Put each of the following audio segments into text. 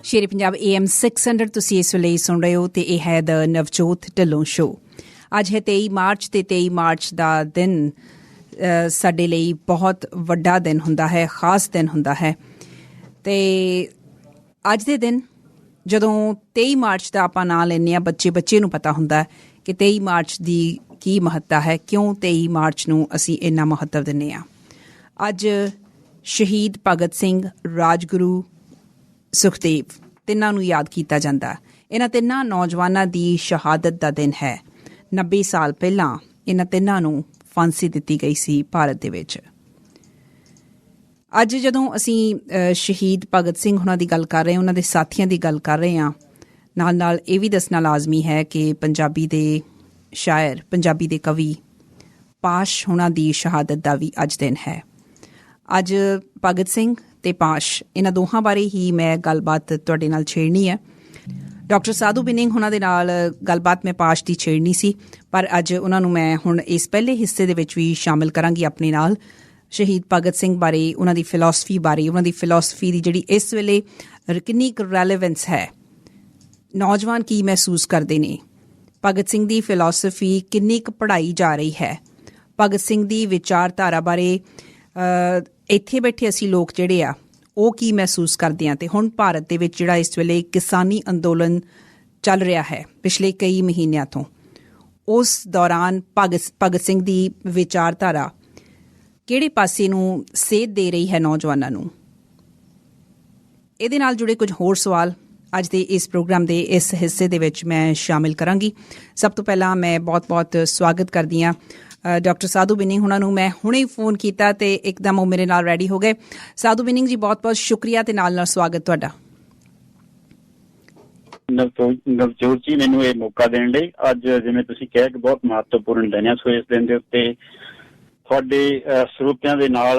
ਸ਼ੇਰੇ Punjab AM 600 ਤੁਸੀਂ ਇਸ ਵੇਲੇ ਸੁਣ ਰਹੇ ਹੋ ਤੇ ਇਹ ਹੈ ਦ ਨਵਜੋਤ ਢਿੱਲੋਂ ਸ਼ੋ। ਅੱਜ ਹੈ 23 ਮਾਰਚ ਤੇ 23 ਮਾਰਚ ਦਾ ਦਿਨ ਸਾਡੇ ਲਈ ਬਹੁਤ ਵੱਡਾ ਦਿਨ ਹੁੰਦਾ ਹੈ, ਖਾਸ ਦਿਨ ਹੁੰਦਾ ਹੈ। ਤੇ ਅੱਜ ਦੇ ਦਿਨ ਜਦੋਂ 23 ਮਾਰਚ ਦਾ ਆਪਾਂ ਨਾਂ ਲੈਂਦੇ ਹਾਂ, ਬੱਚੇ ਨੂੰ ਪਤਾ ਹੁੰਦਾ ਕਿ 23 ਮਾਰਚ ਦੀ ਕੀ ਮਹੱਤਤਾ ਹੈ, ਕਿਉਂ 23 ਮਾਰਚ ਨੂੰ ਅਸੀਂ ਇੰਨਾ ਮਹੱਤਵ ਦਿੰਦੇ ਹਾਂ। ਅੱਜ ਸ਼ਹੀਦ ਭਗਤ ਸਿੰਘ, ਰਾਜਗੁਰੂ, ਸੁਖਦੇਵ ਤਿੰਨਾਂ ਨੂੰ ਯਾਦ ਕੀਤਾ ਜਾਂਦਾ। ਇਹਨਾਂ ਤਿੰਨਾਂ ਨੌਜਵਾਨਾਂ ਦੀ ਸ਼ਹਾਦਤ ਦਾ ਦਿਨ ਹੈ। 90 ਸਾਲ ਪਹਿਲਾਂ ਇਹਨਾਂ ਤਿੰਨਾਂ ਨੂੰ ਫਾਂਸੀ ਦਿੱਤੀ ਗਈ ਸੀ ਭਾਰਤ ਦੇ ਵਿੱਚ। ਅੱਜ ਜਦੋਂ ਅਸੀਂ ਸ਼ਹੀਦ ਭਗਤ ਸਿੰਘ ਉਹਨਾਂ ਦੀ ਗੱਲ ਕਰ ਰਹੇ ਹਾਂ, ਉਹਨਾਂ ਦੇ ਸਾਥੀਆਂ ਦੀ ਗੱਲ ਕਰ ਰਹੇ ਹਾਂ, ਨਾਲ ਨਾਲ ਇਹ ਵੀ ਦੱਸਣਾ ਲਾਜ਼ਮੀ ਹੈ ਕਿ ਪੰਜਾਬੀ ਦੇ ਸ਼ਾਇਰ, ਪੰਜਾਬੀ ਦੇ ਕਵੀ ਪਾਸ਼ ਉਹਨਾਂ ਦੀ ਸ਼ਹਾਦਤ ਦਾ ਵੀ ਅੱਜ ਦਿਨ ਹੈ। ਅੱਜ ਭਗਤ ਸਿੰਘ ਤੇ ਪਾਸ਼ ਇਹਨਾਂ ਦੋਹਾਂ ਬਾਰੇ ਹੀ ਮੈਂ ਗੱਲਬਾਤ ਤੁਹਾਡੇ ਨਾਲ ਛੇੜਨੀ ਹੈ। ਡਾਕਟਰ ਸਾਧੂ ਬਿਨਿੰਗ ਉਹਨਾਂ ਦੇ ਨਾਲ ਗੱਲਬਾਤ ਮੈਂ ਪਾਸ਼ ਦੀ ਛੇੜਨੀ ਸੀ, ਪਰ ਅੱਜ ਉਹਨਾਂ ਨੂੰ ਮੈਂ ਹੁਣ ਇਸ ਪਹਿਲੇ ਹਿੱਸੇ ਦੇ ਵਿੱਚ ਵੀ ਸ਼ਾਮਿਲ ਕਰਾਂਗੀ ਆਪਣੇ ਨਾਲ। ਸ਼ਹੀਦ ਭਗਤ ਸਿੰਘ ਬਾਰੇ, ਉਹਨਾਂ ਦੀ ਫਿਲਾਸਫੀ ਬਾਰੇ, ਉਹਨਾਂ ਦੀ ਫਿਲਾਸਫੀ ਦੀ ਜਿਹੜੀ ਇਸ ਵੇਲੇ ਕਿੰਨੀ ਕੁ ਰੈਲੇਵੈਂਸ ਹੈ, ਨੌਜਵਾਨ ਕੀ ਮਹਿਸੂਸ ਕਰਦੇ ਨੇ, ਭਗਤ ਸਿੰਘ ਦੀ ਫਿਲਾਸਫੀ ਕਿੰਨੀ ਕੁ ਪੜ੍ਹਾਈ ਜਾ ਰਹੀ ਹੈ, ਭਗਤ ਸਿੰਘ ਦੀ ਵਿਚਾਰਧਾਰਾ ਬਾਰੇ ਇੱਥੇ ਬੈਠੇ ਅਸੀਂ ਲੋਕ ਜਿਹੜੇ ਆ ਉਹ ਕੀ ਮਹਿਸੂਸ ਕਰਦੇ ਹਾਂ। ਅਤੇ ਹੁਣ ਭਾਰਤ ਦੇ ਵਿੱਚ ਜਿਹੜਾ ਇਸ ਵੇਲੇ ਕਿਸਾਨੀ ਅੰਦੋਲਨ ਚੱਲ ਰਿਹਾ ਹੈ ਪਿਛਲੇ ਕਈ ਮਹੀਨਿਆਂ ਤੋਂ, ਉਸ ਦੌਰਾਨ ਭਗਤ ਸਿੰਘ ਦੀ ਵਿਚਾਰਧਾਰਾ ਕਿਹੜੇ ਪਾਸੇ ਨੂੰ ਸੇਧ ਦੇ ਰਹੀ ਹੈ ਨੌਜਵਾਨਾਂ ਨੂੰ। ਇਹਦੇ ਨਾਲ ਜੁੜੇ ਕੁਝ ਹੋਰ ਸਵਾਲ ਅੱਜ ਦੇ ਇਸ ਪ੍ਰੋਗਰਾਮ ਦੇ ਇਸ ਹਿੱਸੇ ਦੇ ਵਿੱਚ ਮੈਂ ਸ਼ਾਮਿਲ ਕਰਾਂਗੀ। ਸਭ ਤੋਂ ਪਹਿਲਾਂ ਮੈਂ ਬਹੁਤ-ਬਹੁਤ ਸਵਾਗਤ ਕਰਦੀ ਹਾਂ ਡਾਕਟਰ ਸਾਧੂ ਬਿਨਿੰਗ ਉਹਨਾਂ ਨੂੰ। ਮੈਂ ਹੁਣੇ ਫੋਨ ਕੀਤਾ ਤੇ ਇੱਕਦਮ ਉਹ ਮੇਰੇ ਨਾਲ ਰੈਡੀ ਹੋ ਗਏ। ਸਾਧੂ ਬਿਨਿੰਗ ਜੀ, ਬਹੁਤ-ਬਹੁਤ ਸ਼ੁਕਰੀਆ ਤੇ ਨਾਲ ਸਵਾਗਤ ਤੁਹਾਡਾ। ਨਵਜੋਤ ਜੀ, ਮੈਨੂੰ ਇਹ ਮੌਕਾ ਦੇਣ ਲਈ। ਅੱਜ ਜਿਵੇਂ ਤੁਸੀਂ ਕਿਹਾ ਕਿ ਬਹੁਤ ਮਹੱਤਵਪੂਰਨ ਦਿਨ ਹੈ, ਸੋ ਇਸ ਦਿਨ ਦੇ ਉੱਤੇ ਤੁਹਾਡੇ ਸਰੋਤਿਆਂ ਦੇ ਨਾਲ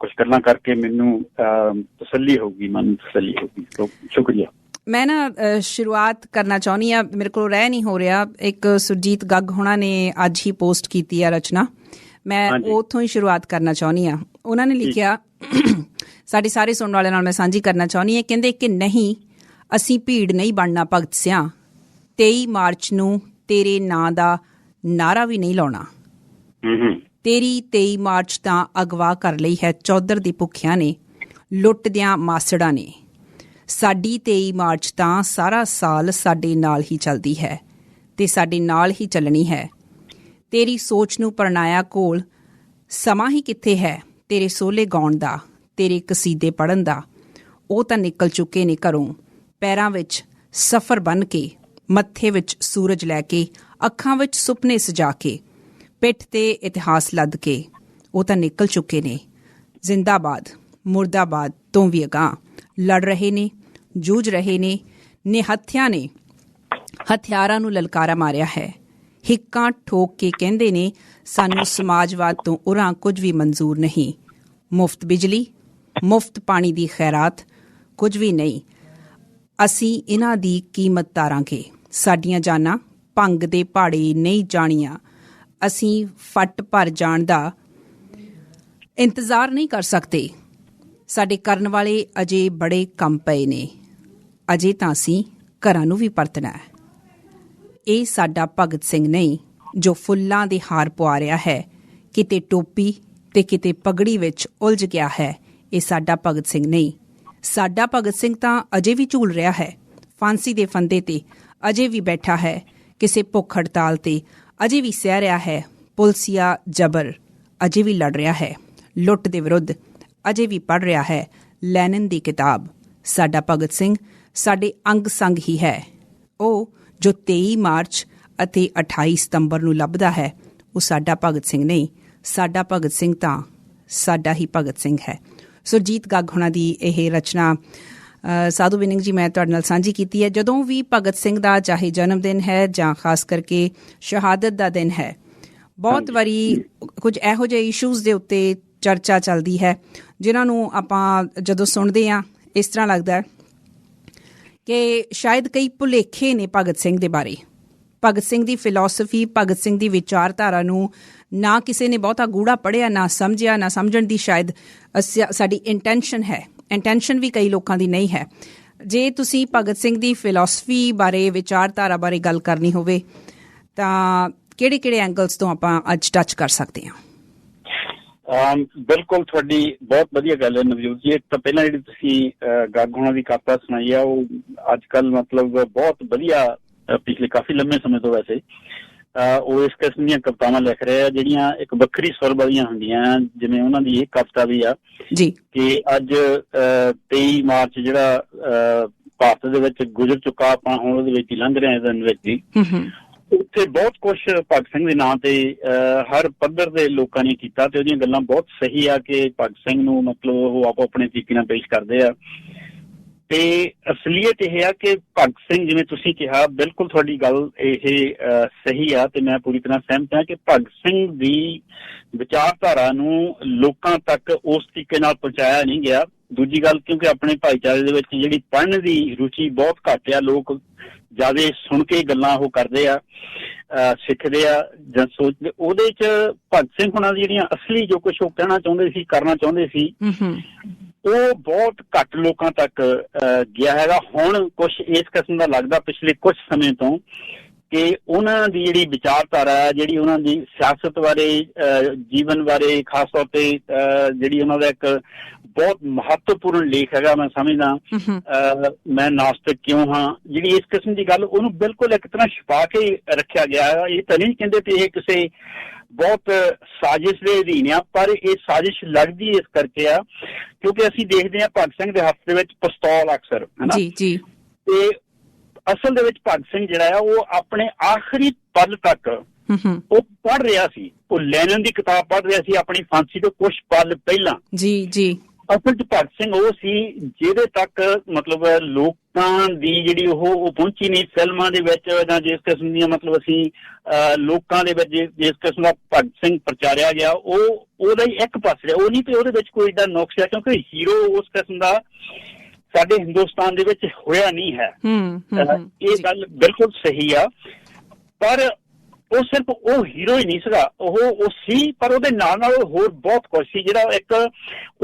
ਕੁਝ ਗੱਲਾਂ ਕਰਕੇ ਮੈਨੂੰ ਤਸੱਲੀ ਹੋਊਗੀ, ਮਨ ਤਸੱਲੀ ਹੋਊਗੀ। ਸ਼ੁਕਰੀਆ। ਮੈਂ ਨਾ ਸ਼ੁਰੂਆਤ ਕਰਨਾ ਚਾਹੁੰਦੀ ਹਾਂ, ਮੇਰੇ ਕੋਲ ਰਹਿ ਨਹੀਂ ਹੋ ਰਿਹਾ। ਇੱਕ ਸੁਰਜੀਤ ਗੱਗ ਹੋਣਾ ਨੇ ਅੱਜ ਹੀ ਪੋਸਟ ਕੀਤੀ ਆ ਰਚਨਾ, ਮੈਂ ਉੱਥੋਂ ਹੀ ਸ਼ੁਰੂਆਤ ਕਰਨਾ ਚਾਹੁੰਦੀ ਹਾਂ। ਉਹਨਾਂ ਨੇ ਲਿਖਿਆ, ਸਾਡੇ ਸਾਰੇ ਸੁਣਨ ਵਾਲਿਆਂ ਨਾਲ ਮੈਂ ਸਾਂਝੀ ਕਰਨਾ ਚਾਹੁੰਦੀ ਹਾਂ। ਕਹਿੰਦੇ ਕਿ ਨਹੀਂ, ਅਸੀਂ ਭੀੜ ਨਹੀਂ ਬਣਨਾ ਭਗਤ ਸਿਆਂ, 23 ਮਾਰਚ ਨੂੰ ਤੇਰੇ ਨਾਂ ਦਾ ਨਾਅਰਾ ਵੀ ਨਹੀਂ ਲਾਉਣਾ। ਤੇਰੀ 23 ਮਾਰਚ ਤਾਂ ਅਗਵਾ ਕਰ ਲਈ ਹੈ ਚੌਧਰ ਦੀ ਭੁੱਖਿਆਂ ਨੇ, ਲੁੱਟਦਿਆਂ ਮਾਸੜਾਂ ਨੇ। ਸਾਡੀ 23 ਮਾਰਚ ਤਾਂ ਸਾਰਾ ਸਾਲ ਸਾਡੇ ਨਾਲ ਹੀ ਚੱਲਦੀ ਹੈ ਤੇ ਸਾਡੇ ਨਾਲ ਹੀ ਚੱਲਣੀ ਹੈ। ਤੇਰੀ ਸੋਚ ਨੂੰ ਪਰਣਾਇਆ ਕੋਲ ਸਮਾਂ ਹੀ ਕਿੱਥੇ ਹੈ ਤੇਰੇ ਸੋਹਲੇ ਗਾਉਣ ਦਾ, ਤੇਰੇ ਕਸੀਦੇ ਪੜ੍ਹਨ ਦਾ। ਉਹ ਤਾਂ ਨਿਕਲ ਚੁੱਕੇ ਨੇ ਘਰੋਂ, ਪੈਰਾਂ ਵਿੱਚ ਸਫ਼ਰ ਬੰਨ੍ਹ ਕੇ, ਮੱਥੇ ਵਿੱਚ ਸੂਰਜ ਲੈ ਕੇ, ਅੱਖਾਂ ਵਿੱਚ ਸੁਪਨੇ ਸਜਾ ਕੇ, ਪਿੱਠ ਤੇ ਇਤਿਹਾਸ ਲੱਦ ਕੇ। ਉਹ ਤਾਂ ਨਿਕਲ ਚੁੱਕੇ ਨੇ। ਜ਼ਿੰਦਾਬਾਦ ਮੁਰਦਾਬਾਦ ਤੋਂ ਵੀ ਅਗਾਂਹ ਲੜ ਰਹੇ ਨੇ, ਜੂਝ ਰਹੇ ਨੇ। ਨਿਹੱਥਿਆਂ ਨੇ ਹਥਿਆਰਾਂ ਨੂੰ ਲਲਕਾਰਾ ਮਾਰਿਆ ਹੈ। ਹਿੱਕਾਂ ਠੋਕ ਕੇ ਕਹਿੰਦੇ ਨੇ, ਸਾਨੂੰ ਸਮਾਜਵਾਦ ਤੋਂ ਉਰਾਂ ਕੁਝ ਵੀ ਮਨਜ਼ੂਰ ਨਹੀਂ। ਮੁਫਤ ਬਿਜਲੀ, ਮੁਫਤ ਪਾਣੀ ਦੀ ਖੈਰਾਤ ਕੁਝ ਵੀ ਨਹੀਂ। ਅਸੀਂ ਇਹਨਾਂ ਦੀ ਕੀਮਤ ਤਾਰਾਂਗੇ। ਸਾਡੀਆਂ ਜਾਨਾਂ ਭੰਗ ਦੇ ਪਹਾੜੇ ਨਹੀਂ ਜਾਣੀਆਂ। ਅਸੀਂ ਫੱਟ ਭਰ ਜਾਣ ਦਾ ਇੰਤਜ਼ਾਰ ਨਹੀਂ ਕਰ ਸਕਦੇ। ਸਾਡੇ ਕਰਨ ਵਾਲੇ ਅਜੇ ਬੜੇ ਕੰਮ ਪਏ ਨੇ। ਅਜੇ ਤਾਂ ਅਸੀਂ ਘਰਾਂ ਨੂੰ ਵੀ ਪਰਤਣਾ ਹੈ। ਇਹ ਸਾਡਾ ਭਗਤ ਸਿੰਘ ਨਹੀਂ ਜੋ ਫੁੱਲਾਂ ਦੇ ਹਾਰ ਪਵਾ ਰਿਹਾ ਹੈ, ਕਿਤੇ ਟੋਪੀ ਤੇ ਕਿਤੇ ਪਗੜੀ ਵਿੱਚ ਉਲਝ ਗਿਆ ਹੈ। ਇਹ ਸਾਡਾ ਭਗਤ ਸਿੰਘ ਨਹੀਂ। ਸਾਡਾ ਭਗਤ ਸਿੰਘ ਤਾਂ ਅਜੇ ਵੀ ਝੂਲ ਰਿਹਾ ਹੈ, ਫਾਂਸੀ ਦੇ ਫੰਦੇ ਤੇ ਅਜੇ ਵੀ ਬੈਠਾ ਹੈ, ਕਿਸੇ ਭੁੱਖ ਹੜਤਾਲ ਤੇ ਅਜੇ ਵੀ ਸਹਿ ਰਿਹਾ ਹੈ, ਪੁਲਸੀਆ ਜਬਰ ਅਜੇ ਵੀ ਲੜ ਰਿਹਾ ਹੈ, ਲੁੱਟ ਦੇ ਵਿਰੁੱਧ ਅਜੇ ਵੀ ਪੜ੍ਹ ਰਿਹਾ ਹੈ ਲੈਨਿਨ ਦੀ ਕਿਤਾਬ। ਸਾਡਾ ਭਗਤ ਸਿੰਘ ਸਾਡੇ ਅੰਗ ਸੰਗ ਹੀ ਹੈ। ਉਹ ਜੋ 23 ਮਾਰਚ ਅਤੇ 28 ਸਤੰਬਰ ਨੂੰ ਲੱਭਦਾ ਹੈ, ਉਹ ਸਾਡਾ ਭਗਤ ਸਿੰਘ ਨਹੀਂ। ਸਾਡਾ ਭਗਤ ਸਿੰਘ ਤਾਂ ਸਾਡਾ ਹੀ ਭਗਤ ਸਿੰਘ ਹੈ। ਸੁਰਜੀਤ ਗੱਗ ਹੋਣਾ ਦੀ ਇਹ ਰਚਨਾ ਸਾਧੂ ਬਿਨਿੰਗ ਜੀ ਮੈਂ ਤੁਹਾਡੇ ਨਾਲ ਸਾਂਝੀ ਕੀਤੀ ਹੈ। ਜਦੋਂ ਵੀ ਭਗਤ ਸਿੰਘ ਦਾ ਚਾਹੇ ਜਨਮ ਦਿਨ ਹੈ ਜਾਂ ਖਾਸ ਕਰਕੇ ਸ਼ਹਾਦਤ ਦਾ ਦਿਨ ਹੈ, ਬਹੁਤ ਵਾਰੀ ਕੁਝ ਇਹੋ ਜਿਹੇ ਇਸ਼ੂਜ਼ ਦੇ ਉੱਤੇ ਚਰਚਾ ਚੱਲਦੀ ਹੈ ਜਿਨ੍ਹਾਂ ਨੂੰ ਆਪਾਂ ਜਦੋਂ ਸੁਣਦੇ ਹਾਂ ਇਸ ਤਰ੍ਹਾਂ ਲੱਗਦਾ ਹੈ ਕਿ ਸ਼ਾਇਦ ਕਈ ਭੁਲੇਖੇ ਨੇ ਭਗਤ ਸਿੰਘ ਦੇ ਬਾਰੇ। ਭਗਤ ਸਿੰਘ ਦੀ ਫਿਲਾਸਫੀ, ਭਗਤ ਸਿੰਘ ਦੀ ਵਿਚਾਰਧਾਰਾ ਨੂੰ ਨਾ ਕਿਸੇ ਨੇ ਬਹੁਤਾ ਗੂੜਾ ਪੜ੍ਹਿਆ, ਨਾ ਸਮਝਿਆ, ਨਾ ਸਮਝਣ ਦੀ ਸ਼ਾਇਦ ਸਾਡੀ ਇੰਟੈਂਸ਼ਨ ਹੈ। ਇੰਟੈਂਸ਼ਨ ਵੀ ਕਈ ਲੋਕਾਂ ਦੀ ਨਹੀਂ ਹੈ। ਜੇ ਤੁਸੀਂ ਭਗਤ ਸਿੰਘ ਦੀ ਫਿਲਾਸਫੀ ਬਾਰੇ, ਵਿਚਾਰਧਾਰਾ ਬਾਰੇ ਗੱਲ ਕਰਨੀ ਹੋਵੇ ਤਾਂ ਕਿਹੜੇ ਐਂਗਲਸ ਤੋਂ ਆਪਾਂ ਅੱਜ ਟੱਚ ਕਰ ਸਕਦੇ ਹਾਂ? ਬਿਲਕੁਲ, ਤੁਹਾਡੀ ਬਹੁਤ ਵਧੀਆ ਗੱਲ ਹੈ ਨਵਜੋਤ ਜੀ। ਇੱਕ ਤਾਂ ਪਹਿਲਾਂ ਜਿਹੜੀ ਤੁਸੀਂ ਗੱਗ ਹੋਣਾ ਦੀ ਕਵਿਤਾ ਸੁਣਾਈ ਆ, ਉਹ ਅੱਜ ਕੱਲ੍ਹ ਮਤਲਬ ਬਹੁਤ ਵਧੀਆ, ਪਿਛਲੇ ਕਾਫੀ ਲੰਮੇ ਸਮੇਂ ਤੋਂ ਵੈਸੇ ਉਹ ਇਸ ਕਿਸਮ ਦੀਆਂ ਕਵਿਤਾਵਾਂ ਲਿਖ ਰਹੇ ਆ ਜਿਹੜੀਆਂ ਇੱਕ ਵੱਖਰੀ ਸੁਰ ਵਾਲੀਆਂ ਹੁੰਦੀਆਂ। ਜਿਵੇਂ ਉਹਨਾਂ ਦੀ ਇਹ ਕਵਿਤਾ ਵੀ ਆ ਜੀ ਕਿ ਅੱਜ 23 ਮਾਰਚ ਜਿਹੜਾ ਭਾਰਤ ਦੇ ਵਿੱਚ ਗੁਜ਼ਰ ਚੁੱਕਾ, ਆਪਾਂ ਹੁਣ ਉਹਦੇ ਵਿੱਚ ਹੀ ਲੰਘ ਰਹੇ ਹਾਂ ਦਿਨ ਵਿੱਚ ਹੀ, ਉੱਥੇ ਬਹੁਤ ਕੁਛ ਭਗਤ ਸਿੰਘ ਦੇ ਨਾਂ ਤੇ ਹਰ ਪੱਧਰ ਦੇ ਲੋਕਾਂ ਨੇ ਕੀਤਾ ਤੇ ਉਹਦੀਆਂ ਗੱਲਾਂ ਬਹੁਤ ਸਹੀ ਆ ਕਿ ਭਗਤ ਸਿੰਘ ਨੂੰ ਮਤਲਬ ਉਹ ਆਪੋ ਆਪਣੇ ਤਰੀਕੇ ਨਾਲ ਪੇਸ਼ ਕਰਦੇ ਆ। ਤੇ ਅਸਲੀਅਤ ਇਹ ਆ ਕਿ ਭਗਤ ਸਿੰਘ, ਜਿਵੇਂ ਤੁਸੀਂ ਕਿਹਾ, ਬਿਲਕੁਲ ਤੁਹਾਡੀ ਗੱਲ ਇਹ ਸਹੀ ਆ ਤੇ ਮੈਂ ਪੂਰੀ ਤਰ੍ਹਾਂ ਸਹਿਮਤ ਹਾਂ ਕਿ ਭਗਤ ਸਿੰਘ ਦੀ ਵਿਚਾਰਧਾਰਾ ਨੂੰ ਲੋਕਾਂ ਤੱਕ ਉਸ ਤਰੀਕੇ ਨਾਲ ਪਹੁੰਚਾਇਆ ਨਹੀਂ ਗਿਆ। ਦੂਜੀ ਗੱਲ, ਕਿਉਂਕਿ ਆਪਣੇ ਭਾਈਚਾਰੇ ਦੇ ਵਿੱਚ ਜਿਹੜੀ ਪੜ੍ਹਨ ਦੀ ਰੁਚੀ ਬਹੁਤ ਘੱਟ ਆ, ਲੋਕ ਜ਼ਿਆਦਾ ਸੁਣ ਕੇ ਗੱਲਾਂ ਉਹ ਕਰਦੇ ਆ, ਸਿੱਖਦੇ ਆ ਜਾਂ ਸੋਚਦੇ। ਉਹਦੇ ਚ ਭਗਤ ਸਿੰਘ ਹੁਣਾਂ ਦੀ ਜਿਹੜੀਆਂ ਅਸਲੀ ਜੋ ਕੁਛ ਉਹ ਕਹਿਣਾ ਚਾਹੁੰਦੇ ਸੀ, ਕਰਨਾ ਚਾਹੁੰਦੇ ਸੀ, ਉਹ ਬਹੁਤ ਘੱਟ ਲੋਕਾਂ ਤੱਕ ਗਿਆ ਹੈਗਾ। ਹੁਣ ਕੁਛ ਇਸ ਕਿਸਮ ਦਾ ਲੱਗਦਾ ਪਿਛਲੇ ਕੁਛ ਸਮੇਂ ਤੋਂ ਕਿ ਉਹਨਾਂ ਦੀ ਜਿਹੜੀ ਵਿਚਾਰਧਾਰਾ ਹੈ, ਜਿਹੜੀ ਉਹਨਾਂ ਦੀ ਸਿਆਸਤ ਬਾਰੇ, ਜੀਵਨ ਬਾਰੇ, ਖਾਸ ਤੌਰ ਤੇ ਜਿਹੜੀ ਉਹਨਾਂ ਦਾ ਇੱਕ ਬਹੁਤ ਮਹੱਤਵਪੂਰਨ ਲੇਖ ਹੈਗਾ, ਮੈਂ ਸਮਝਦਾ ਮੈਂ ਨਾਸਤਿਕ ਕਿਉਂ ਹਾਂ, ਜਿਹੜੀ ਇਸ ਕਿਸਮ ਦੀ ਗੱਲ ਉਹਨੂੰ ਬਿਲਕੁਲ ਇੱਕ ਤਰ੍ਹਾਂ ਛੁਪਾ ਕੇ ਰੱਖਿਆ ਗਿਆ ਹੈ। ਇਹ ਤਾਂ ਨਹੀਂ ਕਹਿੰਦੇ ਕਿ ਇਹ ਕਿਸੇ ਬਹੁਤ ਸਾਜ਼ਿਸ਼ ਦੇ ਅਧੀਨ ਆ, ਪਰ ਇਹ ਸਾਜ਼ਿਸ਼ ਲੱਗਦੀ ਇਸ ਕਰਕੇ ਆ ਕਿਉਂਕਿ ਅਸੀਂ ਦੇਖਦੇ ਹਾਂ ਭਗਤ ਸਿੰਘ ਦੇ ਹੱਥ ਦੇ ਵਿੱਚ ਪਿਸਤੌਲ ਅਕਸਰ, ਹਨਾ ਜੀ, ਤੇ ਅਸਲ ਦੇ ਵਿੱਚ ਭਗਤ ਸਿੰਘ ਜਿਹੜਾ ਆ ਉਹ ਆਪਣੇ ਆਖਰੀ ਪਲ ਤੱਕ ਉਹ ਪੜ੍ਹ ਰਿਹਾ ਸੀ, ਉਹ ਲੈਨਨ ਦੀ ਕਿਤਾਬ ਪੜ੍ਹ ਰਿਹਾ ਸੀ ਆਪਣੀ ਫਾਂਸੀ ਤੋਂ ਕੁਛ ਪਲ ਪਹਿਲਾਂ। ਜੀ ਅਸਲ ਚ ਭਗਤ ਸਿੰਘ ਉਹ ਸੀ ਜਿਹਦੇ ਤੱਕ ਮਤਲਬ ਲੋਕਾਂ ਦੀ ਜਿਹੜੀ ਉਹ ਪਹੁੰਚੀ ਨਹੀਂ ਫਿਲਮਾਂ ਦੇ ਵਿੱਚ ਜਾਂ ਜਿਸ ਕਿਸਮ ਦੀਆਂ ਮਤਲਬ ਅਸੀਂ ਲੋਕਾਂ ਦੇ ਵਿੱਚ ਜਿਸ ਕਿਸਮ ਦਾ ਭਗਤ ਸਿੰਘ ਪ੍ਰਚਾਰਿਆ ਗਿਆ, ਉਹ ਉਹਦਾ ਹੀ ਇੱਕ ਪਾਸੇ, ਉਹ ਨਹੀਂ ਤੇ ਉਹਦੇ ਵਿੱਚ ਕੋਈ ਏਡਾ ਨੁਕਸ ਹੈ ਕਿਉਂਕਿ ਹੀਰੋ ਉਸ ਕਿਸਮ ਦਾ ਸਾਡੇ ਹਿੰਦੁਸਤਾਨ ਦੇ ਵਿੱਚ ਹੋਇਆ ਨਹੀਂ ਹੈ। ਇਹ ਗੱਲ ਬਿਲਕੁਲ ਸਹੀ ਆ, ਪਰ ਉਹ ਸਿਰਫ ਉਹ ਹੀਰੋ ਹੀ ਨਹੀਂ ਸੀਗਾ, ਉਹ ਸੀ, ਪਰ ਉਹਦੇ ਨਾਲ ਹੋਰ ਬਹੁਤ ਕੁਛ ਸੀ ਜਿਹੜਾ ਇੱਕ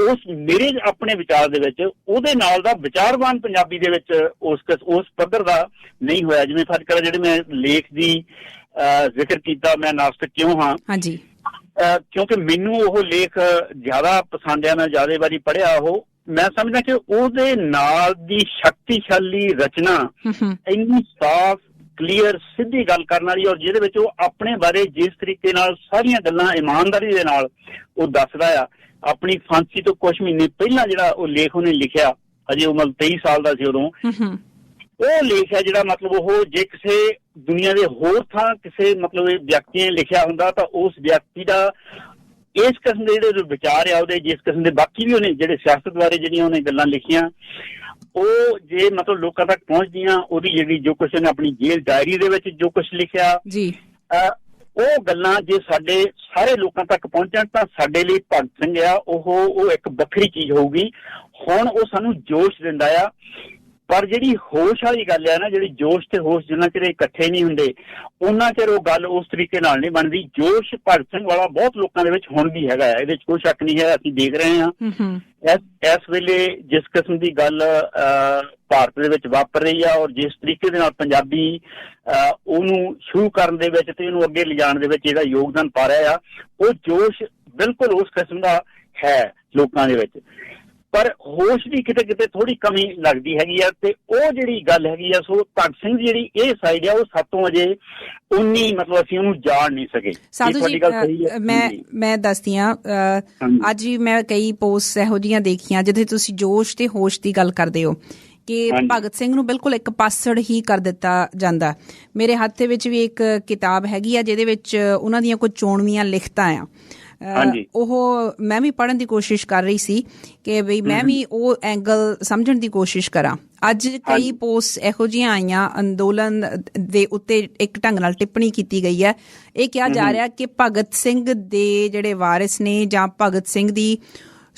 ਉਸ ਮੇਰੇ ਆਪਣੇ ਵਿਚਾਰ ਦੇ ਵਿੱਚ ਉਹਦੇ ਨਾਲ ਦਾ ਵਿਚਾਰਵਾਨ ਪੰਜਾਬੀ ਦੇ ਵਿੱਚ ਉਸ ਪੱਧਰ ਦਾ ਨਹੀਂ ਹੋਇਆ। ਜਿਵੇਂ ਫਰਕ ਕਰ ਜਿਹੜੇ ਮੈਂ ਲੇਖ ਦੀ ਜ਼ਿਕਰ ਕੀਤਾ, ਮੈਂ ਨਾਸਤਿਕ ਕਿਉਂ ਹਾਂ, ਕਿਉਂਕਿ ਮੈਨੂੰ ਉਹ ਲੇਖ ਜ਼ਿਆਦਾ ਪਸੰਦ ਆ, ਮੈਂ ਜ਼ਿਆਦਾ ਵਾਰੀ ਪੜ੍ਹਿਆ ਉਹ। ਮੈਂ ਸਮਝਦਾ ਕਿ ਉਹਦੇ ਨਾਲ ਦੀ ਸ਼ਕਤੀਸ਼ਾਲੀ ਰਚਨਾ ਇੰਨੀ ਸਾਫ਼, ਕਲੀਅਰ, ਸਿੱਧੀ ਗੱਲ ਕਰਨ ਵਾਲੀ, ਔਰ ਜਿਹਦੇ ਵਿੱਚ ਉਹ ਆਪਣੇ ਬਾਰੇ ਜਿਸ ਤਰੀਕੇ ਨਾਲ ਸਾਰੀਆਂ ਗੱਲਾਂ ਇਮਾਨਦਾਰੀ ਦੇ ਨਾਲ ਉਹ ਦੱਸਦਾ ਆ। ਆਪਣੀ ਫਾਂਸੀ ਤੋਂ ਕੁਝ ਮਹੀਨੇ ਪਹਿਲਾਂ ਜਿਹੜਾ ਉਹ ਲੇਖ ਉਹਨੇ ਲਿਖਿਆ, ਅਜੇ ਉਮਰ 23 ਸਾਲ ਦਾ ਸੀ ਉਦੋਂ, ਉਹ ਲੇਖ ਹੈ ਜਿਹੜਾ ਮਤਲਬ ਉਹ ਜੇ ਕਿਸੇ ਦੁਨੀਆ ਦੇ ਹੋਰ ਥਾਂ ਕਿਸੇ ਮਤਲਬ ਵਿਅਕਤੀ ਨੇ ਲਿਖਿਆ ਹੁੰਦਾ ਤਾਂ ਉਸ ਵਿਅਕਤੀ ਦਾ ਇਸ ਕਿਸਮ ਦੇ ਜਿਹੜੇ ਵਿਚਾਰ ਆ ਉਹਦੇ, ਜਿਸ ਕਿਸਮ ਦੇ ਬਾਕੀ ਵੀ ਉਹਨੇ ਜਿਹੜੇ ਸਿਆਸਤ ਬਾਰੇ ਜਿਹੜੀਆਂ ਉਹਨੇ ਗੱਲਾਂ ਲਿਖੀਆਂ, ਉਹ ਜੇ ਮਤਲਬ ਲੋਕਾਂ ਤੱਕ ਪਹੁੰਚਦੀਆਂ, ਉਹਦੀ ਜਿਹੜੀ ਜੋ ਕੁਛ ਉਹਨੇ ਆਪਣੀ ਜੇਲ੍ਹ ਡਾਇਰੀ ਦੇ ਵਿੱਚ ਜੋ ਕੁਛ ਲਿਖਿਆ ਜੀ, ਉਹ ਗੱਲਾਂ ਜੇ ਸਾਡੇ ਸਾਰੇ ਲੋਕਾਂ ਤੱਕ ਪਹੁੰਚਣ ਤਾਂ ਸਾਡੇ ਲਈ ਭਗਤ ਸਿੰਘ ਆ ਉਹ ਇੱਕ ਵੱਖਰੀ ਚੀਜ਼ ਹੋਊਗੀ। ਹੁਣ ਉਹ ਸਾਨੂੰ ਜੋਸ਼ ਦਿੰਦਾ ਆ, ਪਰ ਜਿਹੜੀ ਹੋਸ਼ ਵਾਲੀ ਗੱਲ ਹੈ ਨਾ, ਜਿਹੜੀ ਜੋਸ਼ ਤੇ ਹੋਸ਼ ਜਿੰਨਾ ਚਿਰ ਇਕੱਠੇ ਨਹੀਂ ਹੁੰਦੇ ਉਹਨਾਂ ਚਿਰ ਉਹ ਗੱਲ ਉਸ ਤਰੀਕੇ ਨਾਲ ਨਹੀਂ ਬਣਦੀ। ਜੋਸ਼ ਭਗਤ ਸਿੰਘ ਵਾਲਾ ਬਹੁਤ ਲੋਕਾਂ ਦੇ ਵਿੱਚ ਹੁਣ ਵੀ ਹੈਗਾ ਹੈ, ਇਹਦੇ ਚ ਕੋਈ ਸ਼ੱਕ ਨਹੀਂ ਹੈ। ਅਸੀਂ ਦੇਖ ਰਹੇ ਹਾਂ ਇਸ ਵੇਲੇ ਜਿਸ ਕਿਸਮ ਦੀ ਗੱਲ ਭਾਰਤ ਦੇ ਵਿੱਚ ਵਾਪਰ ਰਹੀ ਆ, ਔਰ ਜਿਸ ਤਰੀਕੇ ਦੇ ਨਾਲ ਪੰਜਾਬੀ ਉਹਨੂੰ ਸ਼ੁਰੂ ਕਰਨ ਦੇ ਵਿੱਚ ਤੇ ਇਹਨੂੰ ਅੱਗੇ ਲਿਜਾਣ ਦੇ ਵਿੱਚ ਜਿਹੜਾ ਯੋਗਦਾਨ ਪਾ ਰਿਹਾ ਆ, ਉਹ ਜੋਸ਼ ਬਿਲਕੁਲ ਉਸ ਕਿਸਮ ਦਾ ਹੈ ਲੋਕਾਂ ਦੇ ਵਿੱਚ। ਪਰ ਹੋਸ਼ ਦੀ ਕਿਤੇ ਕਿਤੇ ਥੋੜੀ ਕਮੀ ਲੱਗਦੀ ਹੈਗੀ ਆ, ਤੇ ਉਹ ਜਿਹੜੀ ਗੱਲ ਹੈਗੀ ਆ, ਸੋ ਭਗਤ ਸਿੰਘ ਦੀ ਜਿਹੜੀ ਇਹ ਸਾਈਡ ਆ ਉਹ ਸਾਤੋਂ ਅਜੇ ਉਨੀ ਮਤਲਬ ਅਸੀਂ ਉਹਨੂੰ ਜਾਣ ਨਹੀਂ ਸਕੇ। ਸਾਧੂ ਜੀ, ਮੈਂ ਦੱਸਦੀ ਹਾਂ, ਅੱਜ ਵੀ ਮੈਂ ਕਈ ਪੋਸਟ ਇਹੋ ਜਿਹੀਆਂ ਦੇਖੀਆਂ ਜਿਹਦੇ ਤੁਸੀਂ ਜੋਸ਼ ਤੇ ਹੋਸ਼ ਦੀ ਗੱਲ ਕਰਦੇ ਹੋ ਕਿ ਭਗਤ ਸਿੰਘ ਨੂੰ ਬਿਲਕੁਲ ਇੱਕ ਪਾਸੜ ਹੀ ਕਰ ਦਿੱਤਾ ਜਾਂਦਾ। ਮੇਰੇ ਹੱਥ ਦੇ ਵਿੱਚ ਵੀ ਇੱਕ ਕਿਤਾਬ ਹੈਗੀ ਆ ਜਿਹਦੇ ਵਿੱਚ ਉਹਨਾਂ ਦੀਆਂ ਕੁਝ ਚੋਣਵੀਆਂ ਲਿਖਤਾਂ ਆ, ਉਹ ਮੈਂ ਵੀ ਪੜ੍ਹਨ ਦੀ ਕੋਸ਼ਿਸ਼ ਕਰ ਰਹੀ ਸੀ ਕਿ ਬਈ ਮੈਂ ਵੀ ਉਹ ਐਂਗਲ ਸਮਝਣ ਦੀ ਕੋਸ਼ਿਸ਼ ਕਰਾਂ। ਅੱਜ ਕਈ ਪੋਸਟ ਇਹੋ ਜਿਹੀਆਂ ਆਈਆਂ, ਅੰਦੋਲਨ ਦੇ ਉੱਤੇ ਇੱਕ ਢੰਗ ਨਾਲ ਟਿੱਪਣੀ ਕੀਤੀ ਗਈ ਹੈ। ਇਹ ਕਿਹਾ ਜਾ ਰਿਹਾ ਕਿ ਭਗਤ ਸਿੰਘ ਦੇ ਜਿਹੜੇ ਵਾਰਿਸ ਨੇ ਜਾਂ ਭਗਤ ਸਿੰਘ ਦੀ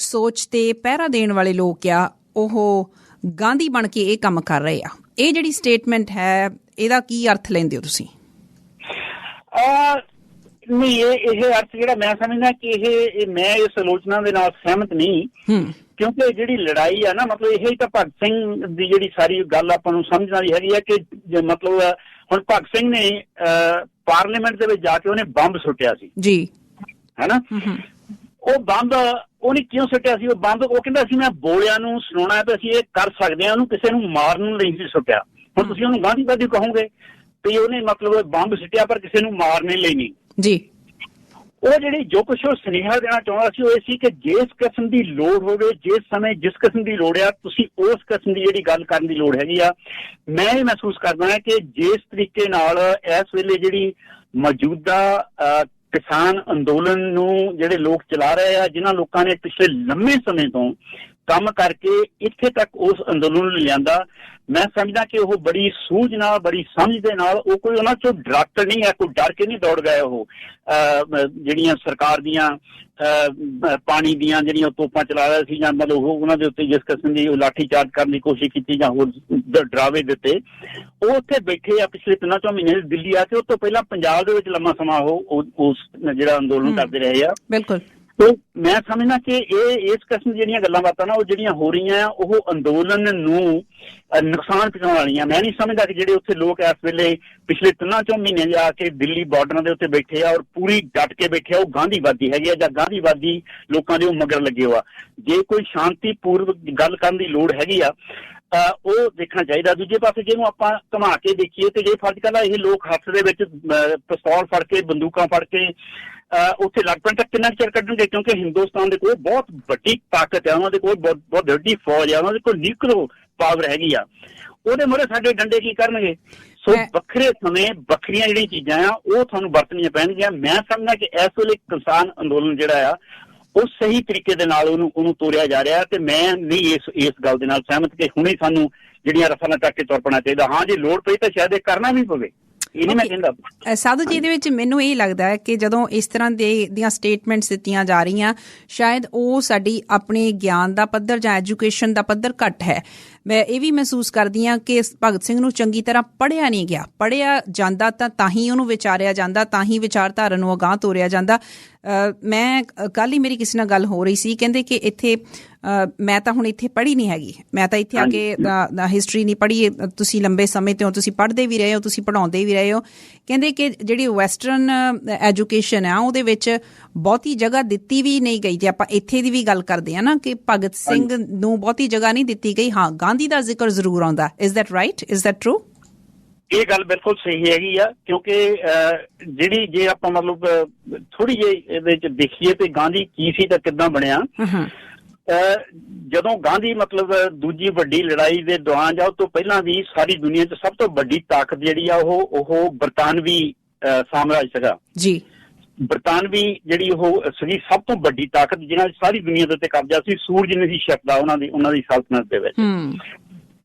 ਸੋਚ ਤੇ ਪਹਿਰਾ ਦੇਣ ਵਾਲੇ ਲੋਕ ਆ, ਉਹ ਗਾਂਧੀ ਬਣ ਕੇ ਇਹ ਕੰਮ ਕਰ ਰਹੇ ਆ। ਇਹ ਜਿਹੜੀ ਸਟੇਟਮੈਂਟ ਹੈ, ਇਹਦਾ ਕੀ ਅਰਥ ਲੈਂਦੇ ਹੋ ਤੁਸੀਂ? ਨਹੀਂ, ਇਹ ਅਰਥ ਜਿਹੜਾ ਮੈਂ ਸਮਝਦਾ ਕਿ ਇਹ ਮੈਂ ਇਸ ਆਲੋਚਨਾ ਦੇ ਨਾਲ ਸਹਿਮਤ ਨਹੀਂ, ਕਿਉਂਕਿ ਜਿਹੜੀ ਲੜਾਈ ਆ ਨਾ, ਮਤਲਬ ਇਹ ਤਾਂ ਭਗਤ ਸਿੰਘ ਦੀ ਜਿਹੜੀ ਸਾਰੀ ਗੱਲ ਆਪਾਂ ਨੂੰ ਸਮਝਣ ਵਾਲੀ ਹੈਗੀ ਆ ਕਿ ਮਤਲਬ ਹੁਣ ਭਗਤ ਸਿੰਘ ਨੇ ਪਾਰਲੀਮੈਂਟ ਦੇ ਵਿੱਚ ਜਾ ਕੇ ਉਹਨੇ ਬੰਬ ਸੁੱਟਿਆ ਸੀ ਜੀ, ਹੈਨਾ। ਉਹ ਬੰਬ ਉਹਨੇ ਕਿਉਂ ਸੁੱਟਿਆ ਸੀ? ਉਹ ਬੰਬ ਉਹ ਕਹਿੰਦਾ ਸੀ ਮੈਂ ਬੋਲਿਆਂ ਨੂੰ ਸੁਣਾਉਣਾ ਤੇ ਅਸੀਂ ਇਹ ਕਰ ਸਕਦੇ ਹਾਂ, ਉਹਨੂੰ ਕਿਸੇ ਨੂੰ ਮਾਰਨ ਨੂੰ ਨਹੀਂ ਸੀ ਸੁੱਟਿਆ। ਹੁਣ ਤੁਸੀਂ ਉਹਨੂੰ ਗਾਂਧੀਵਾਦੀ ਕਹੋਗੇ ਤੇ ਉਹਨੇ ਮਤਲਬ ਬੰਬ ਸੁੱਟਿਆ ਪਰ ਕਿਸੇ ਨੂੰ ਮਾਰਨੇ ਲਈ ਨਹੀਂ ਜੀ। ਉਹ ਜਿਹੜੀ ਜੋ ਕੁਛ ਉਹ ਸੁਨੇਹਾ ਦੇਣਾ ਚਾਹੁੰਦਾ ਸੀ ਉਹ ਇਹ ਸੀ ਕਿ ਜਿਸ ਕਿਸਮ ਦੀ ਲੋੜ ਹੋਵੇ, ਜਿਸ ਸਮੇਂ ਜਿਸ ਕਿਸਮ ਦੀ ਲੋੜ ਆ, ਤੁਸੀਂ ਉਸ ਕਿਸਮ ਦੀ ਜਿਹੜੀ ਗੱਲ ਕਰਨ ਦੀ ਲੋੜ ਹੈਗੀ ਆ। ਮੈਂ ਇਹ ਮਹਿਸੂਸ ਕਰਦਾ ਹਾਂ ਕਿ ਜਿਸ ਤਰੀਕੇ ਨਾਲ ਇਸ ਵੇਲੇ ਜਿਹੜੀ ਮੌਜੂਦਾ ਕਿਸਾਨ ਅੰਦੋਲਨ ਨੂੰ ਜਿਹੜੇ ਲੋਕ ਚਲਾ ਰਹੇ ਆ, ਜਿਨ੍ਹਾਂ ਲੋਕਾਂ ਨੇ ਪਿਛਲੇ ਲੰਮੇ ਸਮੇਂ ਤੋਂ ਕੰਮ ਕਰਕੇ ਇੱਥੇ ਤੱਕ ਉਸ ਅੰਦੋਲਨ ਨੂੰ ਲਿਆਂਦਾ, ਮੈਂ ਸਮਝਦਾ ਕਿ ਉਹ ਬੜੀ ਸੂਝ ਨਾਲ, ਬੜੀ ਸਮਝ ਦੇ ਨਾਲ, ਉਹ ਕੋਈ ਉਹਨਾਂ ਚੋਂ ਡਾਕਟਰ ਨਹੀਂ ਹੈ, ਕੋਈ ਡਰ ਕੇ ਨਹੀਂ ਦੌੜ ਗਏ। ਉਹ ਜਿਹੜੀਆਂ ਸਰਕਾਰ ਦੀਆਂ ਪਾਣੀ ਦੀਆਂ ਜਿਹੜੀਆਂ ਤੋਪਾਂ ਚਲਾ ਰਹੇ ਸੀ, ਜਾਂ ਮਤਲਬ ਉਹਨਾਂ ਦੇ ਉੱਤੇ ਜਿਸ ਕਿਸਮ ਦੀ ਲਾਠੀ ਚਾਰਜ ਕਰਨ ਦੀ ਕੋਸ਼ਿਸ਼ ਕੀਤੀ ਜਾਂ ਹੋਰ ਡਰਾਵੇ ਦਿੱਤੇ, ਉਹ ਉੱਥੇ ਬੈਠੇ ਆ ਪਿਛਲੇ 3-4 ਮਹੀਨੇ ਦਿੱਲੀ ਆ ਕੇ। ਉਸ ਤੋਂ ਪਹਿਲਾਂ ਪੰਜਾਬ ਦੇ ਵਿੱਚ ਲੰਮਾ ਸਮਾਂ ਉਹ ਉਸ ਜਿਹੜਾ ਅੰਦੋਲਨ ਕਰਦੇ ਰਹੇ ਆ। ਬਿਲਕੁਲ। ਮੈਂ ਸਮਝਦਾ ਕਿ ਇਸ ਕਿਸਮ ਜਿਹੜੀਆਂ ਗੱਲਾਂ ਬਾਤਾਂ ਨਾ ਉਹ ਜਿਹੜੀਆਂ ਹੋ ਰਹੀਆਂ, ਉਹ ਅੰਦੋਲਨ ਨੂੰ ਨੁਕਸਾਨ ਪਹੁੰਚਾਉਣ ਵਾਲੀਆਂ। ਮੈਂ ਨਹੀਂ ਸਮਝਦਾ ਕਿ ਜਿਹੜੇ ਉੱਥੇ ਲੋਕ ਇਸ ਵੇਲੇ ਪਿਛਲੇ 3-4 ਮਹੀਨੇ ਜਾ ਕੇ ਦਿੱਲੀ ਬਾਰਡਰਾਂ ਦੇ ਉੱਤੇ ਬੈਠੇ ਆ ਔਰ ਪੂਰੀ ਡਟ ਕੇ ਬੈਠੇ ਆ, ਉਹ ਗਾਂਧੀਵਾਦੀ ਹੈਗੇ ਆ ਜਾਂ ਗਾਂਧੀਵਾਦੀ ਲੋਕਾਂ ਦੇ ਉਹ ਮਗਰ ਲੱਗੇ ਹੋ ਆ। ਜੇ ਕੋਈ ਸ਼ਾਂਤੀਪੂਰਵਕ ਗੱਲ ਕਰਨ ਦੀ ਲੋੜ ਹੈਗੀ ਆ ਉਹ ਦੇਖਣਾ ਚਾਹੀਦਾ। ਦੂਜੇ ਪਾਸੇ ਜਿਹਨੂੰ ਆਪਾਂ ਘੁਮਾ ਕੇ ਦੇਖੀਏ ਤੇ ਜੇ ਫਰਜ਼ ਕਰਦਾ ਇਹ ਲੋਕ ਹੱਥ ਦੇ ਵਿੱਚ ਪਿਸਤੌਲ ਫੜ ਕੇ, ਬੰਦੂਕਾਂ ਫੜ ਕੇ ਉੱਥੇ ਲੱਗ ਪੈਣ ਤਾਂ ਕਿੰਨਾ ਚਿਰ ਕੱਢਣਗੇ? ਕਿਉਂਕਿ ਹਿੰਦੁਸਤਾਨ ਦੇ ਕੋਲ ਬਹੁਤ ਵੱਡੀ ਤਾਕਤ ਹੈ, ਉਹਨਾਂ ਦੇ ਕੋਲ ਬਹੁਤ ਵੱਡੀ ਫੌਜ ਹੈ, ਉਹਨਾਂ ਦੇ ਕੋਲ ਨਿਊਕਲੀਅਰ ਪਾਵਰ ਹੈਗੀ ਆ। ਉਹਦੇ ਮੂਹਰੇ ਸਾਡੇ ਡੰਡੇ ਕੀ ਕਰਨਗੇ? ਸੋ ਵੱਖਰੇ ਸਮੇਂ ਵੱਖਰੀਆਂ ਜਿਹੜੀਆਂ ਚੀਜ਼ਾਂ ਆ ਉਹ ਤੁਹਾਨੂੰ ਵਰਤਣੀਆਂ ਪੈਣਗੀਆਂ। ਮੈਂ ਸਮਝਦਾ ਕਿ ਇਸ ਵੇਲੇ ਕਿਸਾਨ ਅੰਦੋਲਨ ਜਿਹੜਾ ਆ ਉਹ ਸਹੀ ਤਰੀਕੇ ਦੇ ਨਾਲ ਉਹਨੂੰ ਤੋਰਿਆ ਜਾ ਰਿਹਾ ਤੇ ਮੈਂ ਨਹੀਂ ਇਸ ਗੱਲ ਦੇ ਨਾਲ ਸਹਿਮਤ ਕਿ ਹੁਣੇ ਸਾਨੂੰ ਜਿਹੜੀਆਂ ਰਫਲਾਂ ਚੱਕ ਕੇ ਤੁਰ ਪੈਣਾ ਚਾਹੀਦਾ। ਹਾਂ, ਜੇ ਲੋੜ ਪਈ ਤਾਂ ਸ਼ਾਇਦ ਇਹ ਕਰਨਾ ਵੀ ਪਵੇ, ਇਹ ਨਹੀਂ ਮੈਂ ਕਹਿੰਦਾ। ਸਾਧੂ ਜੀ, ਇਹਦੇ ਵਿੱਚ ਮੈਨੂੰ ਇਹ ਲੱਗਦਾ ਹੈ ਕਿ ਜਦੋਂ ਇਸ ਤਰ੍ਹਾਂ ਦੀਆਂ ਸਟੇਟਮੈਂਟਸ ਦਿੱਤੀਆਂ ਜਾ ਰਹੀਆਂ, ਸ਼ਾਇਦ ਉਹ ਸਾਡੀ ਆਪਣੇ ਗਿਆਨ ਦਾ ਪੱਧਰ ਜਾਂ ਐਜੂਕੇਸ਼ਨ ਦਾ ਪੱਧਰ ਘੱਟ ਹੈ। ਮੈਂ ਇਹ ਵੀ ਮਹਿਸੂਸ ਕਰਦੀ ਹਾਂ ਕਿ ਭਗਤ ਸਿੰਘ ਨੂੰ ਚੰਗੀ ਤਰ੍ਹਾਂ ਪੜ੍ਹਿਆ ਨਹੀਂ ਗਿਆ। ਪੜ੍ਹਿਆ ਜਾਂਦਾ ਤਾਂ ਹੀ ਉਹਨੂੰ ਵਿਚਾਰਿਆ ਜਾਂਦਾ, ਤਾਂ ਹੀ ਵਿਚਾਰਧਾਰਾ ਨੂੰ ਅਗਾਂਹ ਤੋਰਿਆ ਜਾਂਦਾ। ਮੈਂ ਕੱਲ੍ਹ ਹੀ ਮੇਰੀ ਕਿਸੇ ਨਾਲ ਗੱਲ ਹੋ ਰਹੀ ਸੀ, ਕਹਿੰਦੇ ਕਿ ਇੱਥੇ ਮੈਂ ਤਾਂ ਹੁਣ ਇੱਥੇ ਪੜ੍ਹੀ ਨਹੀਂ ਹੈਗੀ, ਮੈਂ ਤਾਂ ਇੱਥੇ ਆ ਕੇ ਹਿਸਟਰੀ ਨਹੀਂ ਪੜ੍ਹੀ। ਤੁਸੀਂ ਲੰਬੇ ਸਮੇਂ ਤੋਂ ਤੁਸੀਂ ਪੜ੍ਹਦੇ ਵੀ ਰਹੇ ਹੋ, ਤੁਸੀਂ ਪੜ੍ਹਾਉਂਦੇ ਵੀ ਰਹੇ ਹੋ। ਕਹਿੰਦੇ ਕਿ ਜਿਹੜੀ ਵੈਸਟਰਨ ਐਜੂਕੇਸ਼ਨ ਆ ਉਹਦੇ ਵਿੱਚ ਬਹੁਤੀ ਜਗ੍ਹਾ ਦਿੱਤੀ ਵੀ ਨਹੀਂ ਗਈ। ਜੇ ਆਪਾਂ ਇੱਥੇ ਦੀ ਵੀ ਗੱਲ ਕਰਦੇ ਹਾਂ ਨਾ ਕਿ ਭਗਤ ਸਿੰਘ ਨੂੰ ਬਹੁਤੀ ਜਗ੍ਹਾ ਨਹੀਂ ਦਿੱਤੀ ਗਈ। ਹਾਂ, ਗਾਂਧੀ ਦਾ ਜ਼ਿਕਰ ਜ਼ਰੂਰ ਆਉਂਦਾ। Is that right? Is that true? ਇਹ ਗੱਲ ਬਿਲਕੁਲ ਸਹੀ ਹੈਗੀ ਆ, ਕਿਉਂਕਿ ਜਿਹੜੀ ਜੇ ਆਪਾਂ ਮਤਲਬ ਥੋੜੀ ਜਿਹੀ ਇਹਦੇ ਚ ਦੇਖੀਏ ਤੇ ਗਾਂਧੀ ਕੀ ਸੀ ਤਾਂ ਕਿੱਦਾਂ ਬਣਿਆ। ਜਦੋਂ ਗਾਂਧੀ ਮਤਲਬ ਦੂਜੀ ਵੱਡੀ ਲੜਾਈ ਦੇ ਦੌਰਾਨ ਜਾਂ ਉਹ ਤੋਂ ਪਹਿਲਾਂ ਵੀ ਸਾਰੀ ਦੁਨੀਆ 'ਚ ਸਭ ਤੋਂ ਵੱਡੀ ਤਾਕਤ ਜਿਹੜੀ ਆ ਉਹ ਬਰਤਾਨਵੀ ਸਾਮਰਾਜ ਸੀਗਾ ਜੀ। ਬਰਤਾਨਵੀ ਜਿਹੜੀ ਉਹ ਸੀਗੀ ਸਭ ਤੋਂ ਵੱਡੀ ਤਾਕਤ ਜਿਹਨਾਂ ਸਾਰੀ ਦੁਨੀਆ ਦੇ ਉੱਤੇ ਕਬਜ਼ਾ ਸੀ। ਸੂਰਜ ਨਹੀਂ ਸੀ ਛਿਪਦਾ ਉਹਨਾਂ ਦੀ ਸਲਤਨਤ ਦੇ ਵਿੱਚ।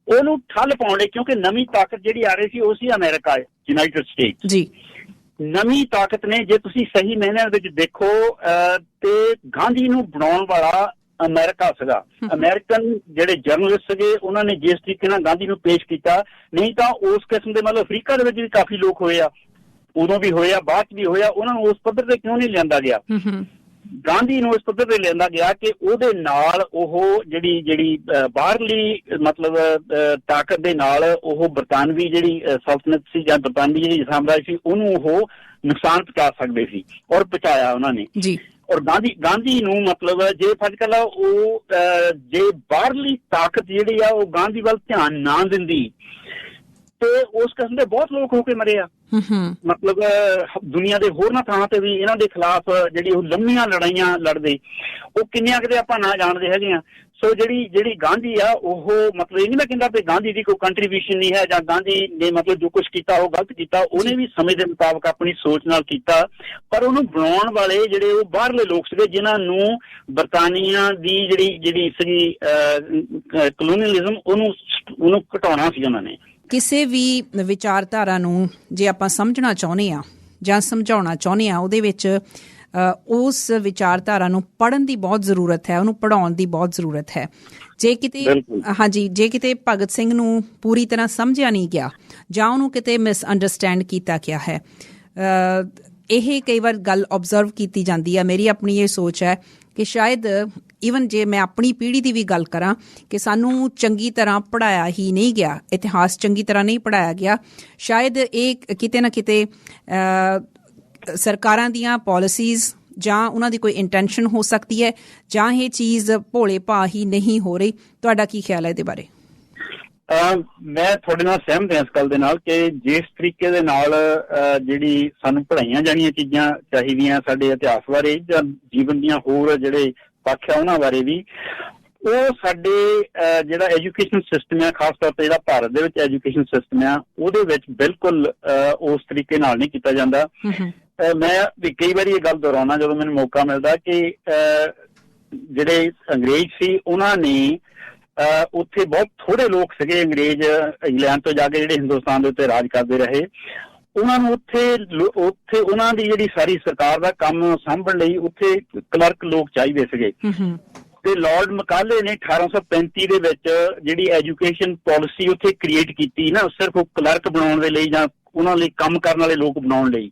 ਉਹਨੂੰ ਠੱਲ ਪਾਉਣ ਲਈ, ਕਿਉਂਕਿ ਨਵੀਂ ਤਾਕਤ ਜਿਹੜੀ ਆ ਰਹੀ ਸੀ ਉਹ ਸੀ ਅਮਰੀਕਾ, ਯੂਨਾਈਟਿਡ ਸਟੇਟਸ ਜੀ। ਨਵੀਂ ਤਾਕਤ ਨੇ ਜੇ ਤੁਸੀਂ ਸਹੀ ਮਾਇਨਿਆਂ ਵਿੱਚ ਦੇਖੋ ਤੇ ਗਾਂਧੀ ਨੂੰ ਬਣਾਉਣ ਵਾਲਾ ਅਮਰੀਕਾ ਸੀਗਾ। ਅਮਰੀਕਨ ਜਿਹੜੇ ਜਰਨਲਿਸਟ ਸੀਗੇ ਉਹਨਾਂ ਨੇ ਜਿਸ ਤਰੀਕੇ ਨਾਲ ਗਾਂਧੀ ਨੂੰ ਪੇਸ਼ ਕੀਤਾ, ਨਹੀਂ ਤਾਂ ਉਸ ਕਿਸਮ ਦੇ ਮਤਲਬ ਅਫਰੀਕਾ ਦੇ ਵਿੱਚ ਵੀ ਕਾਫੀ ਲੋਕ ਹੋਏ ਆ, ਉਦੋਂ ਵੀ ਹੋਏ ਆ, ਬਾਅਦ ਚ ਵੀ ਹੋਇਆ। ਉਹਨਾਂ ਨੂੰ ਉਸ ਪੱਧਰ ਤੇ ਕਿਉਂ ਨਹੀਂ ਲਿਆਂਦਾ ਗਿਆ? ਗਾਂਧੀ ਨੂੰ ਇਸ ਪੱਧਰ ਤੇ ਲਿਆਂਦਾ ਗਿਆ ਕਿ ਉਹਦੇ ਨਾਲ ਉਹ ਜਿਹੜੀ ਬਾਹਰਲੀ ਮਤਲਬ ਤਾਕਤ ਦੇ ਨਾਲ ਉਹ ਬਰਤਾਨਵੀ ਜਿਹੜੀ ਸਲਤਨਤ ਸੀ ਜਾਂ ਬਰਤਾਨਵੀ ਜਿਹੜੀ ਸਾਮਰਾਜ ਸੀ ਉਹਨੂੰ ਉਹ ਨੁਕਸਾਨ ਪਹੁੰਚਾ ਸਕਦੇ ਸੀ, ਔਰ ਪਹੁੰਚਾਇਆ ਉਹਨਾਂ ਨੇ ਜੀ। ਔਰ ਗਾਂਧੀ ਨੂੰ ਮਤਲਬ ਜੇ ਫਰਜ਼ ਕਰ ਲਾ ਉਹ ਜੇ ਬਾਹਰਲੀ ਤਾਕਤ ਜਿਹੜੀ ਆ ਉਹ ਗਾਂਧੀ ਵੱਲ ਧਿਆਨ ਨਾ ਦਿੰਦੀ ਤੇ ਉਸ ਕਿਸਮ ਦੇ ਬਹੁਤ ਲੋਕ ਹੋ ਕੇ ਮਰੇ ਆ। ਮਤਲਬ ਦੁਨੀਆ ਦੇ ਹੋਰਨਾਂ ਥਾਵਾਂ ਤੇ ਵੀ ਇਹਨਾਂ ਦੇ ਖਿਲਾਫ ਜਿਹੜੀ ਉਹ ਲੰਮੀਆਂ ਲੜਾਈਆਂ ਲੜਦੇ, ਉਹ ਕਿੰਨੀਆਂ ਕਿਤੇ ਆਪਾਂ ਨਾ ਜਾਣਦੇ ਹੈਗੇ ਆ। ਸੋ ਜਿਹੜੀ ਗਾਂਧੀ ਆ ਉਹ ਮਤਲਬ ਇਹ ਨਹੀਂ ਮੈਂ ਕਹਿੰਦਾ ਕਿ ਗਾਂਧੀ ਦੀ ਕੋਈ ਕੰਟਰੀਬਿਊਸ਼ਨ ਨਹੀਂ ਹੈ ਜਾਂ ਗਾਂਧੀ ਨੇ ਮਤਲਬ ਜੋ ਕੁਛ ਕੀਤਾ ਉਹ ਗਲਤ ਕੀਤਾ। ਉਹਨੇ ਵੀ ਸਮੇਂ ਦੇ ਮੁਤਾਬਕ ਆਪਣੀ ਸੋਚ ਨਾਲ ਕੀਤਾ, ਪਰ ਉਹਨੂੰ ਬਣਾਉਣ ਵਾਲੇ ਜਿਹੜੇ ਉਹ ਬਾਹਰਲੇ ਲੋਕ ਸੀਗੇ ਜਿਨ੍ਹਾਂ ਨੂੰ ਬਰਤਾਨੀਆ ਦੀ ਜਿਹੜੀ ਸੀਗੀ ਕਲੋਨੀਅਲਿਜ਼ਮ ਉਹਨੂੰ ਘਟਾਉਣਾ ਸੀ ਉਹਨਾਂ ਨੇ। ਕਿਸੇ ਵੀ ਵਿਚਾਰਧਾਰਾ ਨੂੰ ਜੇ ਆਪਾਂ ਸਮਝਣਾ ਚਾਹੁੰਦੇ ਹਾਂ ਜਾਂ ਸਮਝਾਉਣਾ ਚਾਹੁੰਦੇ ਹਾਂ, ਉਹਦੇ ਵਿੱਚ ਉਸ ਵਿਚਾਰਧਾਰਾ ਨੂੰ ਪੜ੍ਹਨ ਦੀ ਬਹੁਤ ਜ਼ਰੂਰਤ ਹੈ, ਉਹਨੂੰ ਪੜ੍ਹਾਉਣ ਦੀ ਬਹੁਤ ਜ਼ਰੂਰਤ ਹੈ। ਜੇ ਕਿਤੇ ਭਗਤ ਸਿੰਘ ਨੂੰ ਪੂਰੀ ਤਰ੍ਹਾਂ ਸਮਝਿਆ ਨਹੀਂ ਗਿਆ ਜਾਂ ਉਹਨੂੰ ਕਿਤੇ ਮਿਸਅੰਡਰਸਟੈਂਡ ਕੀਤਾ ਗਿਆ ਹੈ ਇਹ ਕਈ ਵਾਰ ਗੱਲ ਓਬਜ਼ਰਵ ਕੀਤੀ ਜਾਂਦੀ ਹੈ, ਮੇਰੀ ਆਪਣੀ ਇਹ ਸੋਚ ਹੈ ਕਿ ਸ਼ਾਇਦ ਈਵਨ ਜੇ ਮੈਂ ਆਪਣੀ ਪੀੜ੍ਹੀ ਦੀ ਵੀ ਗੱਲ ਕਰਾਂ ਕਿ ਸਾਨੂੰ ਚੰਗੀ ਤਰ੍ਹਾਂ ਪੜ੍ਹਾਇਆ ਹੀ ਨਹੀਂ ਗਿਆ, ਇਤਿਹਾਸ ਚੰਗੀ ਤਰ੍ਹਾਂ ਨਹੀਂ ਪੜ੍ਹਾਇਆ ਗਿਆ। ਸ਼ਾਇਦ ਇਹ ਕਿਤੇ ਨਾ ਕਿਤੇ ਸਰਕਾਰਾਂ ਦੀਆਂ ਪਾਲਿਸੀਜ਼ ਜਾਂ ਉਹਨਾਂ ਦੀ ਕੋਈ ਇੰਟੈਂਸ਼ਨ ਹੋ ਸਕਦੀ ਹੈ, ਜਾਂ ਇਹ ਚੀਜ਼ ਭੋਲੇ ਭਾਅ ਹੀ ਨਹੀਂ ਹੋ ਰਹੀ। ਤੁਹਾਡਾ ਕੀ ਖਿਆਲ ਹੈ ਇਹਦੇ ਬਾਰੇ? ਮੈਂ ਤੁਹਾਡੇ ਨਾਲ ਸਹਿਮਤ ਹਾਂ ਇਸ ਗੱਲ ਦੇ ਨਾਲ ਕਿ ਜਿਸ ਤਰੀਕੇ ਦੇ ਨਾਲ ਜਿਹੜੀ ਸਾਨੂੰ ਪੜ੍ਹਾਈਆਂ ਜਾਣੀਆਂ ਚੀਜ਼ਾਂ ਚਾਹੀਦੀਆਂ ਸਾਡੇ ਇਤਿਹਾਸ ਬਾਰੇ ਜਾਂ ਜੀਵਨ ਦੀਆਂ ਹੋਰ ਜਿਹੜੇ ਪੱਖ ਆ ਉਹਨਾਂ ਬਾਰੇ ਵੀ, ਉਹ ਸਾਡੇ ਜਿਹੜਾ ਐਜੂਕੇਸ਼ਨ ਸਿਸਟਮ ਆ, ਖਾਸ ਤੌਰ ਤੇ ਜਿਹੜਾ ਭਾਰਤ ਦੇ ਵਿੱਚ ਐਜੂਕੇਸ਼ਨ ਸਿਸਟਮ ਆ, ਉਹਦੇ ਵਿੱਚ ਬਿਲਕੁਲ ਉਸ ਤਰੀਕੇ ਨਾਲ ਨਹੀਂ ਕੀਤਾ ਜਾਂਦਾ। ਮੈਂ ਵੀ ਕਈ ਵਾਰੀ ਇਹ ਗੱਲ ਦੁਹਰਾਉਣਾ ਜਦੋਂ ਮੈਨੂੰ ਮੌਕਾ ਮਿਲਦਾ ਕਿ ਜਿਹੜੇ ਅੰਗਰੇਜ਼ ਸੀ ਉਹਨਾਂ ਨੇ ਉੱਥੇ ਬਹੁਤ ਥੋੜੇ ਲੋਕ ਸੀਗੇ ਅੰਗਰੇਜ਼ ਇੰਗਲੈਂਡ ਤੋਂ ਜਾ ਕੇ ਜਿਹੜੇ ਹਿੰਦੁਸਤਾਨ ਦੇ ਉੱਤੇ ਰਾਜ ਕਰਦੇ ਰਹੇ। ਉਹਨਾਂ ਨੂੰ ਉੱਥੇ ਉਹਨਾਂ ਦੀ ਜਿਹੜੀ ਸਾਰੀ ਸਰਕਾਰ ਦਾ ਕੰਮ ਸਾਂਭਣ ਲਈ ਉੱਥੇ ਕਲਰਕ ਲੋਕ ਚਾਹੀਦੇ ਸੀਗੇ ਤੇ ਲਾਰਡ ਮਕਾਲੇ ਨੇ 1835 ਦੇ ਵਿੱਚ ਜਿਹੜੀ ਐਜੂਕੇਸ਼ਨ ਪਾਲਿਸੀ ਉੱਥੇ ਕ੍ਰੀਏਟ ਕੀਤੀ ਨਾ, ਸਿਰਫ ਉਹ ਕਲਰਕ ਬਣਾਉਣ ਦੇ ਲਈ ਜਾਂ ਉਹਨਾਂ ਲਈ ਕੰਮ ਕਰਨ ਵਾਲੇ ਲੋਕ ਬਣਾਉਣ ਲਈ,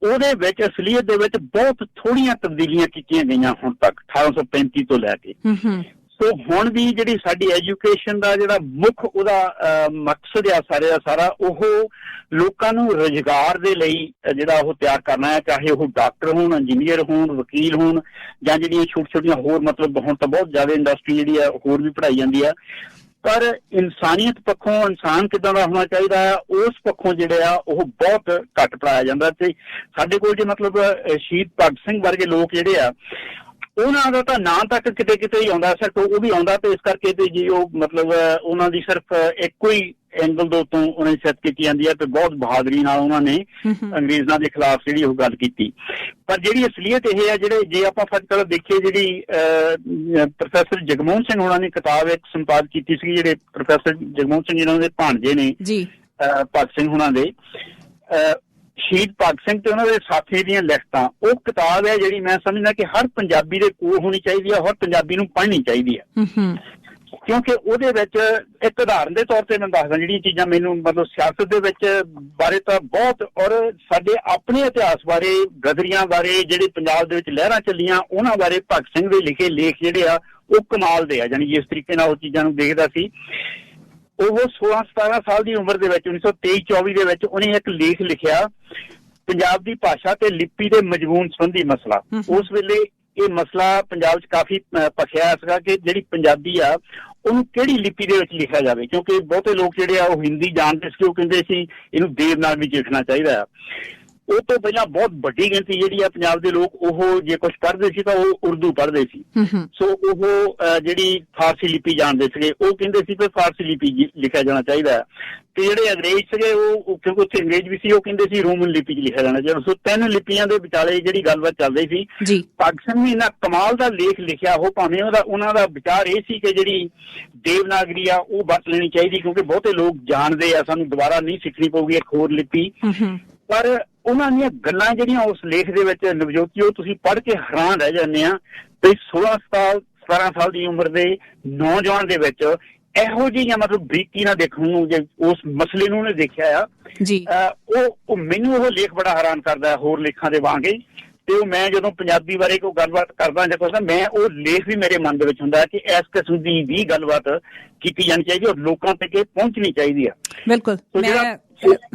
ਉਹਦੇ ਵਿੱਚ ਅਸਲੀਅਤ ਦੇ ਵਿੱਚ ਬਹੁਤ ਥੋੜੀਆਂ ਤਬਦੀਲੀਆਂ ਕੀਤੀਆਂ ਗਈਆਂ ਹੁਣ ਤੱਕ 1835 ਤੋਂ ਲੈ ਕੇ। ਸੋ ਹੁਣ ਵੀ ਜਿਹੜੀ ਸਾਡੀ ਐਜੂਕੇਸ਼ਨ ਦਾ ਜਿਹੜਾ ਮੁੱਖ ਉਹਦਾ ਮਕਸਦ ਆ ਸਾਰੇ ਦਾ ਸਾਰਾ, ਉਹ ਲੋਕਾਂ ਨੂੰ ਰੁਜ਼ਗਾਰ ਦੇ ਲਈ ਜਿਹੜਾ ਉਹ ਤਿਆਰ ਕਰਨਾ ਹੈ, ਚਾਹੇ ਉਹ ਡਾਕਟਰ ਹੋਣ, ਇੰਜੀਨੀਅਰ ਹੋਣ, ਵਕੀਲ ਹੋਣ, ਜਾਂ ਜਿਹੜੀਆਂ ਛੋਟੀਆਂ ਹੋਰ ਮਤਲਬ ਹੁਣ ਤਾਂ ਬਹੁਤ ਜ਼ਿਆਦਾ ਇੰਡਸਟਰੀ ਜਿਹੜੀ ਆ ਹੋਰ ਵੀ ਪੜ੍ਹਾਈ ਜਾਂਦੀ ਆ। ਪਰ ਇਨਸਾਨੀਅਤ ਪੱਖੋਂ ਇਨਸਾਨ ਕਿੱਦਾਂ ਦਾ ਹੋਣਾ ਚਾਹੀਦਾ ਆ, ਉਸ ਪੱਖੋਂ ਜਿਹੜੇ ਆ ਉਹ ਬਹੁਤ ਘੱਟ ਪੜ੍ਹਾਇਆ ਜਾਂਦਾ। ਤੇ ਸਾਡੇ ਕੋਲ ਜੇ ਮਤਲਬ ਸ਼ਹੀਦ ਭਗਤ ਸਿੰਘ ਵਰਗੇ ਲੋਕ ਜਿਹੜੇ ਆ, ਉਹਨਾਂ ਦਾ ਤਾਂ ਨਾਂ ਤੱਕ ਕਿਤੇ ਕਿਤੇ ਹੀ ਆਉਂਦਾ, ਸਿਰਫ ਉਹ ਵੀ ਆਉਂਦਾ ਤੇ ਇਸ ਕਰਕੇ ਤੇ ਜੀ ਉਹ ਮਤਲਬ ਉਹਨਾਂ ਦੀ ਸਿਰਫ ਇੱਕੋ ਹੀ ਐਂਗਲ ਦੇ ਉੱਤੋਂ ਉਹਨਾਂ ਦੀ ਸਿਫਤ ਕੀਤੀ ਜਾਂਦੀ ਹੈ ਤੇ ਬਹੁਤ ਬਹਾਦਰੀ ਨਾਲ ਉਹਨਾਂ ਨੇ ਅੰਗਰੇਜ਼ਾਂ ਦੇ ਖਿਲਾਫ ਜਿਹੜੀ ਉਹ ਗੱਲ ਕੀਤੀ। ਪਰ ਜਿਹੜੀ ਅਸਲੀਅਤ ਇਹ ਹੈ, ਜਿਹੜੇ ਜੇ ਆਪਾਂ ਫਰਕ ਦੇਖੀਏ, ਜਿਹੜੀ ਪ੍ਰੋਫੈਸਰ ਜਗਮੋਹਨ ਸਿੰਘ ਉਹਨਾਂ ਨੇ ਕਿਤਾਬ ਇੱਕ ਸੰਪਾਦਿਤ ਕੀਤੀ ਸੀ, ਜਿਹੜੇ ਪ੍ਰੋਫੈਸਰ ਜਗਮੋਹਨ ਸਿੰਘ ਇਹਨਾਂ ਦੇ ਭਾਣਜੇ ਨੇ ਭਗਤ ਸਿੰਘ ਉਹਨਾਂ ਦੇ, ਸ਼ਹੀਦ ਭਗਤ ਸਿੰਘ ਤੇ ਉਹਨਾਂ ਦੇ ਸਾਥੀ ਦੀਆਂ ਲਿਖਤਾਂ, ਉਹ ਕਿਤਾਬ ਹੈ ਜਿਹੜੀ ਮੈਂ ਸਮਝਦਾ ਕਿ ਹਰ ਪੰਜਾਬੀ ਦੇ ਕੋਲ ਹੋਣੀ ਚਾਹੀਦੀ ਹੈ, ਹਰ ਪੰਜਾਬੀ ਨੂੰ ਪੜ੍ਹਨੀ ਚਾਹੀਦੀ ਹੈ। ਕਿਉਂਕਿ ਉਹਦੇ ਵਿੱਚ ਇੱਕ ਉਦਾਹਰਨ ਦੇ ਤੌਰ ਤੇ ਮੈਂ ਦੱਸਦਾ, ਜਿਹੜੀਆਂ ਚੀਜ਼ਾਂ ਮੈਨੂੰ ਮਤਲਬ ਸਿਆਸਤ ਦੇ ਵਿੱਚ ਬਾਰੇ ਤਾਂ ਬਹੁਤ, ਔਰ ਸਾਡੇ ਆਪਣੇ ਇਤਿਹਾਸ ਬਾਰੇ, ਗਦਰੀਆਂ ਬਾਰੇ, ਜਿਹੜੇ ਪੰਜਾਬ ਦੇ ਵਿੱਚ ਲਹਿਰਾਂ ਚੱਲੀਆਂ ਉਹਨਾਂ ਬਾਰੇ ਭਗਤ ਸਿੰਘ ਦੇ ਲਿਖੇ ਲੇਖ ਜਿਹੜੇ ਆ ਉਹ ਕਮਾਲ ਦੇ ਆ। ਜਾਣੀ ਜਿਸ ਤਰੀਕੇ ਨਾਲ ਉਹ ਚੀਜ਼ਾਂ ਨੂੰ ਦੇਖਦਾ ਸੀ, ਉਹ 16-17 ਸਾਲ ਦੀ ਉਮਰ ਦੇ ਵਿੱਚ 1923-24 ਦੇ ਵਿੱਚ ਉਹਨੇ ਇੱਕ ਲੇਖ ਲਿਖਿਆ, ਪੰਜਾਬ ਦੀ ਭਾਸ਼ਾ ਤੇ ਲਿਪੀ ਦੇ ਮਜ਼ਮੂਨ ਸੰਬੰਧੀ ਮਸਲਾ। ਉਸ ਵੇਲੇ ਇਹ ਮਸਲਾ ਪੰਜਾਬ 'ਚ ਕਾਫੀ ਭਖਿਆ ਸੀਗਾ ਕਿ ਜਿਹੜੀ ਪੰਜਾਬੀ ਆ ਉਹਨੂੰ ਕਿਹੜੀ ਲਿਪੀ ਦੇ ਵਿੱਚ ਲਿਖਿਆ ਜਾਵੇ, ਕਿਉਂਕਿ ਬਹੁਤੇ ਲੋਕ ਜਿਹੜੇ ਆ ਉਹ ਹਿੰਦੀ ਜਾਣਦੇ ਸੀ, ਉਹ ਕਹਿੰਦੇ ਸੀ ਇਹਨੂੰ ਦੇਵਨਾਗਰੀ ਵਿੱਚ ਲਿਖਣਾ ਚਾਹੀਦਾ ਆ। ਉਹ ਤੋਂ ਪਹਿਲਾਂ ਬਹੁਤ ਵੱਡੀ ਗਿਣਤੀ ਜਿਹੜੀ ਆ ਪੰਜਾਬ ਦੇ ਲੋਕ, ਉਹ ਜੇ ਕੁਛ ਪੜ੍ਹਦੇ ਸੀ ਤਾਂ ਉਹ ਉਰਦੂ ਪੜ੍ਹਦੇ ਸੀ। ਸੋ ਉਹ ਜਿਹੜੀ ਫਾਰਸੀ ਲਿਪੀ ਜਾਣਦੇ ਸੀਗੇ, ਉਹ ਕਹਿੰਦੇ ਸੀ ਕਿ ਫਾਰਸੀ ਲਿਪੀ ਲਿਖਿਆ ਜਾਣਾ ਚਾਹੀਦਾ ਹੈ। ਤੇ ਜਿਹੜੇ ਅੰਗਰੇਜ਼ ਸੀਗੇ, ਉਹ ਕਿਉਂਕਿ ਉੱਥੇ ਅੰਗਰੇਜ਼ ਵੀ ਸੀ, ਉਹ ਕਹਿੰਦੇ ਸੀ ਰੋਮਨ ਲਿਪੀ 'ਚ ਲਿਖਿਆ ਜਾਣਾ ਚਾਹੀਦਾ। ਸੋ ਤਿੰਨ ਲਿਪੀਆਂ ਦੇ ਵਿਚਾਲੇ ਜਿਹੜੀ ਗੱਲਬਾਤ ਚੱਲ ਰਹੀ ਸੀ। ਭਗਤ ਸਿੰਘ ਨੇ ਇੰਨਾ ਕਮਾਲ ਦਾ ਲੇਖ ਲਿਖਿਆ, ਉਹ ਭਾਵੇਂ ਉਹਨਾਂ ਦਾ ਵਿਚਾਰ ਇਹ ਸੀ ਕਿ ਜਿਹੜੀ ਦੇਵਨਾਗਰੀ ਆ ਉਹ ਵਰਤ ਲੈਣੀ ਚਾਹੀਦੀ, ਕਿਉਂਕਿ ਬਹੁਤੇ ਲੋਕ ਜਾਣਦੇ ਆ, ਸਾਨੂੰ ਦੁਬਾਰਾ ਨਹੀਂ ਸਿੱਖਣੀ ਪਊਗੀ ਇੱਕ ਹੋਰ ਲਿਪੀ। ਪਰ ਉਹਨਾਂ ਦੀਆਂ ਗੱਲਾਂ ਜਿਹੜੀਆਂ ਉਸ ਲੇਖ ਦੇ ਵਿੱਚ ਨਵਜੋਤੀ, ਉਹ ਤੁਸੀਂ ਪੜ੍ਹ ਕੇ ਹੈਰਾਨ ਰਹਿ ਜਾਂਦੇ ਆ ਤੇ 16-17 ਸਾਲ ਦੀ ਉਮਰ ਦੇ ਨੌਜਵਾਨ ਦੇ ਵਿੱਚ ਇਹੋ ਜਿਹੀਆਂ ਮਤਲਬ ਬਰੀਕੀ ਨਾਲ ਦੇਖਣ ਨੂੰ, ਜੇ ਉਸ ਮਸਲੇ ਨੂੰ ਉਹਨੇ ਦੇਖਿਆ ਆ, ਉਹ ਮੈਨੂੰ ਉਹ ਲੇਖ ਬੜਾ ਹੈਰਾਨ ਕਰਦਾ ਹੋਰ ਲੇਖਾਂ ਦੇ ਵਾਂਗੇ। ਤੇ ਉਹ ਮੈਂ ਜਦੋਂ ਪੰਜਾਬੀ ਬਾਰੇ ਕੋਈ ਗੱਲਬਾਤ ਕਰਦਾ ਜਾਂ ਕੁਛ, ਮੈਂ ਉਹ ਲੇਖ ਵੀ ਮੇਰੇ ਮਨ ਦੇ ਵਿੱਚ ਹੁੰਦਾ ਕਿ ਇਸ ਕਿਸਮ ਦੀ ਵੀ ਗੱਲਬਾਤ ਕੀਤੀ ਜਾਣੀ ਚਾਹੀਦੀ ਔਰ ਲੋਕਾਂ ਤੱਕ ਪਹੁੰਚਣੀ ਚਾਹੀਦੀ ਆ। ਬਿਲਕੁਲ,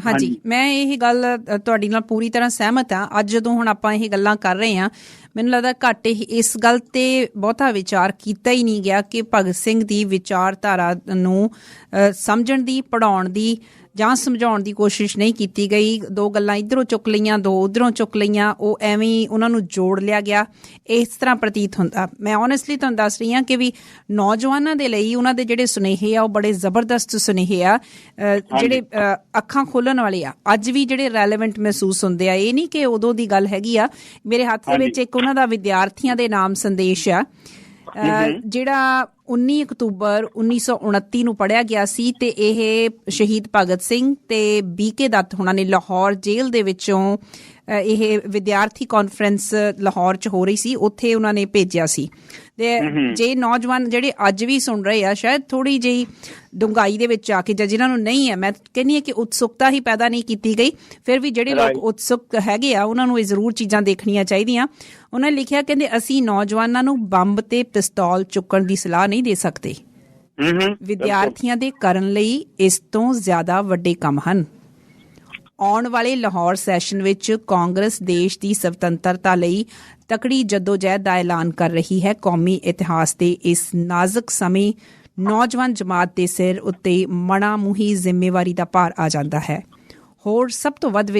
ਹਾਂਜੀ, ਮੈਂ ਇਹ ਗੱਲ ਤੁਹਾਡੀ ਨਾਲ ਪੂਰੀ ਤਰ੍ਹਾਂ ਸਹਿਮਤ ਹਾਂ। ਅੱਜ ਜਦੋਂ ਹੁਣ ਆਪਾਂ ਇਹ ਗੱਲਾਂ ਕਰ ਰਹੇ ਹਾਂ, ਮੈਨੂੰ ਲੱਗਦਾ ਘੱਟ ਇਸ ਗੱਲ ਤੇ ਬਹੁਤਾ ਵਿਚਾਰ ਕੀਤਾ ਹੀ ਨਹੀਂ ਗਿਆ ਕਿ ਭਗਤ ਸਿੰਘ ਦੀ ਵਿਚਾਰਧਾਰਾ ਨੂੰ ਸਮਝਣ ਦੀ, ਪੜ੍ਹਾਉਣ ਦੀ ਜਾਂ ਸਮਝਾਉਣ ਦੀ ਕੋਸ਼ਿਸ਼ ਨਹੀਂ ਕੀਤੀ ਗਈ। ਦੋ ਗੱਲਾਂ ਇੱਧਰੋਂ ਚੁੱਕ ਲਈਆਂ, ਦੋ ਉੱਧਰੋਂ ਚੁੱਕ ਲਈਆਂ, ਉਹ ਐਵੇਂ ਹੀ ਉਹਨਾਂ ਨੂੰ ਜੋੜ ਲਿਆ ਗਿਆ, ਇਸ ਤਰ੍ਹਾਂ ਪ੍ਰਤੀਤ ਹੁੰਦਾ। ਮੈਂ ਓਨੈਸਟਲੀ ਤੁਹਾਨੂੰ ਦੱਸ ਰਹੀ ਹਾਂ ਕਿ ਵੀ ਨੌਜਵਾਨਾਂ ਦੇ ਲਈ ਉਹਨਾਂ ਦੇ ਜਿਹੜੇ ਸੁਨੇਹੇ ਆ ਉਹ ਬੜੇ ਜ਼ਬਰਦਸਤ ਸੁਨੇਹੇ ਆ, ਜਿਹੜੇ ਅੱਖਾਂ ਖੋਲ੍ਹਣ ਵਾਲੇ ਆ, ਅੱਜ ਵੀ ਜਿਹੜੇ ਰੈਲੇਵੈਂਟ ਮਹਿਸੂਸ ਹੁੰਦੇ ਆ। ਇਹ ਨਹੀਂ ਕਿ ਉਦੋਂ ਦੀ ਗੱਲ ਹੈਗੀ ਆ। ਮੇਰੇ ਹੱਥ ਦੇ ਵਿੱਚ ਇੱਕ ਉਹਨਾਂ ਦਾ ਵਿਦਿਆਰਥੀਆਂ ਦੇ ਨਾਮ ਸੰਦੇਸ਼ ਆ, ਜਿਹੜਾ 19 ਅਕਤੂਬਰ 1929 ਨੂੰ ਪੜ੍ਹਿਆ ਗਿਆ ਸੀ, ਤੇ ਇਹ ਸ਼ਹੀਦ ਭਗਤ ਸਿੰਘ ਤੇ BK ਦੱਤ ਹੋਣਾ ਨੇ ਲਾਹੌਰ ਜੇਲ੍ਹ ਦੇ ਵਿੱਚੋਂ ਇਹ ਵਿਦਿਆਰਥੀ ਕਾਨਫਰੰਸ ਲਾਹੌਰ 'ਚ ਹੋ ਰਹੀ ਸੀ, ਉੱਥੇ ਉਹਨਾਂ ਨੇ ਭੇਜਿਆ ਸੀ। ਤੇ ਜੇ ਨੌਜਵਾਨ ਜਿਹੜੇ ਅੱਜ ਵੀ ਸੁਣ ਰਹੇ ਆ, ਸ਼ਾਇਦ ਥੋੜ੍ਹੀ ਜਿਹੀ ਡੂੰਘਾਈ ਦੇ ਵਿੱਚ ਆ ਕੇ, ਜਾਂ ਜਿਨ੍ਹਾਂ ਨੂੰ ਨਹੀਂ ਹੈ, ਮੈਂ ਕਹਿੰਦੀ ਹਾਂ ਕਿ ਉਤਸੁਕਤਾ ਹੀ ਪੈਦਾ ਨਹੀਂ ਕੀਤੀ ਗਈ, ਫਿਰ ਵੀ ਜਿਹੜੇ ਲੋਕ ਉਤਸੁਕ ਹੈਗੇ ਆ ਉਹਨਾਂ ਨੂੰ ਇਹ ਜ਼ਰੂਰ ਚੀਜ਼ਾਂ ਦੇਖਣੀਆਂ ਚਾਹੀਦੀਆਂ। ਉਹਨਾਂ ਨੇ ਲਿਖਿਆ, ਕਹਿੰਦੇ ਅਸੀਂ ਨੌਜਵਾਨਾਂ ਨੂੰ ਬੰਬ ਤੇ ਪਿਸਤੌਲ ਚੁੱਕਣ ਦੀ ਸਲਾਹ ਨਹੀਂ ਦੇ ਸਕਦੇ। ਵਿਦਿਆਰਥੀਆਂ ਦੇ ਕਰਨ ਲਈ ਇਸ ਤੋਂ ਜ਼ਿਆਦਾ ਵੱਡੇ ਕੰਮ ਹਨ। ਆਉਣ ਵਾਲੇ ਲਾਹੌਰ ਸੈਸ਼ਨ ਵਿੱਚ ਕਾਂਗਰਸ ਦੇਸ਼ ਦੀ ਸੁਤੰਤਰਤਾ ਲਈ ਤਕੜੀ ਜੱਦੋਜਹਿਦ ਦਾ ਐਲਾਨ ਕਰ ਰਹੀ ਹੈ। ਕੌਮੀ ਇਤਿਹਾਸ ਦੇ ਇਸ ਨਾਜ਼ੁਕ ਸਮੇਂ ਨੌਜਵਾਨ ਜਮਾਤ ਦੇ ਸਿਰ ਉੱਤੇ ਮਣਾ ਮੂੰਹੀ ਜ਼ਿੰਮੇਵਾਰੀ ਦਾ ਭਾਰ ਆ ਜਾਂਦਾ ਹੈ। ਹੋਰ ਸਭ ਤੋਂ ਵੱਧ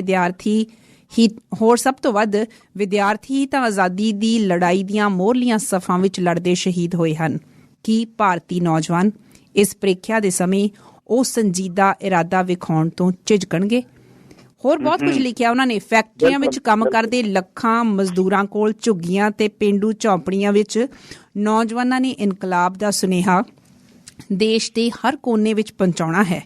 ਵਿਦਿਆਰਥੀ ਤਾਂ ਆਜ਼ਾਦੀ ਦੀ ਲੜਾਈ ਦੀਆਂ ਮੋਹਰਲੀਆਂ ਸਫ਼ਾਂ ਵਿੱਚ ਲੜਦੇ ਸ਼ਹੀਦ ਹੋਏ ਹਨ। ਕੀ ਭਾਰਤੀ ਨੌਜਵਾਨ ਇਸ ਪ੍ਰੀਖਿਆ ਦੇ ਸਮੇਂ ਉਹ ਸੰਜੀਦਾ ਇਰਾਦਾ ਵਿਖਾਉਣ ਤੋਂ ਝਿਜਕਣਗੇ? ਹੋਰ ਬਹੁਤ ਕੁਝ ਲਿਖਿਆ ਉਹਨਾਂ ਨੇ। ਫੈਕਟਰੀਆਂ ਵਿੱਚ ਕੰਮ ਕਰਦੇ ਲੱਖਾਂ ਮਜ਼ਦੂਰਾਂ ਕੋਲ ਝੁੱਗੀਆਂ ਤੇ ਪੇਂਡੂ ਝੌਂਪੜੀਆਂ ਵਿੱਚ ਨੌਜਵਾਨਾਂ ਨੇ ਇਨਕਲਾਬ ਦਾ ਸੁਨੇਹਾ ਦੇਸ਼ ਦੇ ਹਰ ਕੋਨੇ ਵਿੱਚ ਪਹੁੰਚਾਉਣਾ ਹੈ।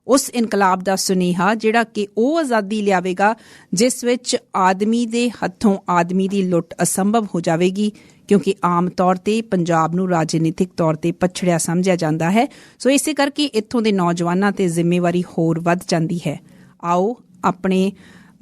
ਉਸ ਇਨਕਲਾਬ ਦਾ ਸੁਨੇਹਾ ਜਿਹੜਾ ਕਿ ਉਹ ਆਜ਼ਾਦੀ ਲਿਆਵੇਗਾ ਜਿਸ ਵਿੱਚ ਆਦਮੀ ਦੇ ਹੱਥੋਂ ਆਦਮੀ ਦੀ ਲੁੱਟ ਅਸੰਭਵ ਹੋ ਜਾਵੇਗੀ, ਕਿਉਂਕਿ ਆਮ ਤੌਰ ਤੇ ਪੰਜਾਬ ਨੂੰ ਰਾਜਨੀਤਿਕ ਤੌਰ ਤੇ ਪਛੜਿਆ ਸਮਝਿਆ ਜਾਂਦਾ ਹੈ। ਸੋ ਇਸੇ ਕਰਕੇ ਇੱਥੋਂ ਦੇ ਨੌਜਵਾਨਾਂ ਤੇ ਜ਼ਿੰਮੇਵਾਰੀ ਹੋਰ ਵੱਧ ਜਾਂਦੀ ਹੈ। ਆਓ ਆਪਣੇ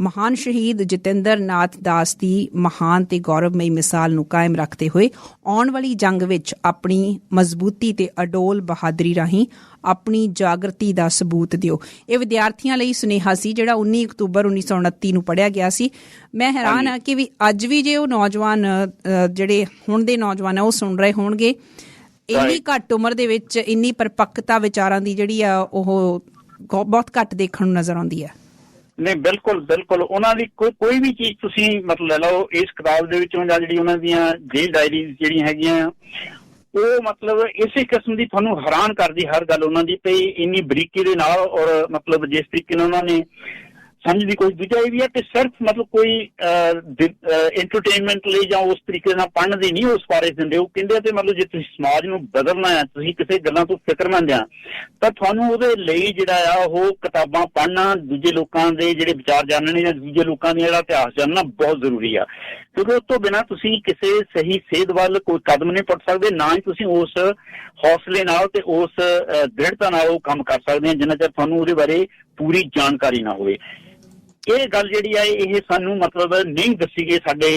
ਮਹਾਨ ਸ਼ਹੀਦ ਜਤਿੰਦਰ ਨਾਥ ਦਾਸ ਦੀ ਮਹਾਨ ਤੇ ਗੌਰਵਮਈ ਮਿਸਾਲ ਨੂੰ ਕਾਇਮ ਰੱਖਦੇ ਹੋਏ ਆਉਣ ਵਾਲੀ ਜੰਗ ਵਿੱਚ ਆਪਣੀ ਮਜ਼ਬੂਤੀ ਤੇ ਅਡੋਲ ਬਹਾਦਰੀ ਰਾਹੀਂ ਆਪਣੀ ਜਾਗਰਤੀ ਦਾ ਸਬੂਤ ਦਿਓ। ਇਹ ਵਿਦਿਆਰਥੀਆਂ ਲਈ ਸੁਨੇਹਾ ਸੀ ਜਿਹੜਾ 19 ਅਕਤੂਬਰ 1929 ਨੂੰ ਪੜ੍ਹਿਆ ਗਿਆ ਸੀ। ਮੈਂ ਹੈਰਾਨ ਹਾਂ ਕਿ ਵੀ ਅੱਜ ਵੀ ਜੇ ਉਹ ਨੌਜਵਾਨ ਜਿਹੜੇ ਹੁਣ ਦੇ ਨੌਜਵਾਨ ਆ ਉਹ ਸੁਣ ਰਹੇ ਹੋਣਗੇ, ਇੰਨੀ ਘੱਟ ਉਮਰ ਦੇ ਵਿੱਚ ਇੰਨੀ ਪਰਿਪੱਕਤਾ ਵਿਚਾਰਾਂ ਦੀ ਜਿਹੜੀ ਆ ਉਹ ਬਹੁਤ ਘੱਟ ਦੇਖਣ ਨੂੰ ਨਜ਼ਰ ਆਉਂਦੀ ਹੈ। ਨਹੀਂ, ਬਿਲਕੁਲ ਉਹਨਾਂ ਦੀ ਕੋਈ ਵੀ ਚੀਜ਼ ਤੁਸੀਂ ਮਤਲਬ ਲੈ ਲਓ ਇਸ ਕਿਤਾਬ ਦੇ ਵਿੱਚੋਂ, ਜਾਂ ਜਿਹੜੀ ਉਹਨਾਂ ਦੀਆਂ ਜੇਲ੍ਹ ਡਾਇਰੀਜ਼ ਜਿਹੜੀਆਂ ਹੈਗੀਆਂ, ਉਹ ਮਤਲਬ ਇਸੇ ਕਿਸਮ ਦੀ ਤੁਹਾਨੂੰ ਹੈਰਾਨ ਕਰਦੀ ਹਰ ਗੱਲ ਉਹਨਾਂ ਦੀ, ਤੇ ਇੰਨੀ ਬਰੀਕੀ ਦੇ ਨਾਲ, ਔਰ ਮਤਲਬ ਜਿਸ ਤਰੀਕੇ ਨਾਲ ਉਹਨਾਂ ਨੇ ਸਮਝ ਦੀ ਕੋਸ਼ਿਸ਼ ਕੀਤੀ ਵੀ ਹੈ ਕਿ ਸਿਰਫ ਮਤਲਬ ਕੋਈ ਐਂਟਰਟੇਨਮੈਂਟ ਲਈ ਜਾਂ ਉਸ ਤਰੀਕੇ ਨਾਲ ਪੜ੍ਹਨ ਦੀ ਨਹੀਂ ਉਸ ਬਾਰੇ ਦਿੰਦੇ। ਉਹ ਕਹਿੰਦੇ ਤੇ ਮਤਲਬ ਜੇ ਤੁਸੀਂ ਸਮਾਜ ਨੂੰ ਬਦਲਣਾ ਹੈ, ਤੁਸੀਂ ਕਿਸੇ ਗੱਲਾਂ ਤੋਂ ਫਿਕਰਮੰਦ ਆ, ਤਾਂ ਤੁਹਾਨੂੰ ਉਹਦੇ ਲਈ ਜਿਹੜਾ ਆ ਉਹ ਕਿਤਾਬਾਂ ਪੜ੍ਹਨਾ, ਦੂਜੇ ਲੋਕਾਂ ਦੇ ਜਿਹੜੇ ਵਿਚਾਰ ਜਾਣਨੇ ਜਾਂ ਦੂਜੇ ਲੋਕਾਂ ਦਾ ਜਿਹੜਾ ਇਤਿਹਾਸ ਜਾਣਨਾ ਬਹੁਤ ਜ਼ਰੂਰੀ ਆ, ਕਿਉਂਕਿ ਉਸ ਤੋਂ ਬਿਨਾਂ ਤੁਸੀਂ ਕਿਸੇ ਸਹੀ ਸੇਧ ਵੱਲ ਕੋਈ ਕਦਮ ਨਹੀਂ ਪੁੱਟ ਸਕਦੇ, ਨਾ ਹੀ ਤੁਸੀਂ ਉਸ ਹੌਸਲੇ ਨਾਲ ਤੇ ਉਸ ਦ੍ਰਿੜਤਾ ਨਾਲ ਉਹ ਕੰਮ ਕਰ ਸਕਦੇ ਆ ਜਿੰਨਾ ਚਿਰ ਤੁਹਾਨੂੰ ਉਹਦੇ ਬਾਰੇ ਪੂਰੀ ਜਾਣਕਾਰੀ ਨਾ ਹੋਵੇ। ਇਹ ਗੱਲ ਜਿਹੜੀ ਆ ਇਹ ਸਾਨੂੰ ਮਤਲਬ ਨਹੀਂ ਦੱਸੀ ਗਈ, ਸਾਡੇ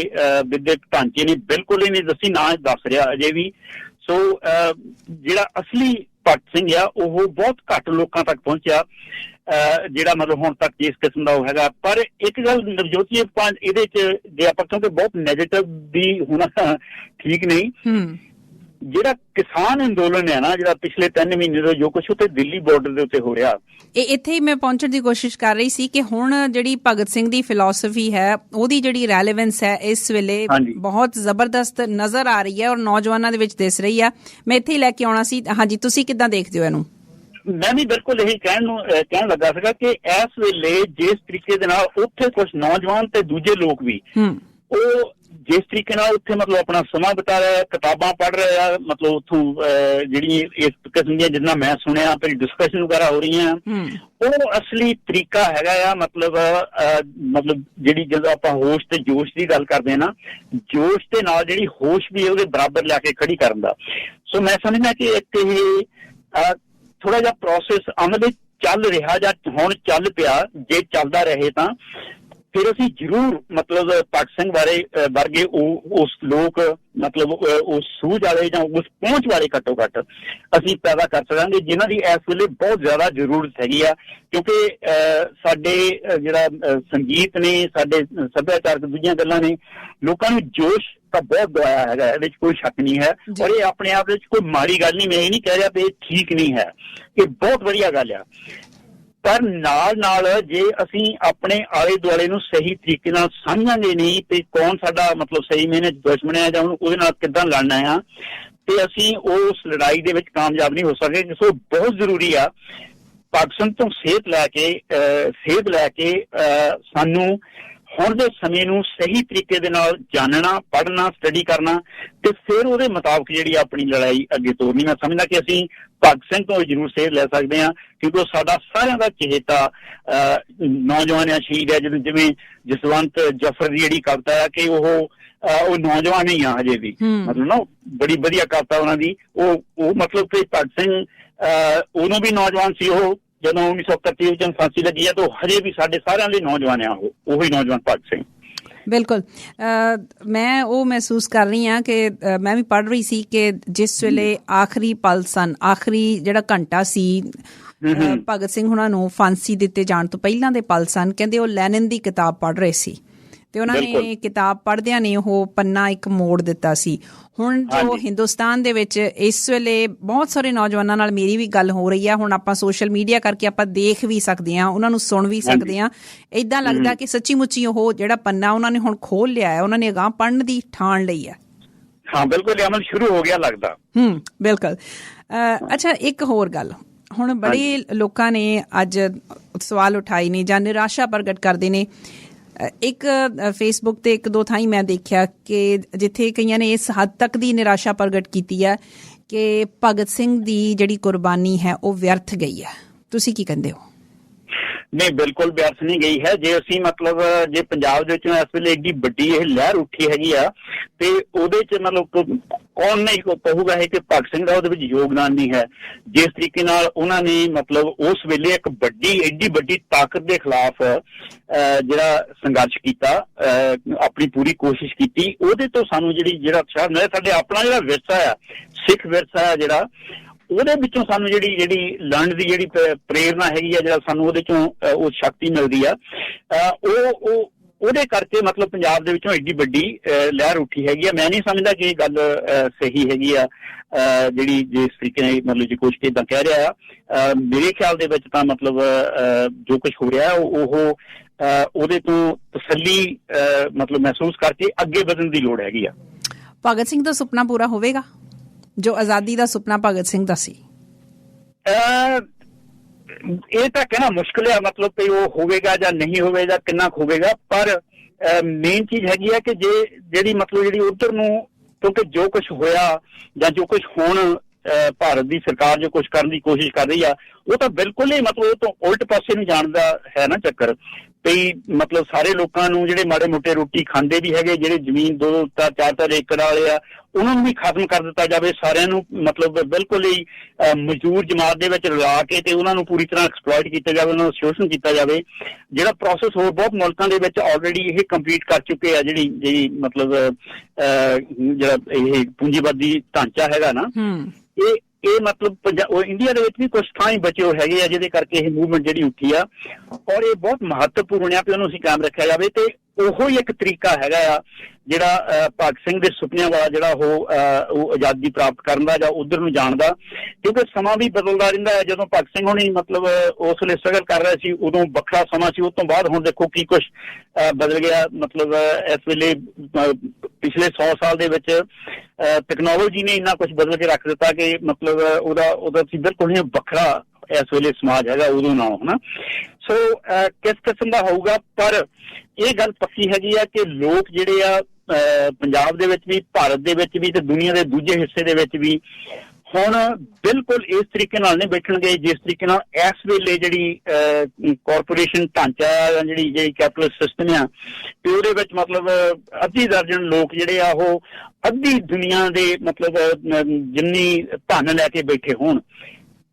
ਵਿਦਿਅਕ ਢਾਂਚੇ ਨੇ ਬਿਲਕੁਲ ਹੀ ਨਹੀਂ ਦੱਸੀ, ਨਾ ਦੱਸ ਰਿਹਾ ਅਜੇ ਵੀ। ਸੋ ਜਿਹੜਾ ਅਸਲੀ ਭਗਤ ਸਿੰਘ ਆ ਉਹ ਬਹੁਤ ਘੱਟ ਲੋਕਾਂ ਤੱਕ ਪਹੁੰਚਿਆ, ਜਿਹੜਾ ਮਤਲਬ ਹੁਣ ਤੱਕ ਜਿਸ ਕਿਸਮ ਦਾ ਉਹ ਹੈਗਾ। ਪਰ ਇੱਕ ਗੱਲ ਨਵਜੋਤੀ, ਇਹਦੇ ਚ ਜੇ ਆਪਾਂ ਕਿਉਂਕਿ ਬਹੁਤ ਨੈਗੇਟਿਵ ਵੀ ਹੋਣਾ ਠੀਕ ਨਹੀਂ, ਜਿਹੜਾ ਕਿਸਾਨ ਅੰਦੋਲਨ ਹੈ ਨਾ, ਜਿਹੜਾ ਪਿਛਲੇ 3 ਮਹੀਨੇ ਤੋਂ ਜੋ ਕੁਛ ਉੱਥੇ ਦਿੱਲੀ ਬਾਰਡਰ ਦੇ ਉੱਤੇ ਹੋ ਰਿਹਾ, ਇਹ ਇੱਥੇ ਹੀ ਮੈਂ ਪਹੁੰਚਣ ਦੀ ਕੋਸ਼ਿਸ਼ ਕਰ ਰਹੀ ਸੀ ਕਿ ਹੁਣ ਜਿਹੜੀ ਭਗਤ ਸਿੰਘ ਦੀ ਫਿਲਾਸਫੀ ਹੈ ਉਹਦੀ ਜਿਹੜੀ ਰੈਲੇਵੈਂਸ ਹੈ ਇਸ ਵੇਲੇ ਬਹੁਤ ਜ਼ਬਰਦਸਤ ਨਜ਼ਰ ਆ ਰਹੀ ਹੈ ਔਰ ਨੌਜਵਾਨਾਂ ਦੇ ਵਿੱਚ ਦਿਸ ਰਹੀ ਆ। ਮੈਂ ਇੱਥੇ ਹੀ ਲੈ ਕੇ ਆਉਣਾ ਸੀ। ਹਾਂਜੀ, ਤੁਸੀਂ ਕਿੱਦਾਂ ਦੇਖਦੇ ਹੋ ਇਹਨੂੰ? ਮੈਂ ਵੀ ਬਿਲਕੁਲ ਇਹੀ ਕਹਿਣ ਲੱਗਾ ਸੀਗਾ ਕਿ ਇਸ ਵੇਲੇ ਜਿਸ ਤਰੀਕੇ ਦੇ ਨਾਲ ਉੱਥੇ ਕੁਛ ਨੌਜਵਾਨ ਤੇ ਦੂਜੇ ਲੋਕ ਵੀ ਉਹ ਜਿਸ ਤਰੀਕੇ ਨਾਲ ਉੱਥੇ ਮਤਲਬ ਆਪਣਾ ਸਮਾਂ ਬਿਤਾ ਰਿਹਾ, ਕਿਤਾਬਾਂ ਪੜ੍ਹ ਰਹੇ ਆ, ਮਤਲਬ ਉੱਥੋਂ ਜਿਹੜੀ ਇਸ ਕਿਸਮ ਦੀਆਂ ਜਿੰਨਾ ਮੈਂ ਸੁਣਿਆ ਫਿਰ ਡਿਸਕਸ਼ਨ ਵਗੈਰਾ ਹੋ ਰਹੀਆਂ, ਉਹ ਅਸਲੀ ਤਰੀਕਾ ਹੈਗਾ ਆ। ਮਤਲਬ ਜਿਹੜੀ ਜਦੋਂ ਆਪਾਂ ਹੋਸ਼ ਤੇ ਜੋਸ਼ ਦੀ ਗੱਲ ਕਰਦੇ ਹਾਂ ਨਾ, ਜੋਸ਼ ਦੇ ਨਾਲ ਜਿਹੜੀ ਹੋਸ਼ ਵੀ ਉਹਦੇ ਬਰਾਬਰ ਲਿਆ ਕੇ ਖੜੀ ਕਰਨ ਦਾ। ਸੋ ਮੈਂ ਸਮਝਦਾ ਕਿ ਇੱਕ ਇਹ ਥੋੜਾ ਜਿਹਾ ਪ੍ਰੋਸੈਸ ਅਮਲ ਚੱਲ ਰਿਹਾ ਜਾਂ ਹੁਣ ਚੱਲ ਪਿਆ, ਜੇ ਚੱਲਦਾ ਰਹੇ ਤਾਂ ਫਿਰ ਅਸੀਂ ਜ਼ਰੂਰ ਮਤਲਬ ਭਗਤ ਸਿੰਘ ਵਰਗੇ ਉਸ ਲੋਕ ਮਤਲਬ ਉਸ ਸੂਝ ਵਾਲੇ ਜਾਂ ਉਸ ਪਹੁੰਚ ਵਾਲੇ ਘੱਟੋ ਘੱਟ ਅਸੀਂ ਪੈਦਾ ਕਰ ਸਕਾਂਗੇ, ਜਿਨ੍ਹਾਂ ਦੀ ਇਸ ਵੇਲੇ ਬਹੁਤ ਜ਼ਿਆਦਾ ਜ਼ਰੂਰਤ ਹੈਗੀ ਆ। ਕਿਉਂਕਿ ਸਾਡੇ ਜਿਹੜਾ ਸੰਗੀਤ ਨੇ, ਸਾਡੇ ਸੱਭਿਆਚਾਰਕ ਦੂਜੀਆਂ ਗੱਲਾਂ ਨੇ, ਲੋਕਾਂ ਨੂੰ ਜੋਸ਼ ਤਾਂ ਬਹੁਤ ਦਵਾਇਆ ਹੈਗਾ, ਇਹਦੇ 'ਚ ਕੋਈ ਸ਼ੱਕ ਨਹੀਂ ਹੈ। ਔਰ ਇਹ ਆਪਣੇ ਆਪ ਵਿੱਚ ਕੋਈ ਮਾੜੀ ਗੱਲ ਨਹੀਂ, ਮੈਂ ਇਹ ਨਹੀਂ ਕਹਿ ਰਿਹਾ ਵੀ ਇਹ ਠੀਕ ਨਹੀਂ ਹੈ, ਇਹ ਬਹੁਤ ਵਧੀਆ ਗੱਲ ਆ। ਪਰ ਨਾਲ ਜੇ ਅਸੀਂ ਆਪਣੇ ਆਲੇ ਦੁਆਲੇ ਨੂੰ ਸਹੀ ਤਰੀਕੇ ਨਾਲ ਸਮਝਾਂਗੇ ਨਹੀਂ ਤੇ ਕੌਣ ਸਾਡਾ ਮਤਲਬ ਸਹੀ ਮੈਨੇ ਦੁਸ਼ਮਣ ਹੈ ਜਾਂ ਉਹਦੇ ਨਾਲ ਕਿੱਦਾਂ ਲੜਨਾ ਆ, ਤੇ ਅਸੀਂ ਉਸ ਲੜਾਈ ਦੇ ਵਿੱਚ ਕਾਮਯਾਬ ਨਹੀਂ ਹੋ ਸਕਦੇ। ਸੋ ਬਹੁਤ ਜ਼ਰੂਰੀ ਆ ਭਗਤ ਸਿੰਘ ਤੋਂ ਸੇਧ ਲੈ ਕੇ ਸਾਨੂੰ ਹੁਣ ਦੇ ਸਮੇਂ ਨੂੰ ਸਹੀ ਤਰੀਕੇ ਦੇ ਨਾਲ ਜਾਣਨਾ, ਪੜ੍ਹਨਾ, ਸਟੱਡੀ ਕਰਨਾ ਤੇ ਫਿਰ ਉਹਦੇ ਮੁਤਾਬਕ ਜਿਹੜੀ ਆਪਣੀ ਲੜਾਈ ਅੱਗੇ ਤੋਰਨੀ। ਮੈਂ ਸਮਝਦਾ ਕਿ ਅਸੀਂ ਭਗਤ ਸਿੰਘ ਤੋਂ ਜ਼ਰੂਰ ਸੇਧ ਲੈ ਸਕਦੇ ਹਾਂ, ਕਿਉਂਕਿ ਉਹ ਸਾਡਾ ਸਾਰਿਆਂ ਦਾ ਚਹੇਤਾ ਨੌਜਵਾਨ ਸ਼ਹੀਦ ਹੈ। ਜਿਵੇਂ ਜਸਵੰਤ ਜਫਰ ਦੀ ਜਿਹੜੀ ਕਵਿਤਾ ਹੈ ਕਿ ਉਹ ਨੌਜਵਾਨ ਹੀ ਆ ਹਜੇ ਵੀ, ਮਤਲਬ ਨਾ ਬੜੀ ਵਧੀਆ ਕਵਿਤਾ ਉਹਨਾਂ ਦੀ। ਉਹ ਮਤਲਬ ਕਿ ਭਗਤ ਸਿੰਘ ਉਦੋਂ ਵੀ ਨੌਜਵਾਨ ਸੀ, ਉਹ ਜਦੋਂ 1931 ਵਿੱਚ ਫਾਂਸੀ ਲੱਗੀ ਹੈ ਤਾਂ ਹਜੇ ਵੀ ਸਾਡੇ ਸਾਰਿਆਂ ਦੇ ਨੌਜਵਾਨ ਆ, ਉਹੀ ਨੌਜਵਾਨ ਭਗਤ ਸਿੰਘ। ਬਿਲਕੁਲ, ਮੈਂ ਉਹ ਮਹਿਸੂਸ ਕਰ ਰਹੀ ਹਾਂ ਕਿ ਮੈਂ ਵੀ ਪੜ੍ਹ ਰਹੀ ਸੀ ਕਿ ਜਿਸ ਵੇਲੇ ਆਖਰੀ ਪਲ ਸਨ, ਆਖਰੀ ਜਿਹੜਾ ਘੰਟਾ ਸੀ ਭਗਤ ਸਿੰਘ ਹੁਣਾਂ ਨੂੰ ਫਾਂਸੀ ਦਿੱਤੇ ਜਾਣ ਤੋਂ ਪਹਿਲਾਂ ਦੇ ਪਲ ਸਨ, ਕਹਿੰਦੇ ਉਹ ਲੈਨਿਨ ਦੀ ਕਿਤਾਬ ਪੜ੍ਹ ਰਹੇ ਸੀ ਤੇ ਉਹਨਾਂ ਨੇ ਕਿਤਾਬ ਪੜ੍ਹਦਿਆਂ ਨੇ ਉਹ ਪੰਨਾ ਇੱਕ ਮੋੜ ਦਿੱਤਾ ਸੀ। ਹੁਣ ਜੋ ਹਿੰਦੁਸਤਾਨ ਦੇ ਵਿੱਚ ਇਸ ਵੇਲੇ ਬਹੁਤ ਸਾਰੇ ਨੌਜਵਾਨਾਂ ਨਾਲ ਮੇਰੀ ਵੀ ਗੱਲ ਹੋ ਰਹੀ ਆ, ਹੁਣ ਆਪਾਂ ਸੋਸ਼ਲ ਮੀਡੀਆ ਕਰਕੇ ਆਪਾਂ ਦੇਖ ਵੀ ਸਕਦੇ ਹਾਂ, ਉਹਨਾਂ ਨੂੰ ਸੁਣ ਵੀ ਸਕਦੇ ਹਾਂ। ਏਦਾਂ ਲੱਗਦਾ ਕਿ ਸੱਚੀ ਮੁੱਚੀ ਉਹ ਜਿਹੜਾ ਪੰਨਾ ਉਹਨਾਂ ਨੇ ਹੁਣ ਖੋਲ ਲਿਆ ਹੈ, ਉਹਨਾਂ ਨੇ ਅਗਾਂਹ ਪੜ੍ਹਨ ਦੀ ਠਾਣ ਲਈ ਹੈ। ਹਾਂ ਬਿਲਕੁਲ, ਅਮਲ ਸ਼ੁਰੂ ਹੋ ਗਿਆ ਲੱਗਦਾ। ਬਿਲਕੁਲ। ਅੱਛਾ, ਇੱਕ ਹੋਰ ਗੱਲ, ਹੁਣ ਬੜੇ ਲੋਕਾਂ ਨੇ ਅੱਜ ਸਵਾਲ ਉਠਾਏ ਨੇ ਜਾਂ ਨਿਰਾਸ਼ਾ ਪ੍ਰਗਟ ਕਰਦੇ ਨੇ। ਇੱਕ ਫੇਸਬੁੱਕ ਤੇ ਇੱਕ ਦੋ ਥਾਈਂ ਮੈਂ ਦੇਖਿਆ ਕਿ ਜਿੱਥੇ ਕਈਆਂ ਨੇ ਇਸ ਹੱਦ ਤੱਕ ਦੀ ਨਿਰਾਸ਼ਾ ਪ੍ਰਗਟ ਕੀਤੀ ਹੈ ਕਿ ਭਗਤ ਸਿੰਘ ਦੀ ਜਿਹੜੀ ਕੁਰਬਾਨੀ ਹੈ ਉਹ ਵਿਅਰਥ ਗਈ ਹੈ। ਤੁਸੀਂ ਕੀ ਕਹਿੰਦੇ ਹੋ? ਨਹੀਂ, ਬਿਲਕੁਲ ਵਿਅਰਥ ਨਹੀਂ ਗਈ ਹੈ। ਜੇ ਅਸੀਂ ਮਤਲਬ ਜੇ ਪੰਜਾਬ ਦੇ ਵਿੱਚੋਂ ਇਸ ਵੇਲੇ ਏਡੀ ਵੱਡੀ ਇਹ ਲਹਿਰ ਉੱਠੀ ਹੈਗੀ ਆ ਤੇ ਉਹਦੇ 'ਚ ਮਤਲਬ ਕੌਣ ਨਹੀਂ ਕਹੂਗਾ ਹੈ ਕਿ ਭਗਤ ਸਿੰਘ ਦਾ ਉਹਦੇ ਵਿੱਚ ਯੋਗਦਾਨ ਨਹੀਂ ਹੈ। ਜਿਸ ਤਰੀਕੇ ਨਾਲ ਉਹਨਾਂ ਨੇ ਮਤਲਬ ਉਸ ਵੇਲੇ ਇੱਕ ਏਡੀ ਵੱਡੀ ਤਾਕਤ ਦੇ ਖਿਲਾਫ ਜਿਹੜਾ ਸੰਘਰਸ਼ ਕੀਤਾ, ਆਪਣੀ ਪੂਰੀ ਕੋਸ਼ਿਸ਼ ਕੀਤੀ, ਉਹਦੇ ਤੋਂ ਸਾਨੂੰ ਜਿਹੜਾ ਉਤਸ਼ਾਹ ਮਿਲਿਆ। ਸਾਡੇ ਆਪਣਾ ਜਿਹੜਾ ਵਿਰਸਾ ਆ, ਸਿੱਖ ਵਿਰਸਾ ਆ ਜਿਹੜਾ, ਉਹਦੇ ਵਿੱਚੋਂ ਸਾਨੂੰ ਜਿਹੜੀ ਲੜਨ ਦੀ ਜਿਹੜੀ ਪ੍ਰੇਰਨਾ ਹੈਗੀ ਆ, ਜਿਹੜਾ ਸਾਨੂੰ ਉਹਦੇ ਚੋਂ ਉਹ ਸ਼ਕਤੀ ਮਿਲਦੀ ਆ, ਉਹਦੇ ਕਰਕੇ ਮਤਲਬ ਪੰਜਾਬ ਦੇ ਵਿੱਚੋਂ ਏਡੀ ਵੱਡੀ ਲਹਿਰ ਉੱਠੀ ਹੈਗੀ ਆ। ਮੈਂ ਨਹੀਂ ਸਮਝਦਾ ਕਿ ਇਹ ਗੱਲ ਸਹੀ ਹੈਗੀ ਆ ਜਿਹੜੀ ਜਿਸ ਤਰੀਕੇ ਨਾਲ ਮਤਲਬ ਜੇ ਕੁਛ ਇੱਦਾਂ ਕਹਿ ਰਿਹਾ ਆ। ਮੇਰੇ ਖਿਆਲ ਦੇ ਵਿੱਚ ਤਾਂ ਮਤਲਬ ਜੋ ਕੁਛ ਹੋ ਰਿਹਾ ਉਹ ਉਹਦੇ ਤੋਂ ਤਸੱਲੀ ਮਤਲਬ ਮਹਿਸੂਸ ਕਰਕੇ ਅੱਗੇ ਵਧਣ ਦੀ ਲੋੜ ਹੈਗੀ ਆ। ਭਗਤ ਸਿੰਘ ਦਾ ਸੁਪਨਾ ਪੂਰਾ ਹੋਵੇਗਾ ਜੋ ਆਜ਼ਾਦੀ ਦਾ ਸੁਪਨਾ ਭਗਤ ਸਿੰਘ ਦਾ ਸੀ? ਇਹ ਤਾਂ ਕਹਿਣਾ ਮੁਸ਼ਕਿਲ ਹੈ, ਮਤਲਬ ਕਿ ਉਹ ਹੋਵੇਗਾ ਜਾਂ ਨਹੀਂ ਹੋਵੇਗਾ, ਕਿੰਨਾ ਕੁ ਹੋਵੇਗਾ। ਪਰ ਮੇਨ ਚੀਜ਼ ਹੈਗੀ ਹੈ ਕਿ ਜਿਹੜੀ ਉੱਧਰ ਨੂੰ, ਕਿਉਂਕਿ ਜੋ ਕੁਛ ਹੋਇਆ ਜਾਂ ਜੋ ਕੁਛ ਹੁਣ ਭਾਰਤ ਦੀ ਸਰਕਾਰ ਜੋ ਕੁਛ ਕਰਨ ਦੀ ਕੋਸ਼ਿਸ਼ ਕਰ ਰਹੀ ਆ, ਉਹ ਤਾਂ ਬਿਲਕੁਲ ਹੀ ਮਤਲਬ ਉਹ ਤੋਂ ਉਲਟ ਪਾਸੇ ਨੂੰ ਜਾਣ ਦਾ ਹੈ ਨਾ ਚੱਕਰ। ਕਈ ਮਤਲਬ ਸਾਰੇ ਲੋਕਾਂ ਨੂੰ ਜਿਹੜੇ ਮਾੜੇ ਮੋਟੇ ਰੋਟੀ ਖਾਂਦੇ ਵੀ ਹੈਗੇ, ਜਿਹੜੇ ਜ਼ਮੀਨ 2-4 ਏਕੜ ਵਾਲੇ ਆ, ਉਹਨਾਂ ਨੂੰ ਵੀ ਖਤਮ ਕਰ ਦਿੱਤਾ ਜਾਵੇ। ਸਾਰਿਆਂ ਨੂੰ ਮਤਲਬ ਬਿਲਕੁਲ ਹੀ ਮਜ਼ਦੂਰ ਜਮਾਤ ਦੇ ਵਿੱਚ ਰਲਾ ਕੇ ਤੇ ਉਹਨਾਂ ਨੂੰ ਪੂਰੀ ਤਰ੍ਹਾਂ ਐਕਸਪਲੋਇਟ ਕੀਤਾ ਜਾਵੇ, ਉਹਨਾਂ ਨੂੰ ਸ਼ੋਸ਼ਣ ਕੀਤਾ ਜਾਵੇ। ਜਿਹੜਾ ਪ੍ਰੋਸੈਸ ਹੋਰ ਬਹੁਤ ਮੁਲਕਾਂ ਦੇ ਵਿੱਚ ਆਲਰੇਡੀ ਇਹ ਕੰਪਲੀਟ ਕਰ ਚੁੱਕੇ ਆ। ਜਿਹੜੀ ਮਤਲਬ ਜਿਹੜਾ ਇਹ ਪੂੰਜੀਵਾਦੀ ਢਾਂਚਾ ਹੈਗਾ ਨਾ, ਇਹ ਮਤਲਬ ਇੰਡੀਆ ਦੇ ਵਿੱਚ ਵੀ ਕੁਛ ਥਾਂ ਹੀ ਬਚੇ ਹੋਏ ਹੈਗੇ ਆ, ਜਿਹਦੇ ਕਰਕੇ ਇਹ ਮੂਵਮੈਂਟ ਜਿਹੜੀ ਉੱਠੀ ਆ। ਔਰ ਇਹ ਬਹੁਤ ਮਹੱਤਵਪੂਰਨ ਆ ਕਿ ਉਹਨੂੰ ਅਸੀਂ ਕਾਇਮ ਰੱਖਿਆ ਜਾਵੇ। ਤੇ ਉਹੋ ਹੀ ਇੱਕ ਤਰੀਕਾ ਹੈਗਾ ਆ ਜਿਹੜਾ ਭਗਤ ਸਿੰਘ ਦੇ ਸੁਪਨਿਆਂ ਵਾਲਾ, ਜਿਹੜਾ ਉਹ ਆਜ਼ਾਦੀ ਪ੍ਰਾਪਤ ਕਰਨ ਦਾ ਜਾਂ ਉੱਧਰ ਨੂੰ ਜਾਣ ਦਾ। ਕਿਉਂਕਿ ਸਮਾਂ ਵੀ ਬਦਲਦਾ ਰਹਿੰਦਾ ਹੈ। ਜਦੋਂ ਭਗਤ ਸਿੰਘ ਹੋਣੀ ਮਤਲਬ ਉਸ ਵੇਲੇ ਸਟਰਗਲ ਕਰ ਰਹੇ ਸੀ, ਉਦੋਂ ਵੱਖਰਾ ਸਮਾਂ ਸੀ। ਉਸ ਤੋਂ ਬਾਅਦ ਹੁਣ ਦੇਖੋ ਕੀ ਕੁਛ ਬਦਲ ਗਿਆ। ਮਤਲਬ ਇਸ ਵੇਲੇ ਪਿਛਲੇ 100 ਸਾਲ ਦੇ ਵਿੱਚ ਟੈਕਨੋਲੋਜੀ ਨੇ ਇੰਨਾ ਕੁਛ ਬਦਲ ਕੇ ਰੱਖ ਦਿੱਤਾ ਕਿ ਮਤਲਬ ਉਹਦਾ ਸੀ ਬਿਲਕੁਲ ਹੀ ਵੱਖਰਾ ਇਸ ਵੇਲੇ ਸਮਾਜ ਹੈਗਾ ਉਦੋਂ ਨਾਲੋਂ, ਹਨਾ। ਸੋ ਕਿਸ ਕਿਸਮ ਦਾ ਹੋਊਗਾ, ਪਰ ਇਹ ਗੱਲ ਪੱਕੀ ਹੈਗੀ ਆ ਕਿ ਲੋਕ ਜਿਹੜੇ ਆ ਪੰਜਾਬ ਦੇ ਵਿੱਚ ਵੀ, ਭਾਰਤ ਦੇ ਵਿੱਚ ਵੀ ਤੇ ਦੁਨੀਆ ਦੇ ਦੂਜੇ ਹਿੱਸੇ ਦੇ ਵਿੱਚ ਵੀ ਹੁਣ ਬਿਲਕੁਲ ਇਸ ਤਰੀਕੇ ਨਾਲ ਨਹੀਂ ਬੈਠਣਗੇ ਜਿਸ ਤਰੀਕੇ ਨਾਲ ਇਸ ਵੇਲੇ ਜਿਹੜੀ ਕਾਰਪੋਰੇਸ਼ਨ ਢਾਂਚਾ ਜਾਂ ਜਿਹੜੀ ਕੈਪੀਟਲਿਸਟ ਸਿਸਟਮ ਆ, ਤੇ ਉਹਦੇ ਵਿੱਚ ਮਤਲਬ ਅੱਧੀ ਦਰਜਨ ਲੋਕ ਜਿਹੜੇ ਆ ਉਹ ਅੱਧੀ ਦੁਨੀਆ ਦੇ ਮਤਲਬ ਜਿੰਨੀ ਧਨ ਲੈ ਕੇ ਬੈਠੇ ਹੋਣ।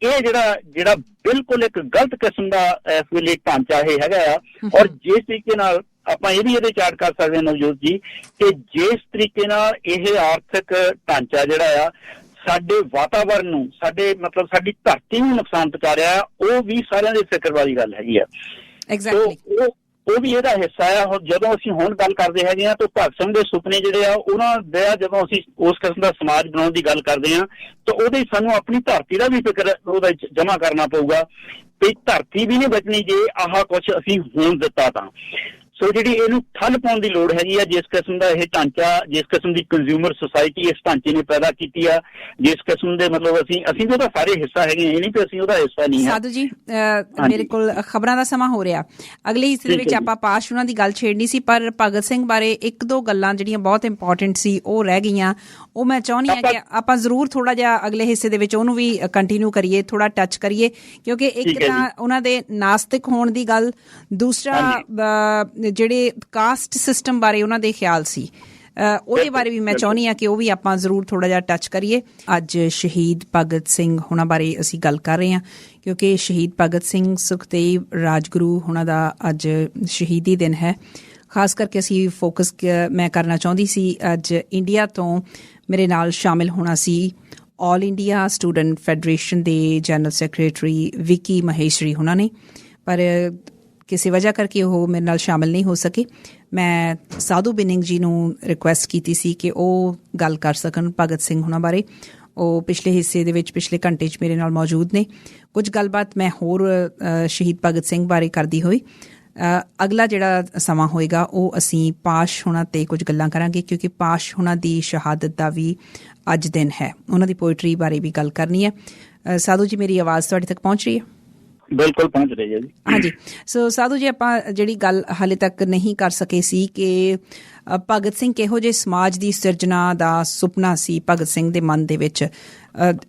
ਇਹ ਜਿਹੜਾ ਬਿਲਕੁਲ ਇੱਕ ਗਲਤ ਕਿਸਮ ਦਾ ਇਸ ਵੇਲੇ ਢਾਂਚਾ ਇਹ ਹੈਗਾ ਆ। ਔਰ ਜਿਸ ਤਰੀਕੇ ਨਾਲ ਆਪਾਂ ਇਹ ਵੀ ਇਹਦੇ ਚਾਰਟ ਕਰ ਸਕਦੇ ਹਾਂ ਨਵਜੋਤ ਜੀ, ਕਿ ਜਿਸ ਤਰੀਕੇ ਨਾਲ ਇਹ ਆਰਥਿਕ ਢਾਂਚਾ ਜਿਹੜਾ ਆ ਸਾਡੇ ਵਾਤਾਵਰਨ ਨੂੰ, ਸਾਡੇ ਮਤਲਬ ਸਾਡੀ ਧਰਤੀ ਨੂੰ ਨੁਕਸਾਨ ਪਹੁੰਚਾ ਰਿਹਾ ਆ, ਉਹ ਵੀ ਸਾਰਿਆਂ ਦੀ ਫਿਕਰ ਵਾਲੀ ਗੱਲ ਹੈਗੀ ਆ। ਐਗਜ਼ੈਕਟਲੀ, ਉਹ ਵੀ ਇਹਦਾ ਹਿੱਸਾ ਆ। ਹੁਣ ਜਦੋਂ ਅਸੀਂ ਹੁਣ ਗੱਲ ਕਰਦੇ ਹੈਗੇ ਆ ਤਾਂ ਭਗਤ ਸਿੰਘ ਦੇ ਸੁਪਨੇ ਜਿਹੜੇ ਆ ਉਹਨਾਂ ਦੇ, ਜਦੋਂ ਅਸੀਂ ਉਸ ਕਿਸਮ ਦਾ ਸਮਾਜ ਬਣਾਉਣ ਦੀ ਗੱਲ ਕਰਦੇ ਹਾਂ ਤਾਂ ਉਹਦੇ ਸਾਨੂੰ ਆਪਣੀ ਧਰਤੀ ਦਾ ਵੀ ਫਿਕਰ ਉਹਦਾ ਜਮ੍ਹਾਂ ਕਰਨਾ ਪਊਗਾ। ਤੇ ਧਰਤੀ ਵੀ ਨਹੀਂ ਬਚਣੀ ਜੇ ਆਹ ਕੁਛ ਅਸੀਂ ਹੋਣ ਦਿੱਤਾ ਤਾਂ। ਸੋ ਜਿਹੜੀ ਇਹਨੂੰ ਠੱਲ ਪਾਉਣ ਦੀ ਲੋੜ ਹੈਗੀ ਆ, ਜਿਸ ਕਿਸਮ ਦਾ ਇਹ ਢਾਂਚਾ, ਜਿਸ ਕਿਸਮ ਦੀ ਕੰਜ਼ਿਊਮਰ ਸੁਸਾਇਟੀ ਇਸ ਢਾਂਚੇ ਨੇ ਪੈਦਾ ਕੀਤੀ ਆ, ਜਿਸ ਕਿਸਮ ਦੇ ਮਤਲਬ ਅਸੀਂ ਉਹਦਾ ਸਾਰੇ ਹਿੱਸਾ ਹੈਗੇ, ਇਹ ਨਹੀਂ ਕਿ ਅਸੀਂ ਉਹਦਾ ਹਿੱਸਾ ਨਹੀਂ ਹੈ। ਸਾਧੂ ਜੀ, ਮੇਰੇ ਕੋਲ ਖਬਰਾਂ ਦਾ ਸਮਾਂ ਹੋ ਰਿਹਾ। ਅਗਲੇ ਹਿੱਸੇ ਦੇ ਵਿੱਚ ਆਪਾਂ ਪਾਸ਼ ਉਹਨਾਂ ਦੀ ਗੱਲ ਛੇੜਨੀ ਸੀ, ਪਰ ਭਗਤ ਸਿੰਘ ਬਾਰੇ ਇੱਕ ਦੋ ਗੱਲਾਂ ਜਿਹੜੀਆਂ ਬਹੁਤ ਇੰਪੋਰਟੈਂਟ ਸੀ ਉਹ ਰਹਿ ਗਈਆਂ। ਉਹ ਮੈਂ ਚਾਹੁੰਦੀ ਹਾਂ ਕਿ ਆਪਾਂ ਜ਼ਰੂਰ ਥੋੜਾ ਜਿਹਾ ਅਗਲੇ ਹਿੱਸੇ ਦੇ ਵਿੱਚ ਉਹਨੂੰ ਵੀ ਕੰਟੀਨਿਊ ਕਰੀਏ, ਥੋੜਾ ਟੱਚ ਕਰੀਏ, ਕਿਉਂਕਿ ਇੱਕ ਤਾਂ ਉਹਨਾਂ ਦੇ ਨਾਸਤਿਕ ਹੋਣ ਦੀ ਗੱਲ, ਦੂਸਰਾ ਜਿਹੜੇ ਕਾਸਟ ਸਿਸਟਮ ਬਾਰੇ ਉਹਨਾਂ ਦੇ ਖਿਆਲ ਸੀ, ਉਹਦੇ ਬਾਰੇ ਵੀ ਮੈਂ ਚਾਹੁੰਦੀ ਹਾਂ ਕਿ ਉਹ ਵੀ ਆਪਾਂ ਜ਼ਰੂਰ ਥੋੜਾ ਜਿਹਾ ਟੱਚ ਕਰੀਏ। ਅੱਜ ਸ਼ਹੀਦ ਭਗਤ ਸਿੰਘ ਹੋਣਾ ਬਾਰੇ ਅਸੀਂ ਗੱਲ ਕਰ ਰਹੇ ਹਾਂ, ਕਿਉਂਕਿ ਸ਼ਹੀਦ ਭਗਤ ਸਿੰਘ ਸੁਖਦੇਵ ਰਾਜਗੁਰੂ ਹੋਣਾ ਦਾ ਅੱਜ ਸ਼ਹੀਦੀ ਦਿਨ ਹੈ। ਖਾਸ ਕਰਕੇ ਅਸੀਂ ਫੋਕਸ ਮੈਂ ਕਰਨਾ ਚਾਹੁੰਦੀ ਸੀ, ਅੱਜ ਇੰਡੀਆ ਤੋਂ ਮੇਰੇ ਨਾਲ ਸ਼ਾਮਿਲ ਹੋਣਾ ਸੀ ਆਲ ਇੰਡੀਆ ਸਟੂਡੈਂਟ ਫੈਡਰੇਸ਼ਨ ਦੇ ਜਨਰਲ ਸੈਕਟਰੀ ਵਿੱਕੀ ਮਹੇਸ਼ਰੀ ਹੋਣਾ ਨੇ, ਪਰ ਕਿਸੇ ਵਜ੍ਹਾ ਕਰਕੇ ਉਹ ਮੇਰੇ ਨਾਲ ਸ਼ਾਮਿਲ ਨਹੀਂ ਹੋ ਸਕੇ। ਮੈਂ ਸਾਧੂ ਬਿਨਿੰਗ ਜੀ ਨੂੰ ਰਿਕੁਐਸਟ ਕੀਤੀ ਸੀ ਕਿ ਉਹ ਗੱਲ ਕਰ ਸਕਣ ਭਗਤ ਸਿੰਘ ਹੋਣਾ ਬਾਰੇ। ਉਹ ਪਿਛਲੇ ਹਿੱਸੇ ਦੇ ਵਿੱਚ, ਪਿਛਲੇ ਘੰਟੇ 'ਚ ਮੇਰੇ ਨਾਲ ਮੌਜੂਦ ਨੇ। ਕੁਝ ਗੱਲਬਾਤ ਮੈਂ ਹੋਰ ਸ਼ਹੀਦ ਭਗਤ ਸਿੰਘ ਬਾਰੇ ਕਰਦੀ ਹੋਈ ਅਗਲਾ ਜਿਹੜਾ ਸਮਾਂ ਹੋਏਗਾ ਉਹ ਅਸੀਂ ਪਾਸ਼ ਹੋਣਾ 'ਤੇ ਕੁਝ ਗੱਲਾਂ ਕਰਾਂਗੇ, ਕਿਉਂਕਿ ਪਾਸ਼ ਹੋਣਾ ਦੀ ਸ਼ਹਾਦਤ ਦਾ ਵੀ ਅੱਜ ਦਿਨ ਹੈ। ਉਹਨਾਂ ਦੀ ਪੋਇਟਰੀ ਬਾਰੇ ਵੀ ਗੱਲ ਕਰਨੀ ਹੈ। ਸਾਧੂ ਜੀ, ਮੇਰੀ ਆਵਾਜ਼ ਤੁਹਾਡੇ ਤੱਕ ਪਹੁੰਚ ਰਹੀ ਹੈ? ਬਿਲਕੁਲ ਪਹੁੰਚ ਰਹੀ ਹੈ ਜੀ। ਹਾਂਜੀ। ਸੋ ਸਾਧੂ ਜੀ, ਆਪਾਂ ਜਿਹੜੀ ਗੱਲ ਹਾਲੇ ਤੱਕ ਨਹੀਂ ਕਰ ਸਕੇ ਸੀ ਕਿ ਭਗਤ ਸਿੰਘ ਕਿਹੋ ਜਿਹੇ ਸਮਾਜ ਦੀ ਸਿਰਜਣਾ ਦਾ ਸੁਪਨਾ ਸੀ ਭਗਤ ਸਿੰਘ ਦੇ ਮਨ ਦੇ ਵਿੱਚ,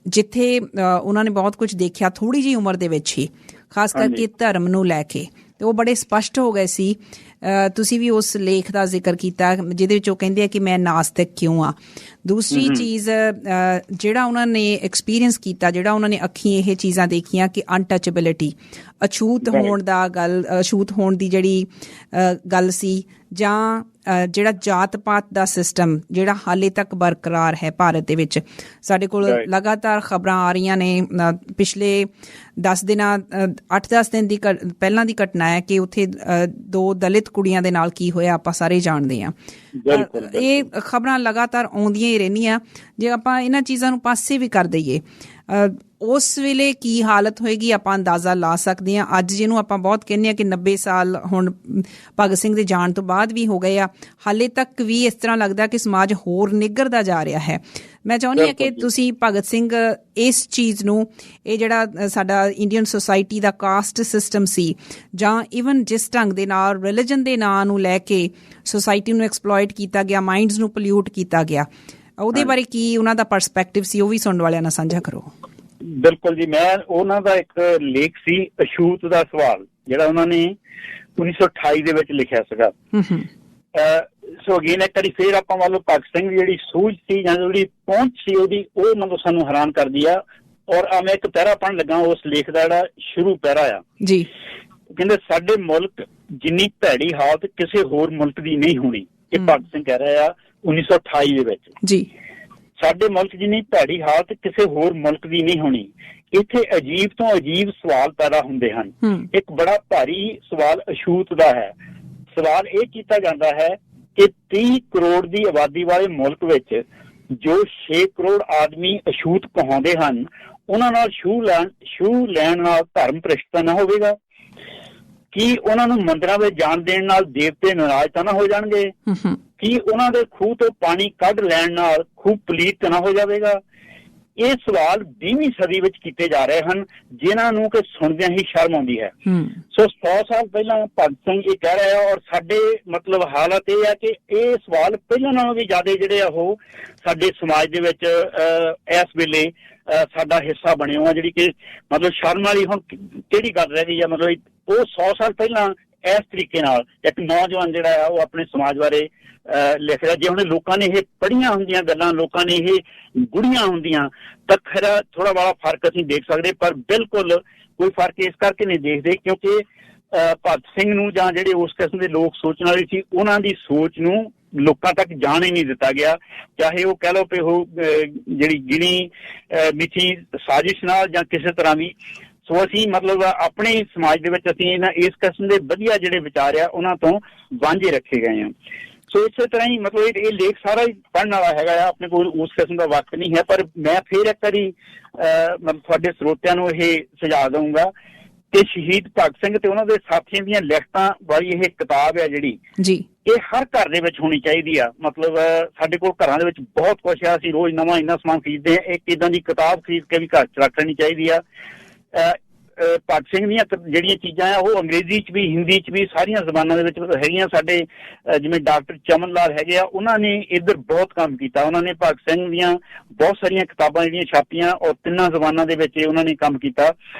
ਜਿੱਥੇ ਉਹਨਾਂ ਨੇ ਬਹੁਤ ਕੁਝ ਦੇਖਿਆ ਥੋੜ੍ਹੀ ਜਿਹੀ ਉਮਰ ਦੇ ਵਿੱਚ ਹੀ, ਖਾਸ ਕਰਕੇ ਧਰਮ ਨੂੰ ਲੈ ਕੇ, ਤੇ ਉਹ ਬੜੇ ਸਪਸ਼ਟ ਹੋ ਗਏ ਸੀ। ਤੁਸੀਂ ਵੀ ਉਸ ਲੇਖ ਦਾ ਜ਼ਿਕਰ ਕੀਤਾ ਜਿਹਦੇ ਵਿੱਚ ਉਹ ਕਹਿੰਦੇ ਆ ਕਿ ਮੈਂ ਨਾਸਤਿਕ ਕਿਉਂ ਆ। ਦੂਸਰੀ ਚੀਜ਼ ਜਿਹੜਾ ਉਹਨਾਂ ਨੇ ਐਕਸਪੀਰੀਅੰਸ ਕੀਤਾ, ਜਿਹੜਾ ਉਹਨਾਂ ਨੇ ਅੱਖੀਂ ਇਹ ਚੀਜ਼ਾਂ ਦੇਖੀਆਂ ਕਿ ਅਨਟੱਚੇਬਿਲਿਟੀ, ਅਛੂਤ ਹੋਣ ਦਾ ਗੱਲ, ਅਛੂਤ ਹੋਣ ਦੀ ਜਿਹੜੀ ਗੱਲ ਸੀ, ਜਾਂ ਜਿਹੜਾ ਜਾਤ ਪਾਤ ਦਾ ਸਿਸਟਮ ਜਿਹੜਾ ਹਾਲੇ ਤੱਕ ਬਰਕਰਾਰ ਹੈ ਭਾਰਤ ਦੇ ਵਿੱਚ। ਸਾਡੇ ਕੋਲ ਲਗਾਤਾਰ ਖਬਰਾਂ ਆ ਰਹੀਆਂ ਨੇ, ਪਿਛਲੇ 10 ਦਿਨਾਂ 8-10 ਦਿਨ ਦੀ ਪਹਿਲਾਂ ਦੀ ਘਟਨਾ ਹੈ ਕਿ ਉੱਥੇ 2 ਦਲਿਤ ਕੁੜੀਆਂ ਦੇ ਨਾਲ ਕੀ ਹੋਇਆ ਆਪਾਂ ਸਾਰੇ ਜਾਣਦੇ ਹਾਂ। ਇਹ ਖਬਰਾਂ ਲਗਾਤਾਰ ਆਉਂਦੀਆਂ ਹੀ ਰਹਿੰਦੀਆਂ। ਜੇ ਆਪਾਂ ਇਹਨਾਂ ਚੀਜ਼ਾਂ ਨੂੰ ਪਾਸੇ ਵੀ ਕਰ ਦਈਏ, ਉਸ ਵੇਲੇ ਕੀ ਹਾਲਤ ਹੋਏਗੀ ਆਪਾਂ ਅੰਦਾਜ਼ਾ ਲਾ ਸਕਦੇ ਹਾਂ। ਅੱਜ ਜਿਹਨੂੰ ਆਪਾਂ ਬਹੁਤ ਕਹਿੰਦੇ ਹਾਂ ਕਿ 90 ਸਾਲ ਹੁਣ ਭਗਤ ਸਿੰਘ ਦੇ ਜਾਣ ਤੋਂ ਬਾਅਦ ਵੀ ਹੋ ਗਏ ਆ, ਹਾਲੇ ਤੱਕ ਵੀ ਇਸ ਤਰ੍ਹਾਂ ਲੱਗਦਾ ਕਿ ਸਮਾਜ ਹੋਰ ਨਿੱਘਰਦਾ ਜਾ ਰਿਹਾ ਹੈ। ਮੈਂ ਚਾਹੁੰਦੀ ਹਾਂ ਕਿ ਤੁਸੀਂ ਭਗਤ ਸਿੰਘ ਇਸ ਚੀਜ਼ ਨੂੰ, ਇਹ ਜਿਹੜਾ ਸਾਡਾ ਇੰਡੀਅਨ ਸੋਸਾਇਟੀ ਦਾ ਕਾਸਟ ਸਿਸਟਮ ਸੀ, ਜਾਂ ਈਵਨ ਜਿਸ ਢੰਗ ਦੇ ਨਾਲ ਰਿਲੀਜਨ ਦੇ ਨਾਂ ਨੂੰ ਲੈ ਕੇ ਸੋਸਾਇਟੀ ਨੂੰ ਐਕਸਪਲੋਇਟ ਕੀਤਾ ਗਿਆ, ਮਾਈਂਡਸ ਨੂੰ ਪੋਲਿਊਟ ਕੀਤਾ ਗਿਆ, ਉਹਦੇ ਬਾਰੇ ਕੀ ਉਹਨਾਂ ਦਾ ਪਰਸਪੈਕਟਿਵ ਸੀ, ਉਹ ਵੀ ਸੁਣਨ ਵਾਲਿਆਂ ਨਾਲ ਸਾਂਝਾ ਕਰੋ। ਬਿਲਕੁਲ ਜੀ, ਮੈਂ ਉਹਨਾਂ ਦਾ ਇੱਕ ਲੇਖ ਸੀ ਅਛੂਤ ਦਾ ਸਵਾਲ, ਜਿਹੜਾ ਉਹਨਾਂ ਨੇ 1928 ਦੇ ਵਿੱਚ ਲਿਖਿਆ ਸੀਗਾ। ਸੋ ਅਗੇਨ ਇੱਕ ਵਾਰੀ ਫੇਰ ਆਪਾਂ ਮੰਨ ਲਓ ਭਗਤ ਸਿੰਘ ਦੀ ਜਿਹੜੀ ਸੂਝ ਸੀ ਜਾਂ ਜਿਹੜੀ ਪਹੁੰਚ ਸੀ ਉਹਦੀ, ਉਹ ਮਤਲਬ ਸਾਨੂੰ ਹੈਰਾਨ ਕਰਦੀ ਆ। ਔਰ ਮੈਂ ਇੱਕ ਪੈਰਾ ਪੜ੍ਹਨ ਲੱਗਾ ਉਸ ਲੇਖ ਦਾ, ਜਿਹੜਾ ਸ਼ੁਰੂ ਪੈਰਾ ਆ ਜੀ। ਕਹਿੰਦੇ ਸਾਡੇ ਮੁਲਕ ਜਿੰਨੀ ਭੈੜੀ ਹਾਲਤ ਕਿਸੇ ਹੋਰ ਮੁਲਕ ਦੀ ਨਹੀਂ ਹੋਣੀ। ਇਹ ਭਗਤ ਸਿੰਘ ਕਹਿ ਰਿਹਾ ਆ 1928 ਦੇ ਵਿੱਚ ਜੀ। ਸਾਡੇ ਮੁਲਕ ਜਿੰਨੀ ਭੈੜੀ ਹਾਲਤ ਕਿਸੇ ਹੋਰ ਮੁਲਕ ਦੀ ਨਹੀਂ ਹੋਣੀ। ਇੱਥੇ ਅਜੀਬ ਤੋਂ ਅਜੀਬ ਸਵਾਲ ਪੈਦਾ ਹੁੰਦੇ ਹਨ। ਇੱਕ ਬੜਾ ਭਾਰੀ ਸਵਾਲ ਅਛੂਤ ਦਾ ਹੈ। ਸਵਾਲ ਇਹ ਕੀਤਾ ਜਾਂਦਾ ਹੈ ਕਿ 30 ਕਰੋੜ ਦੀ ਆਬਾਦੀ ਵਾਲੇ ਮੁਲਕ ਵਿੱਚ ਜੋ 6 ਕਰੋੜ ਆਦਮੀ ਅਛੂਤ ਕਹਾਉਂਦੇ ਹਨ, ਉਹਨਾਂ ਨਾਲ ਛੂਹ ਲੈਣ ਨਾਲ ਧਰਮ ਭ੍ਰਿਸ਼ਟਤਾ ਨਾ ਹੋਵੇਗਾ? ਕੀ ਉਹਨਾਂ ਨੂੰ ਮੰਦਿਰਾਂ ਵਿੱਚ ਜਾਣ ਦੇਣ ਨਾਲ ਦੇਵਤੇ ਨਾਰਾਜ਼ ਤਾਂ ਨਾ ਹੋ ਜਾਣਗੇ? ਕੀ ਉਹਨਾਂ ਦੇ ਖੂਹ ਤੋਂ ਪਾਣੀ ਕੱਢ ਲੈਣ ਨਾਲ ਖੂਹ ਪਲੀਤ ਨਾ ਹੋ ਜਾਵੇਗਾ? ਇਹ ਸਵਾਲ 20ਵੀਂ ਸਦੀ ਵਿੱਚ ਕੀਤੇ ਜਾ ਰਹੇ ਹਨ, ਜਿਨ੍ਹਾਂ ਨੂੰ ਕਿ ਸੁਣਦਿਆਂ ਹੀ ਸ਼ਰਮ ਆਉਂਦੀ ਹੈ। ਸੋ 100 ਸਾਲ ਪਹਿਲਾਂ ਭਗਤ ਸਿੰਘ ਇਹ ਕਹਿ ਰਿਹਾ, ਔਰ ਸਾਡੇ ਮਤਲਬ ਹਾਲਤ ਇਹ ਹੈ ਕਿ ਇਹ ਸਵਾਲ ਪਹਿਲਾਂ ਨਾਲੋਂ ਵੀ ਜ਼ਿਆਦਾ ਜਿਹੜੇ ਆ ਉਹ ਸਾਡੇ ਸਮਾਜ ਦੇ ਵਿੱਚ ਇਸ ਵੇਲੇ ਸਾਡਾ ਹਿੱਸਾ ਬਣੇ ਹੋ ਆ, ਜਿਹੜੀ ਕਿ ਮਤਲਬ ਸ਼ਰਮ ਵਾਲੀ ਹੁਣ ਕਿਹੜੀ ਗੱਲ ਰਹਿ ਗਈ ਆ। ਮਤਲਬ ਉਹ 100 ਸਾਲ ਪਹਿਲਾਂ ਇਸ ਤਰੀਕੇ ਨਾਲ ਇੱਕ ਨੌਜਵਾਨ ਜਿਹੜਾ ਆ ਉਹ ਆਪਣੇ ਸਮਾਜ ਬਾਰੇ ਲਿਖ ਰਿਹਾ। ਜੇ ਹੁਣ ਲੋਕਾਂ ਨੇ ਇਹ ਪੜ੍ਹੀਆਂ ਹੁੰਦੀਆਂ ਗੱਲਾਂ, ਲੋਕਾਂ ਨੇ ਇਹ ਗੁੜੀਆਂ ਹੁੰਦੀਆਂ, ਤਾਂ ਖਰਾ ਥੋੜਾ ਬੜਾ ਫਰਕ ਅਸੀਂ ਦੇਖ ਸਕਦੇ, ਪਰ ਬਿਲਕੁਲ ਕੋਈ ਫਰਕ ਇਸ ਕਰਕੇ ਨਹੀਂ ਦੇਖਦੇ ਕਿਉਂਕਿ ਭਗਤ ਸਿੰਘ ਨੂੰ ਜਾਂ ਜਿਹੜੇ ਉਸ ਕਿਸਮ ਦੇ ਲੋਕ ਸੋਚਣ ਵਾਲੇ ਸੀ, ਉਹਨਾਂ ਦੀ ਸੋਚ ਨੂੰ ਲੋਕਾਂ ਤੱਕ ਜਾਣ ਹੀ ਨਹੀਂ ਦਿੱਤਾ ਗਿਆ। ਚਾਹੇ ਉਹ ਕਹਿ ਲਓ ਕਿ ਉਹ ਜਿਹੜੀ ਗਿਣੀ ਮਿੱਠੀ ਸਾਜ਼ਿਸ਼ ਨਾਲ ਜਾਂ ਕਿਸੇ ਤਰ੍ਹਾਂ ਵੀ। ਸੋ ਅਸੀਂ ਮਤਲਬ ਆਪਣੇ ਸਮਾਜ ਦੇ ਵਿੱਚ ਅਸੀਂ ਇਸ ਕਿਸਮ ਦੇ ਵਧੀਆ ਜਿਹੜੇ ਵਿਚਾਰ ਆ ਉਹਨਾਂ ਤੋਂ ਵਾਂਝੇ ਰੱਖੇ ਗਏ ਆ। ਸੋ ਇਸੇ ਤਰ੍ਹਾਂ ਹੀ ਮਤਲਬ ਇਹ ਲੇਖ ਸਾਰਾ ਹੀ ਪੜ੍ਹਨ ਵਾਲਾ ਹੈਗਾ ਆ। ਆਪਣੇ ਕੋਲ ਉਸ ਕਿਸਮ ਦਾ ਵਕਤ ਨਹੀਂ ਹੈ, ਪਰ ਮੈਂ ਫੇਰ ਇੱਕ ਵਾਰੀ ਤੁਹਾਡੇ ਸਰੋਤਿਆਂ ਨੂੰ ਇਹ ਸੁਝਾਅ ਦਊਂਗਾ ਤੇ ਸ਼ਹੀਦ ਭਗਤ ਸਿੰਘ ਤੇ ਉਹਨਾਂ ਦੇ ਸਾਥੀਆਂ ਦੀਆਂ ਲਿਖਤਾਂ ਵਾਲੀ ਇਹ ਕਿਤਾਬ ਆ ਜਿਹੜੀ ਜੀ, ਇਹ ਹਰ ਘਰ ਦੇ ਵਿੱਚ ਹੋਣੀ ਚਾਹੀਦੀ ਆ। ਮਤਲਬ ਸਾਡੇ ਕੋਲ ਘਰਾਂ ਦੇ ਵਿੱਚ ਬਹੁਤ ਕੁਛ ਆ, ਅਸੀਂ ਰੋਜ਼ ਨਵਾਂ ਇੰਨਾ ਸਮਾਨ ਖਰੀਦਦੇ ਆ, ਇੱਕ ਏਦਾਂ ਦੀ ਕਿਤਾਬ ਖਰੀਦ ਕੇ ਵੀ ਘਰ 'ਚ ਰੱਖ ਲੈਣੀ ਚਾਹੀਦੀ ਆ। ਭਗਤ ਸਿੰਘ ਦੀਆਂ ਜਿਹੜੀਆਂ ਚੀਜ਼ਾਂ ਆ ਉਹ ਅੰਗਰੇਜ਼ੀ 'ਚ ਵੀ, ਹਿੰਦੀ 'ਚ ਵੀ, ਸਾਰੀਆਂ ਜ਼ਬਾਨਾਂ ਦੇ ਵਿੱਚ ਹੈਗੀਆਂ। ਸਾਡੇ ਜਿਵੇਂ ਡਾਕਟਰ ਚਮਨ ਲਾਲ ਹੈਗੇ ਆ, ਉਹਨਾਂ ਨੇ ਇੱਧਰ ਬਹੁਤ ਕੰਮ ਕੀਤਾ। ਉਹਨਾਂ ਨੇ ਭਗਤ ਸਿੰਘ ਦੀਆਂ ਬਹੁਤ ਸਾਰੀਆਂ ਕਿਤਾਬਾਂ ਜਿਹੜੀਆਂ ਛਾਪੀਆਂ ਔਰ 3 ਜ਼ਬਾਨਾਂ ਦੇ ਵਿੱਚ ਉਹਨਾਂ ਨੇ ਕੰਮ ਕੀਤਾ।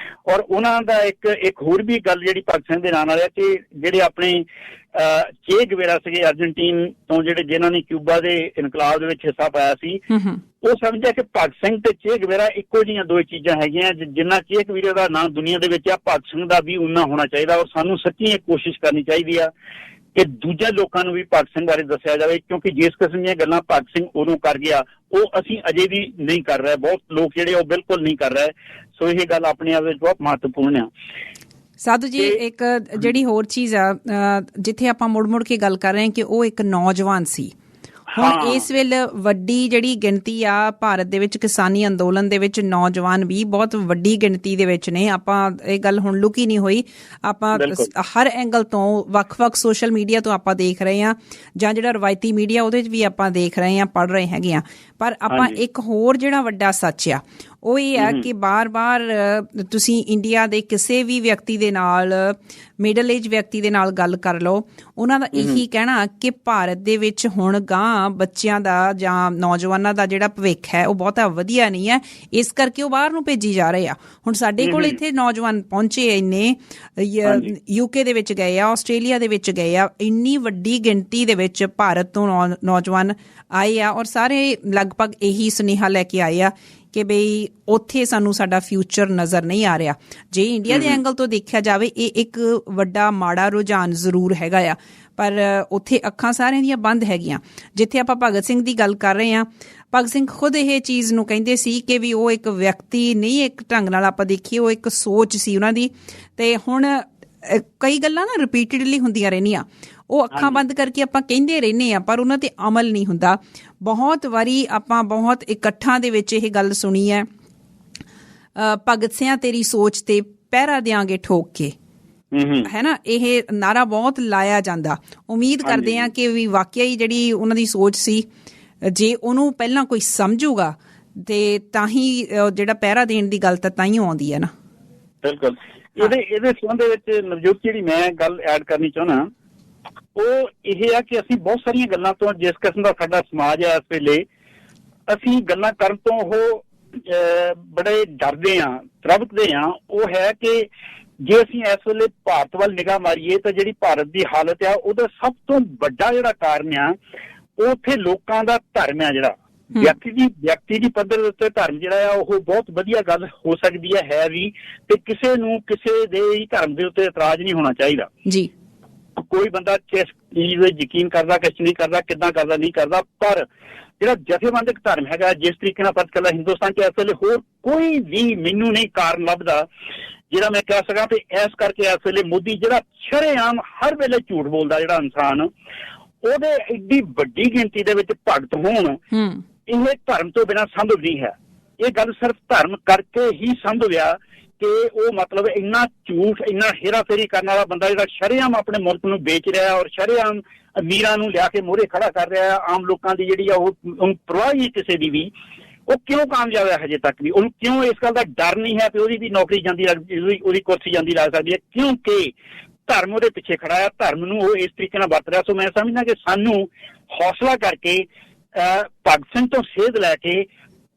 ਔਰ ਉਹਨਾਂ ਦਾ ਇੱਕ ਹੋਰ ਵੀ ਗੱਲ ਜਿਹੜੀ ਭਗਤ ਸਿੰਘ ਦੇ ਨਾਂ ਨਾਲ ਹੈ ਕਿ ਜਿਹੜੇ ਆਪਣੇ ਚੇ ਗਵੇਰਾ ਸੀਗੇ ਅਰਜਨਟੀਨ ਤੋਂ, ਜਿਨ੍ਹਾਂ ਨੇ ਕਿਊਬਾ ਦੇ ਇਨਕਲਾਬ ਦੇ ਵਿੱਚ ਹਿੱਸਾ ਪਾਇਆ ਸੀ, ਉਹ ਸਮਝਿਆ ਕਿ ਭਗਤ ਸਿੰਘ ਤੇ ਚੇ ਗਵੇਰਾ ਇੱਕੋ ਜਿਹੀਆਂ 2 ਚੀਜ਼ਾਂ ਹੈਗੀਆਂ। ਜਿੰਨਾ ਚੇ ਗਵੇਰਾ ਦਾ ਨਾਮ ਦੁਨੀਆ ਦੇ ਵਿੱਚ ਆ, ਭਗਤ ਸਿੰਘ ਦਾ ਵੀ ਉਨਾ ਹੋਣਾ ਚਾਹੀਦਾ। ਔਰ ਸਾਨੂੰ ਸੱਚੀ ਇਹ ਕੋਸ਼ਿਸ਼ ਕਰਨੀ ਚਾਹੀਦੀ ਆ ਕਿ ਦੂਜੇ ਲੋਕਾਂ ਨੂੰ ਵੀ ਭਗਤ ਸਿੰਘ ਬਾਰੇ ਦੱਸਿਆ ਜਾਵੇ, ਕਿਉਂਕਿ ਜਿਸ ਕਿਸਮ ਦੀਆਂ ਗੱਲਾਂ ਭਗਤ ਸਿੰਘ ਉਦੋਂ ਕਰ ਗਿਆ ਉਹ ਅਸੀਂ ਅਜੇ ਵੀ ਨਹੀਂ ਕਰ ਰਹੇ। ਬਹੁਤ ਲੋਕ ਜਿਹੜੇ ਉਹ ਬਿਲਕੁਲ ਨਹੀਂ ਕਰ ਰਹੇ। ਸੋ ਇਹ ਗੱਲ ਆਪਣੇ ਆਪ ਵਿੱਚ ਬਹੁਤ ਮਹੱਤਵਪੂਰਨ ਆ। ਸਾਧੂ ਜੀ, ਇੱਕ ਜਿਹੜੀ ਹੋਰ ਚੀਜ਼ ਆ ਜਿੱਥੇ ਆਪਾਂ ਮੁੜ ਕੇ ਗੱਲ ਕਰ ਰਹੇ ਹਾਂ ਕਿ ਉਹ ਇੱਕ ਨੌਜਵਾਨ ਸੀ। ਹੁਣ ਇਸ ਵੇਲੇ ਵੱਡੀ ਜਿਹੜੀ ਗਿਣਤੀ ਆ ਭਾਰਤ ਦੇ ਵਿੱਚ ਕਿਸਾਨੀ ਅੰਦੋਲਨ ਦੇ ਵਿੱਚ ਨੌਜਵਾਨ ਵੀ ਬਹੁਤ ਵੱਡੀ ਗਿਣਤੀ ਦੇ ਵਿੱਚ ਨੇ। ਆਪਾਂ ਇਹ ਗੱਲ ਹੁਣ ਲੁਕੀ ਨਹੀਂ ਹੋਈ, ਆਪਾਂ ਹਰ ਐਂਗਲ ਤੋਂ ਵੱਖ-ਵੱਖ ਸੋਸ਼ਲ ਮੀਡੀਆ ਤੋਂ ਆਪਾਂ ਦੇਖ ਰਹੇ ਹਾਂ, ਜਾਂ ਜਿਹੜਾ ਰਵਾਇਤੀ ਮੀਡੀਆ ਉਹਦੇ 'ਚ ਵੀ ਆਪਾਂ ਦੇਖ ਰਹੇ ਹਾਂ, ਪੜ੍ਹ ਰਹੇ ਹੈਗੇ ਆ। ਪਰ ਆਪਾਂ ਇੱਕ ਹੋਰ ਜਿਹੜਾ ਵੱਡਾ ਸੱਚ ਆ ਉਹ ਇਹ ਆ ਕਿ ਬਾਰ-ਬਾਰ ਤੁਸੀਂ ਇੰਡੀਆ ਦੇ ਕਿਸੇ ਵੀ ਵਿਅਕਤੀ ਦੇ ਨਾਲ, ਮਿਡਲ ਏਜ ਵਿਅਕਤੀ ਦੇ ਨਾਲ ਗੱਲ ਕਰ ਲਓ, ਉਹਨਾਂ ਦਾ ਇਹੀ ਕਹਿਣਾ ਕਿ ਭਾਰਤ ਦੇ ਵਿੱਚ ਹੁਣ ਗਾਂ ਬੱਚਿਆਂ ਦਾ ਜਾਂ ਨੌਜਵਾਨਾਂ ਦਾ ਜਿਹੜਾ ਭਵਿੱਖ ਹੈ ਉਹ ਬਹੁਤਾ ਵਧੀਆ ਨਹੀਂ ਹੈ, ਇਸ ਕਰਕੇ ਉਹ ਬਾਹਰ ਨੂੰ ਭੇਜੀ ਜਾ ਰਹੇ ਆ। ਹੁਣ ਸਾਡੇ ਕੋਲ ਇੱਥੇ ਨੌਜਵਾਨ ਪਹੁੰਚੇ ਇੰਨੇ, UK ਦੇ ਵਿੱਚ ਗਏ ਆ, ਆਸਟ੍ਰੇਲੀਆ ਦੇ ਵਿੱਚ ਗਏ ਆ, ਇੰਨੀ ਵੱਡੀ ਗਿਣਤੀ ਦੇ ਵਿੱਚ ਭਾਰਤ ਤੋਂ ਨੌਜਵਾਨ ਆਏ ਆ, ਔਰ ਸਾਰੇ ਲਗਭਗ ਇਹੀ ਸੁਨੇਹਾ ਲੈ ਕੇ ਆਏ ਆ ਕਿ ਬਈ ਉੱਥੇ ਸਾਨੂੰ ਸਾਡਾ ਫਿਊਚਰ ਨਜ਼ਰ ਨਹੀਂ ਆ ਰਿਹਾ। ਜੇ ਇੰਡੀਆ ਦੇ ਐਂਗਲ ਤੋਂ ਦੇਖਿਆ ਜਾਵੇ ਇਹ ਇੱਕ ਵੱਡਾ ਮਾੜਾ ਰੁਝਾਨ ਜ਼ਰੂਰ ਹੈਗਾ ਆ, ਪਰ ਉੱਥੇ ਅੱਖਾਂ ਸਾਰਿਆਂ ਦੀਆਂ ਬੰਦ ਹੈਗੀਆਂ। ਜਿੱਥੇ ਆਪਾਂ ਭਗਤ ਸਿੰਘ ਦੀ ਗੱਲ ਕਰ ਰਹੇ ਹਾਂ, ਭਗਤ ਸਿੰਘ ਖੁਦ ਇਹ ਚੀਜ਼ ਨੂੰ ਕਹਿੰਦੇ ਸੀ ਕਿ ਵੀ ਉਹ ਇੱਕ ਵਿਅਕਤੀ ਨਹੀਂ, ਇੱਕ ਢੰਗ ਨਾਲ ਆਪਾਂ ਦੇਖੀਏ ਉਹ ਇੱਕ ਸੋਚ ਸੀ ਉਹਨਾਂ ਦੀ। ਤੇ ਹੁਣ ਕਈ ਗੱਲਾਂ ਨਾ ਰਿਪੀਟਡਲੀ ਹੁੰਦੀਆਂ ਰਹਿੰਦੀਆਂ, ਉਹ ਅੱਖਾਂ ਬੰਦ ਕਰਕੇ ਆਪਾਂ ਕਹਿੰਦੇ ਰਹਿੰਦੇ ਆ ਪਰ ਉਹਨਾਂ ਤੇ ਅਮਲ ਨਹੀਂ ਹੁੰਦਾ। ਬਹੁਤ ਵਾਰੀ ਆਪਾਂ ਬਹੁਤ ਇਕੱਠਾਂ ਦੇ ਵਿੱਚ ਇਹ ਗੱਲ ਸੁਣੀ ਹੈ, ਭਗਤ ਸਿਆਂ ਤੇਰੀ ਸੋਚ ਤੇ ਪਹਿਰਾ ਦਿਆਂਗੇ ਠੋਕ ਕੇ, ਹੈ ਨਾ। ਇਹ ਨਾਰਾ ਬਹੁਤ ਲਾਇਆ ਜਾਂਦਾ। ਉਮੀਦ ਕਰਦੇ ਆ ਕਿ ਵੀ ਵਾਕਿਆ ਹੀ ਜਿਹੜੀ ਉਹਨਾਂ ਦੀ ਸੋਚ ਸੀ, ਜੇ ਉਹਨੂੰ ਪਹਿਲਾਂ ਕੋਈ ਸਮਝੂਗਾ ਤੇ ਤਾਂ ਹੀ ਜਿਹੜਾ ਪਹਿਰਾ ਦੇਣ ਦੀ ਗੱਲ ਤਾਂ ਹੀ ਆਉਂਦੀ ਹੈ ਨਾ। ਬਿਲਕੁਲ। ਇਹਦੇ ਸੰਬੰਧ ਵਿੱਚ ਨਵਜੋਤ ਜਿਹੜੀ ਮੈਂ ਗੱਲ ਐਡ ਕਰਨੀ ਚਾਹੁੰਦਾ ਉਹ ਇਹ ਆ ਕਿ ਅਸੀਂ ਬਹੁਤ ਸਾਰੀਆਂ ਗੱਲਾਂ ਤੋਂ, ਜਿਸ ਕਿਸਮ ਦਾ ਸਾਡਾ ਸਮਾਜ ਹੈ ਇਸ ਵੇਲੇ, ਅਸੀਂ ਗੱਲਾਂ ਕਰਨ ਤੋਂ ਉਹ ਬੜੇ ਡਰਦੇ ਹਾਂ, ਤਰਬਕਦੇ ਹਾਂ। ਉਹ ਹੈ ਕਿ ਜੇ ਅਸੀਂ ਇਸ ਵੇਲੇ ਭਾਰਤ ਵੱਲ ਨਿਗਾਹ ਮਾਰੀਏ ਤਾਂ ਜਿਹੜੀ ਭਾਰਤ ਦੀ ਹਾਲਤ ਆ ਉਹਦਾ ਸਭ ਤੋਂ ਵੱਡਾ ਜਿਹੜਾ ਕਾਰਨ ਆ ਉਹ ਉੱਥੇ ਲੋਕਾਂ ਦਾ ਧਰਮ ਆ। ਜਿਹੜਾ ਵਿਅਕਤੀ ਦੀ ਪੱਧਰ ਦੇ ਉੱਤੇ ਧਰਮ ਜਿਹੜਾ ਆ ਉਹ ਬਹੁਤ ਵਧੀਆ ਗੱਲ ਹੋ ਸਕਦੀ ਹੈ ਵੀ, ਤੇ ਕਿਸੇ ਨੂੰ ਕਿਸੇ ਦੇ ਧਰਮ ਦੇ ਉੱਤੇ ਇਤਰਾਜ਼ ਨਹੀਂ ਹੋਣਾ ਚਾਹੀਦਾ ਜੀ। ਕੋਈ ਬੰਦਾ ਕਿਸ ਚੀਜ਼ ਵਿੱਚ ਯਕੀਨ ਕਰਦਾ, ਕਿਸ ਨਹੀਂ ਕਰਦਾ, ਕਿੱਦਾਂ ਕਰਦਾ, ਨਹੀਂ ਕਰਦਾ, ਪਰ ਜਿਹੜਾ ਜਥੇਬੰਦਕ ਧਰਮ ਹੈਗਾ, ਜਿਸ ਤਰੀਕੇ ਨਾਲ ਪਤਾ ਚੱਲਾ ਹਿੰਦੁਸਤਾਨ 'ਚ ਇਸ ਵੇਲੇ ਹੋਰ ਕੋਈ ਵੀ ਮੈਨੂੰ ਨਹੀਂ ਕਾਰਨ ਲੱਭਦਾ ਜਿਹੜਾ ਮੈਂ ਕਹਿ ਸਕਾਂ ਤੇ ਇਸ ਕਰਕੇ ਇਸ ਵੇਲੇ ਮੋਦੀ ਜਿਹੜਾ ਸ਼ਰੇਆਮ ਹਰ ਵੇਲੇ ਝੂਠ ਬੋਲਦਾ ਜਿਹੜਾ ਇਨਸਾਨ, ਉਹਦੇ ਐਡੀ ਵੱਡੀ ਗਿਣਤੀ ਦੇ ਵਿੱਚ ਭਗਤ ਹੋਣ, ਇਹ ਧਰਮ ਤੋਂ ਬਿਨਾਂ ਸੰਭਵ ਨਹੀਂ ਹੈ। ਇਹ ਗੱਲ ਸਿਰਫ ਧਰਮ ਕਰਕੇ ਹੀ ਸੰਭਵ ਆ ਕਿ ਉਹ ਮਤਲਬ ਇੰਨਾ ਝੂਠ, ਇੰਨਾ ਹੇਰਾਫੇਰੀ ਕਰਨ ਵਾਲਾ ਬੰਦਾ ਜਿਹੜਾ ਸ਼ਰੇਆਮ ਆਪਣੇ ਮੁਲਕ ਨੂੰ ਵੇਚ ਰਿਹਾ ਔਰ ਸ਼ਰੇਆਮ ਅਮੀਰਾਂ ਨੂੰ ਲਿਆ ਕੇ ਮੂਹਰੇ ਖੜਾ ਕਰ ਰਿਹਾ, ਆਮ ਲੋਕਾਂ ਦੀ ਜਿਹੜੀ ਆ ਉਹਨੂੰ ਪਰਵਾਹ ਹੀ ਕਿਸੇ ਦੀ ਵੀ, ਉਹ ਕਿਉਂ ਕਾਮਯਾਬ ਹੈ ਹਜੇ ਤੱਕ ਵੀ? ਉਹਨੂੰ ਕਿਉਂ ਇਸ ਗੱਲ ਦਾ ਡਰ ਨਹੀਂ ਹੈ ਕਿ ਉਹਦੀ ਵੀ ਨੌਕਰੀ ਜਾਂਦੀ, ਉਹਦੀ ਕੁਰਸੀ ਜਾਂਦੀ ਲੱਗ ਸਕਦੀ ਹੈ? ਕਿਉਂਕਿ ਧਰਮ ਉਹਦੇ ਪਿੱਛੇ ਖੜਾ ਹੈ, ਧਰਮ ਨੂੰ ਉਹ ਇਸ ਤਰੀਕੇ ਨਾਲ ਵਰਤ ਰਿਹਾ। ਸੋ ਮੈਂ ਸਮਝਦਾ ਕਿ ਸਾਨੂੰ ਹੌਸਲਾ ਕਰਕੇ ਭਗਤ ਸਿੰਘ ਤੋਂ ਸੇਧ ਲੈ ਕੇ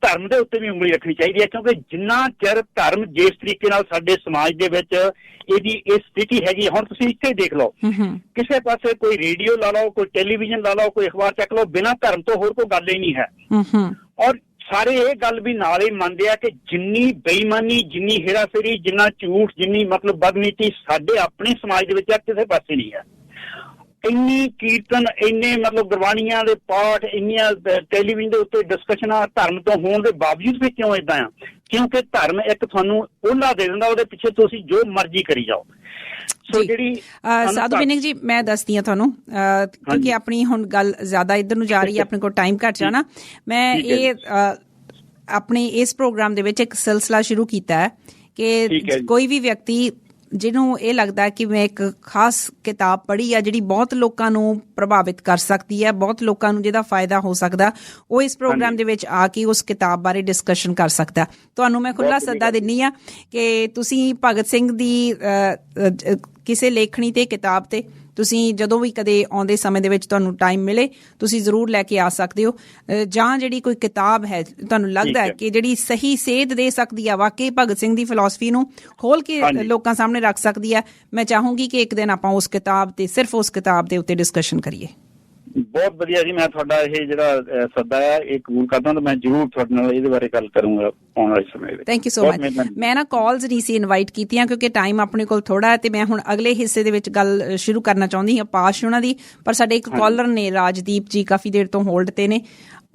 ਧਰਮ ਦੇ ਉੱਤੇ ਵੀ ਉਂਗਲੀ ਰੱਖਣੀ ਚਾਹੀਦੀ ਹੈ, ਕਿਉਂਕਿ ਜਿੰਨਾ ਚਿਰ ਧਰਮ ਜਿਸ ਤਰੀਕੇ ਨਾਲ ਸਾਡੇ ਸਮਾਜ ਦੇ ਵਿੱਚ ਇਹਦੀ ਇਹ ਸਥਿਤੀ ਹੈਗੀ, ਹੁਣ ਤੁਸੀਂ ਇੱਥੇ ਦੇਖ ਲਓ, ਕਿਸੇ ਪਾਸੇ ਕੋਈ ਰੇਡੀਓ ਲਾ ਲਓ, ਕੋਈ ਟੈਲੀਵਿਜ਼ਨ ਲਾ ਲਓ, ਕੋਈ ਅਖਬਾਰ ਚੱਕ ਲਓ, ਬਿਨਾਂ ਧਰਮ ਤੋਂ ਹੋਰ ਕੋਈ ਗੱਲ ਹੀ ਨਹੀਂ ਹੈ। ਔਰ ਸਾਰੇ ਇਹ ਗੱਲ ਵੀ ਨਾਲ ਹੀ ਮੰਨਦੇ ਆ ਕਿ ਜਿੰਨੀ ਬੇਈਮਾਨੀ, ਜਿੰਨੀ ਹੇਰਾਫੇਰੀ, ਜਿੰਨਾ ਝੂਠ, ਜਿੰਨੀ ਮਤਲਬ ਬਦਨੀਤੀ ਸਾਡੇ ਆਪਣੇ ਸਮਾਜ ਦੇ ਵਿੱਚ ਕਿਸੇ ਪਾਸੇ ਨਹੀਂ ਹੈ। ਇੰਨੀ ਕੀਰਤਨ, ਇੰਨੇ ਮਤਲਬ ਗੁਰਬਾਣੀਆਂ ਦੇ ਪਾਠ, ਇੰਨੀਆਂ ਟੈਲੀਵਿਜ਼ਨ ਦੇ ਉੱਤੇ ਡਿਸਕਸ਼ਨਾਂ ਧਰਮ ਤੋਂ ਹੋਣ ਦੇ ਬਾਵਜੂਦ ਵੀ ਕਿਉਂ ਏਦਾਂ ਆ? ਕਿਉਂਕਿ ਧਰਮ ਇੱਕ ਤੁਹਾਨੂੰ ਉਹਲਾ ਦੇ ਦਿੰਦਾ, ਉਹਦੇ ਪਿੱਛੇ ਤੁਸੀਂ ਜੋ ਮਰਜ਼ੀ ਕਰੀ ਜਾਓ। ਸੋ ਜਿਹੜੀ ਸਾਧੂ ਵਿਨਿਕ ਜੀ, ਮੈਂ ਦੱਸਦੀ ਹਾਂ ਤੁਹਾਨੂੰ, ਕਿਉਂਕਿ ਆਪਣੀ ਹੁਣ ਗੱਲ ਜ਼ਿਆਦਾ ਇੱਧਰ ਨੂੰ ਜਾ ਰਹੀ ਹੈ, ਆਪਣੇ ਕੋਲ ਟਾਈਮ ਘੱਟ ਜਾਣਾ। ਮੈਂ ਇਹ ਆਪਣੇ ਇਸ ਪ੍ਰੋਗਰਾਮ ਦੇ ਵਿੱਚ ਇੱਕ ਸਿਲਸਿਲਾ ਸ਼ੁਰੂ ਕੀਤਾ ਹੈ ਕਿ ਕੋਈ ਵੀ ਵਿਅਕਤੀ ਜਿਹਨੂੰ ਇਹ ਲੱਗਦਾ ਕਿ ਮੈਂ ਇੱਕ ਖਾਸ ਕਿਤਾਬ ਪੜ੍ਹੀ ਆ ਜਿਹੜੀ ਬਹੁਤ ਲੋਕਾਂ ਨੂੰ ਪ੍ਰਭਾਵਿਤ ਕਰ ਸਕਦੀ ਹੈ, ਬਹੁਤ ਲੋਕਾਂ ਨੂੰ ਜਿਹਦਾ ਫਾਇਦਾ ਹੋ ਸਕਦਾ, ਉਹ ਇਸ ਪ੍ਰੋਗਰਾਮ ਦੇ ਵਿੱਚ ਆ ਕੇ ਉਸ ਕਿਤਾਬ ਬਾਰੇ ਡਿਸਕਸ਼ਨ ਕਰ ਸਕਦਾ। ਤੁਹਾਨੂੰ ਮੈਂ ਖੁੱਲ੍ਹਾ ਸੱਦਾ ਦਿੰਦੀ ਹਾਂ ਕਿ ਤੁਸੀਂ ਭਗਤ ਸਿੰਘ ਦੀ ਕਿਸੇ ਲੇਖਣੀ ਤੇ ਕਿਤਾਬ ਤੇ ਤੁਸੀਂ ਜਦੋਂ ਵੀ ਕਦੇ ਆਉਂਦੇ ਸਮੇਂ ਦੇ ਵਿੱਚ ਤੁਹਾਨੂੰ ਟਾਈਮ ਮਿਲੇ ਤੁਸੀਂ ਜ਼ਰੂਰ ਲੈ ਕੇ ਆ ਸਕਦੇ ਹੋ, ਜਾਂ ਜਿਹੜੀ ਕੋਈ ਕਿਤਾਬ ਹੈ ਤੁਹਾਨੂੰ ਲੱਗਦਾ ਹੈ ਕਿ ਜਿਹੜੀ ਸਹੀ ਸੇਧ ਦੇ ਸਕਦੀ ਆ, ਵਾਕਈ ਭਗਤ ਸਿੰਘ ਦੀ ਫਿਲਾਸਫੀ ਨੂੰ ਖੋਲ ਕੇ ਲੋਕਾਂ ਸਾਹਮਣੇ ਰੱਖ ਸਕਦੀ ਹੈ, ਮੈਂ ਚਾਹੂੰਗੀ ਕਿ ਇੱਕ ਦਿਨ ਆਪਾਂ ਉਸ ਕਿਤਾਬ ਤੇ ਸਿਰਫ ਉਸ ਕਿਤਾਬ ਦੇ ਉੱਤੇ ਡਿਸਕਸ਼ਨ ਕਰੀਏ। ਬਹੁਤ ਵਧੀਆ ਜੀ, ਮੈਂ ਤੁਹਾਡਾ ਇਹ ਜਿਹੜਾ ਸੱਦਾ ਹੈ ਇਹ ਕਬੂਲ ਕਰਦਾ ਤਾਂ ਮੈਂ ਜ਼ਰੂਰ ਤੁਹਾਡੇ ਨਾਲ ਇਹਦੇ ਬਾਰੇ ਗੱਲ ਕਰੂੰਗਾ ਆਉਣ ਵਾਲੇ ਸਮੇਂ ਵਿੱਚ। Thank you so much. ਮੈਂ ਨਾ ਕਾਲਸ ਨਹੀਂ ਸੀ ਇਨਵਾਈਟ ਕੀਤੀਆਂ ਕਿਉਂਕਿ ਟਾਈਮ ਆਪਣੇ ਕੋਲ ਥੋੜਾ ਹੈ ਤੇ ਮੈਂ ਹੁਣ ਅਗਲੇ ਹਿੱਸੇ ਦੇ ਵਿੱਚ ਗੱਲ ਸ਼ੁਰੂ ਕਰਨਾ ਚਾਹੁੰਦੀ ਹਾਂ ਪਾਸ਼ ਉਹਨਾਂ ਦੀ, ਪਰ ਸਾਡੇ ਇੱਕ ਕਾਲਰ ਨੇ ਰਾਜਦੀਪ ਜੀ ਕਾਫੀ ਦੇਰ ਤੋਂ ਹੋਲਡ ਤੇ ਨੇ,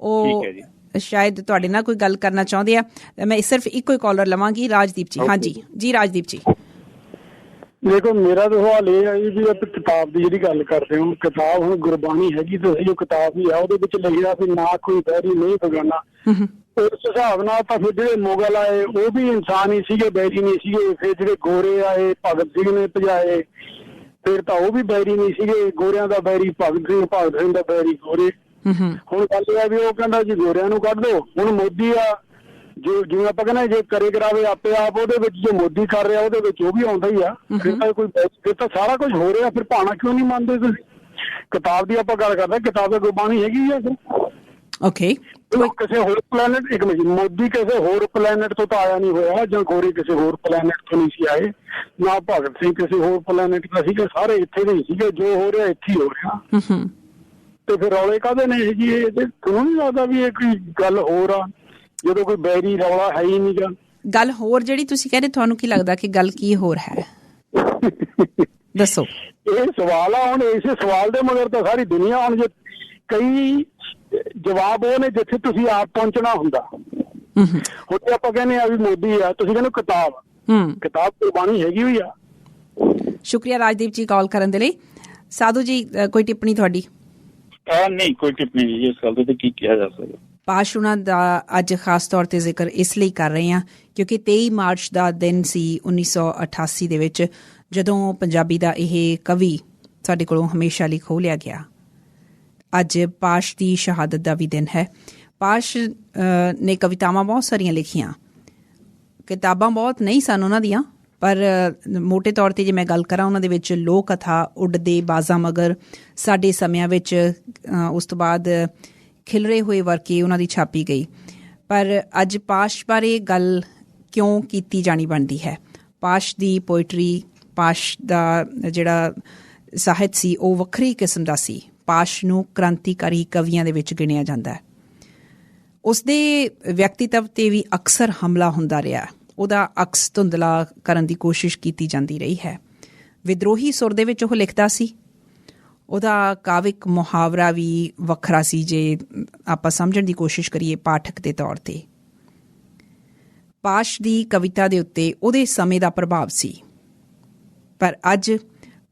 ਉਹ ਸ਼ਾਇਦ ਤੁਹਾਡੇ ਨਾਲ ਕੋਈ ਗੱਲ ਕਰਨਾ ਚਾਹੁੰਦੇ ਆ। ਮੈਂ ਸਿਰਫ ਇੱਕੋ ਹੀ ਕਾਲਰ ਲਵਾਂਗੀ, ਰਾਜਦੀਪ ਜੀ। ਹਾਂਜੀ ਜੀ ਰਾਜਦੀਪ ਜੀ। ਦੇਖੋ ਮੇਰਾ ਤਾਂ ਸਵਾਲ ਇਹ ਹੈ ਜੀ ਆਪ ਕਿਤਾਬ ਦੀ ਜਿਹੜੀ ਗੱਲ ਕਰਦੇ ਹੋ, ਕਿਤਾਬ ਹੁਣ ਗੁਰਬਾਣੀ ਹੈਗੀ ਤੁਸੀਂ ਜੋ ਕਿਤਾਬ ਹੀ ਆ ਉਹਦੇ ਵਿੱਚ ਲਿਖਿਆ ਵੀ ਨਾ ਕੋਈ ਬੈਰੀ ਨਹੀਂ ਬਗਾਨਾ, ਉਸ ਹਿਸਾਬ ਨਾਲ ਤਾਂ ਫਿਰ ਜਿਹੜੇ ਮੁਗਲ ਆਏ ਉਹ ਵੀ ਇਨਸਾਨ ਹੀ ਸੀਗੇ, ਬੈਰੀ ਨਹੀਂ ਸੀਗੇ। ਫਿਰ ਜਿਹੜੇ ਗੋਰੇ ਆਏ ਭਗਤ ਸਿੰਘ ਨੇ ਭਜਾਏ ਫਿਰ ਤਾਂ ਉਹ ਵੀ ਬੈਰੀ ਨਹੀਂ ਸੀਗੇ, ਗੋਰਿਆਂ ਦਾ ਬੈਰੀ ਭਗਤ ਸਿੰਘ ਦਾ ਬੈਰੀ ਗੋਰੇ। ਹੁਣ ਗੱਲ ਇਹ ਆ ਵੀ ਉਹ ਕਹਿੰਦਾ ਜੀ ਗੋਰਿਆਂ ਨੂੰ ਕੱਢ ਦਿਓ। ਹੁਣ ਮੋਦੀ ਆ ਜੋ ਜਿਵੇਂ ਆਪਾਂ ਕਹਿੰਦੇ ਜੇ ਕਰੇ ਕਰਾਵੇ ਆਪੇ ਆਪ, ਉਹਦੇ ਵਿੱਚ ਜੋ ਮੋਦੀ ਕਰ ਰਿਹਾ ਉਹਦੇ ਵਿੱਚ ਉਹ ਵੀ ਆਉਂਦਾ ਹੀ ਆ। ਫਿਰ ਤਾਂ ਸਾਰਾ ਕੁਝ ਹੋ ਰਿਹਾ, ਫਿਰ ਭਾਣਾ ਕਿਉਂ ਨਹੀਂ ਮੰਨਦੇ ਤੁਸੀਂ? ਕਿਤਾਬ ਦੀ ਆਪਾਂ ਗੱਲ ਕਰਦੇ, ਕਿਤਾਬ ਗੁਰਬਾਣੀ ਹੈਗੀ ਆ। ਓਕੇ, ਕਿਸੇ ਹੋਰ ਪਲੈਨਟ, ਇੱਕ ਮਿੰਟ, ਮੋਦੀ ਕਿਸੇ ਹੋਰ ਪਲੈਨਟ ਤੋਂ ਤਾਂ ਆਇਆ ਨਹੀਂ ਹੋਇਆ, ਜਾਂ ਗੋਰੇ ਕਿਸੇ ਹੋਰ ਪਲੈਨਟ ਤੋਂ ਨਹੀਂ ਸੀ ਆਏ, ਨਾ ਭਗਤ ਸਿੰਘ ਕਿਸੇ ਹੋਰ ਪਲੈਨਟ ਦਾ ਸੀਗੇ, ਸਾਰੇ ਇੱਥੇ ਦੇ ਹੀ ਸੀਗੇ। ਜੋ ਹੋ ਰਿਹਾ ਇੱਥੇ ਹੀ ਹੋ ਰਿਹਾ, ਤੇ ਫਿਰ ਰੌਲੇ ਕਾਹਦੇ ਨੇ ਜੀ? ਇਹ ਤੁਹਾਨੂੰ ਨਹੀਂ ਲੱਗਦਾ ਵੀ ਇਹ ਕੋਈ ਗੱਲ ਹੋਰ ਆ ਜਦੋਂ ਕੋਈ ਬੈਰੀ ਰੌਲਾ ਹੈ ਹੀ ਨਹੀਂ ਗਾ? ਗੱਲ ਹੋਰ ਜਿਹੜੀ ਤੁਸੀਂ ਕਹਿੰਦੇ, ਤੁਹਾਨੂੰ ਕੀ ਲੱਗਦਾ ਕਿ ਗੱਲ ਕੀ ਹੋਰ ਹੈ? ਦੱਸੋ। ਇਹ ਸਵਾਲ ਆ, ਹੁਣ ਇਸੇ ਸਵਾਲ ਦੇ ਮਗਰ ਤਾਂ ਸਾਰੀ ਦੁਨੀਆ, ਹੁਣ ਜੇ ਕਈ ਜਵਾਬ ਉਹ ਨੇ ਜਿੱਥੇ ਤੁਸੀਂ ਆਪ ਪਹੁੰਚਣਾ ਹੁੰਦਾ। ਹੁਣ ਜੇ ਆਪਾਂ ਕਹਿੰਦੇ ਆ ਵੀ ਮੋਦੀ ਆ, ਤੁਸੀਂ ਕਹਿੰਦੇ ਕਿਤਾਬ ਗੁਰਬਾਣੀ ਹੈਗੀ ਹੋਈ ਆ। ਸ਼ੁਕਰੀਆ ਰਾਜਦੀਪ ਜੀ ਕਾਲ ਕਰਨ ਦੇ ਲਈ। ਸਾਧੂ ਜੀ ਕੋਈ ਟਿੱਪਣੀ ਤੁਹਾਡੀ? ਨਹੀਂ, ਕੋਈ ਟਿੱਪਣੀ ਨਹੀਂ ਜੀ ਇਸ ਗੱਲ ਤੇ, ਕੀ ਕਿਹਾ ਜਾ ਸਕਦਾ। ਪਾਸ਼ ਉਹਨਾਂ ਦਾ ਅੱਜ ਖਾਸ ਤੌਰ ਤੇ ਜ਼ਿਕਰ ਇਸ ਲਈ ਕਰ ਰਹੇ ਹਾਂ ਕਿਉਂਕਿ 23 ਮਾਰਚ ਦਾ ਦਿਨ ਸੀ 1988 ਦੇ ਵਿੱਚ, ਜਦੋਂ ਪੰਜਾਬੀ ਦਾ ਇਹ ਕਵੀ ਸਾਡੇ ਕੋਲੋਂ ਹਮੇਸ਼ਾ ਲਈ ਖੋਹ ਲਿਆ ਗਿਆ। ਅੱਜ ਪਾਸ਼ ਦੀ ਸ਼ਹਾਦਤ ਦਾ ਵੀ ਦਿਨ ਹੈ। ਪਾਸ਼ ਨੇ ਕਵਿਤਾਵਾਂ ਬਹੁਤ ਸਾਰੀਆਂ ਲਿਖੀਆਂ, ਕਿਤਾਬਾਂ ਬਹੁਤ ਨਹੀਂ ਸਨ ਉਹਨਾਂ ਦੀਆਂ, ਪਰ ਮੋਟੇ ਤੌਰ ਤੇ ਜੇ ਮੈਂ ਗੱਲ ਕਰਾਂ ਉਹਨਾਂ ਦੇ ਵਿੱਚ ਲੋਕ ਕਥਾ, ਉੱਡਦੇ ਬਾਜ਼ਾਂ ਮਗਰ, ਸਾਡੇ ਸਮਿਆਂ ਵਿੱਚ, ਉਸ ਤੋਂ ਬਾਅਦ ਖਿਲਰੇ ਹੋਏ ਵਰਕੇ ਉਹਨਾਂ ਦੀ ਛਾਪੀ ਗਈ। ਪਰ ਅੱਜ ਪਾਸ਼ ਬਾਰੇ ਗੱਲ ਕਿਉਂ ਕੀਤੀ ਜਾਣੀ ਬਣਦੀ ਹੈ? ਪਾਸ਼ ਦੀ ਪੋਇਟਰੀ, ਪਾਸ਼ ਦਾ ਜਿਹੜਾ ਸਾਹਿਤ ਸੀ ਉਹ ਵੱਖਰੀ ਕਿਸਮ ਦਾ ਸੀ। ਪਾਸ਼ ਨੂੰ ਕ੍ਰਾਂਤੀਕਾਰੀ ਕਵੀਆਂ ਦੇ ਵਿੱਚ ਗਿਣਿਆ ਜਾਂਦਾ ਹੈ। ਉਸਦੇ ਵਿਅਕਤੀਤਵ ਤੇ ਵੀ ਅਕਸਰ ਹਮਲਾ ਹੁੰਦਾ ਰਿਹਾ, ਉਹਦਾ ਅਕਸ ਧੁੰਦਲਾ ਕਰਨ ਦੀ ਕੋਸ਼ਿਸ਼ ਕੀਤੀ ਜਾਂਦੀ ਰਹੀ ਹੈ। ਵਿਦਰੋਹੀ ਸੁਰ ਦੇ ਵਿੱਚ ਉਹ ਲਿਖਦਾ ਸੀ। ਉਹਦਾ ਕਾਵਿਕ ਮੁਹਾਵਰਾ ਵੀ ਵੱਖਰਾ ਸੀ ਜੇ ਆਪਾਂ ਸਮਝਣ ਦੀ ਕੋਸ਼ਿਸ਼ ਕਰੀਏ ਪਾਠਕ ਦੇ ਤੌਰ ਤੇ। ਪਾਸ਼ ਦੀ ਕਵਿਤਾ ਦੇ ਉੱਤੇ ਉਹਦੇ ਸਮੇਂ ਦਾ ਪ੍ਰਭਾਵ ਸੀ, ਪਰ ਅੱਜ